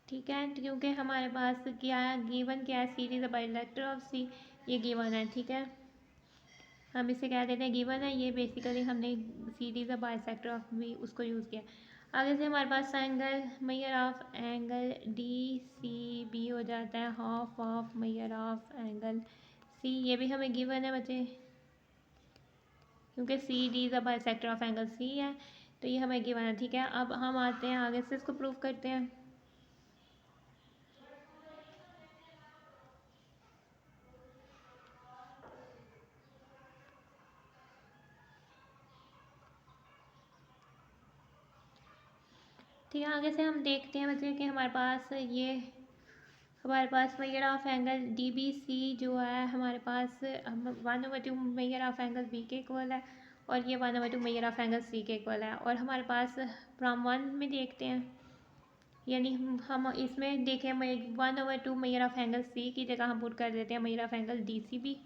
ठीक है, क्योंकि हमारे पास क्या है, गिवन क्या है, सी इज अ बाइलेटरल ऑफ सी, ये गिवन है। ठीक है, हम इसे कह देते हैं गिवन है, ये बेसिकली हमने C is a bisector of B उसको यूज़ किया। आगे से हमारे पास angle measure of angle D C B हो जाता है half of measure of angle C, ये भी हमें गिवन है बच्चे, क्योंकि C D is a bisector of angle C है, तो ये हमें गिवन है। ठीक है, अब हम आते हैं आगे से इसको प्रूव करते हैं। ठीक है, आगे से हम देखते हैं बच्चे कि हमारे पास measure of angle D B C जो है हमारे पास 1/2 मेजर ऑफ एंगल बी के इक्वल है, और ये 1/2 मेजर ऑफ एंगल सी के इक्वल है। और हमारे पास फ्रॉम वन में देखते हैं, यानी हम इसमें देखें 1/2 मेजर ऑफ एंगल सी की जगह हम पुट कर देते हैं measure of angle D C B.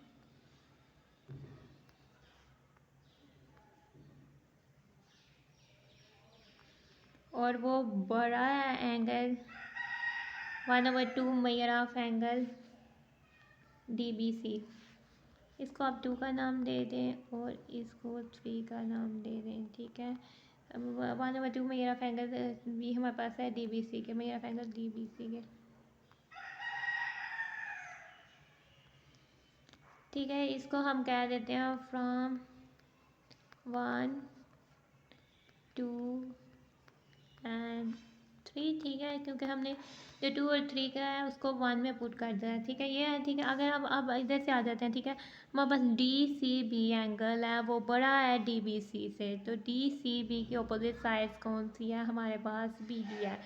और वो बड़ा angle 1/2 measure of angle D B C, इसको आप 2 का नाम दे दें और इसको 3 का नाम दे दें। ठीक है, 1/2 मेजर ऑफ एंगल भी हमारे पास है डी बी सी के, measure of angle D B C के। ठीक है, इसको हम कह देते हैं फ्रॉम 1 2 एंड 3। ठीक है, क्योंकि हमने जो 2 और 3 का है उसको 1 में पुट कर दिया है। ठीक है, ये है। ठीक है, अगर अब इधर से आ जाते हैं। ठीक है, हमारे पास डी सी बी एंगल है, वो बड़ा है डी बी सी से, तो डी सी बी की अपोजिट साइड कौन सी है, हमारे पास बी डी है।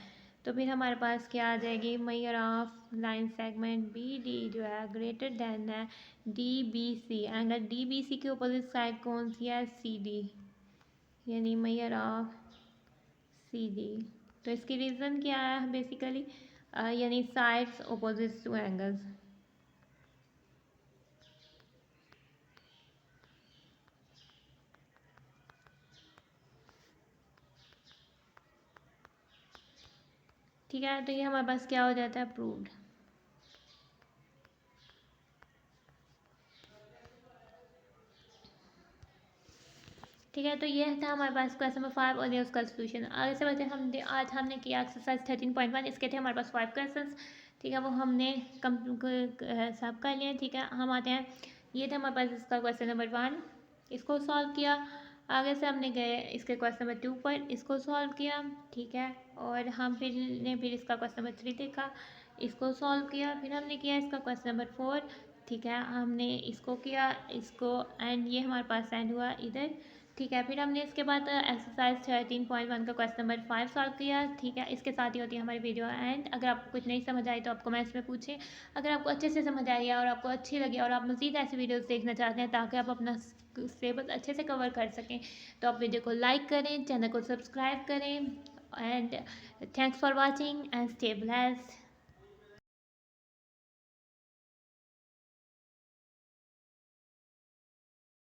तो फिर हमारे पास क्या आ जाएगी, measure of line segment B D जो है ग्रेटर देन है D B C, angle D B C की अपोजिट साइड कौन सी है, सी डी, यानी मेजर ऑफ सी डी। तो इसकी रीज़न क्या है बेसिकली, यानी साइड्स अपोजिट टू एंगल्स। ठीक है, तो ये हमारे पास क्या हो जाता है, प्रूव्ड। ठीक है, तो ये था हमारे पास क्वेश्चन नंबर 5 और ये उसका सोल्यूशन। आगे से बच्चे आज हमने किया एक्सरसाइज 13.1, इसके थे हमारे पास 5 क्वेश्चन। ठीक है, वो हमने सब कर लिए। ठीक है, हम आते हैं, ये था हमारे पास इसका क्वेश्चन नंबर 1, इसको सॉल्व किया। आगे से हमने गए इसके क्वेश्चन नंबर 2 पर, इसको सॉल्व किया। ठीक है, और हम फिर इसका क्वेश्चन नंबर 3 देखा, इसको सॉल्व किया। फिर हमने किया इसका क्वेश्चन नंबर 4। ठीक है, हमने इसको किया, इसको, एंड ये हमारे पास एंड हुआ इधर। ठीक है, फिर हमने इसके बाद एक्सरसाइज 13.1 का क्वेश्चन नंबर 5 सॉल्व किया। ठीक है, इसके साथ ही होती है हमारी वीडियो एंड। अगर आपको कुछ नहीं समझ आई तो आप कमेंट्स में पूछें। अगर आपको अच्छे से समझ आई है और आपको अच्छी लगी और आप मज़ीद ऐसी वीडियोस देखना चाहते हैं ताकि आप अपना सिलेबस अच्छे से कवर कर सकें, तो आप वीडियो को लाइक करें, चैनल को सब्सक्राइब करें, and thanks for watching and stay blessed.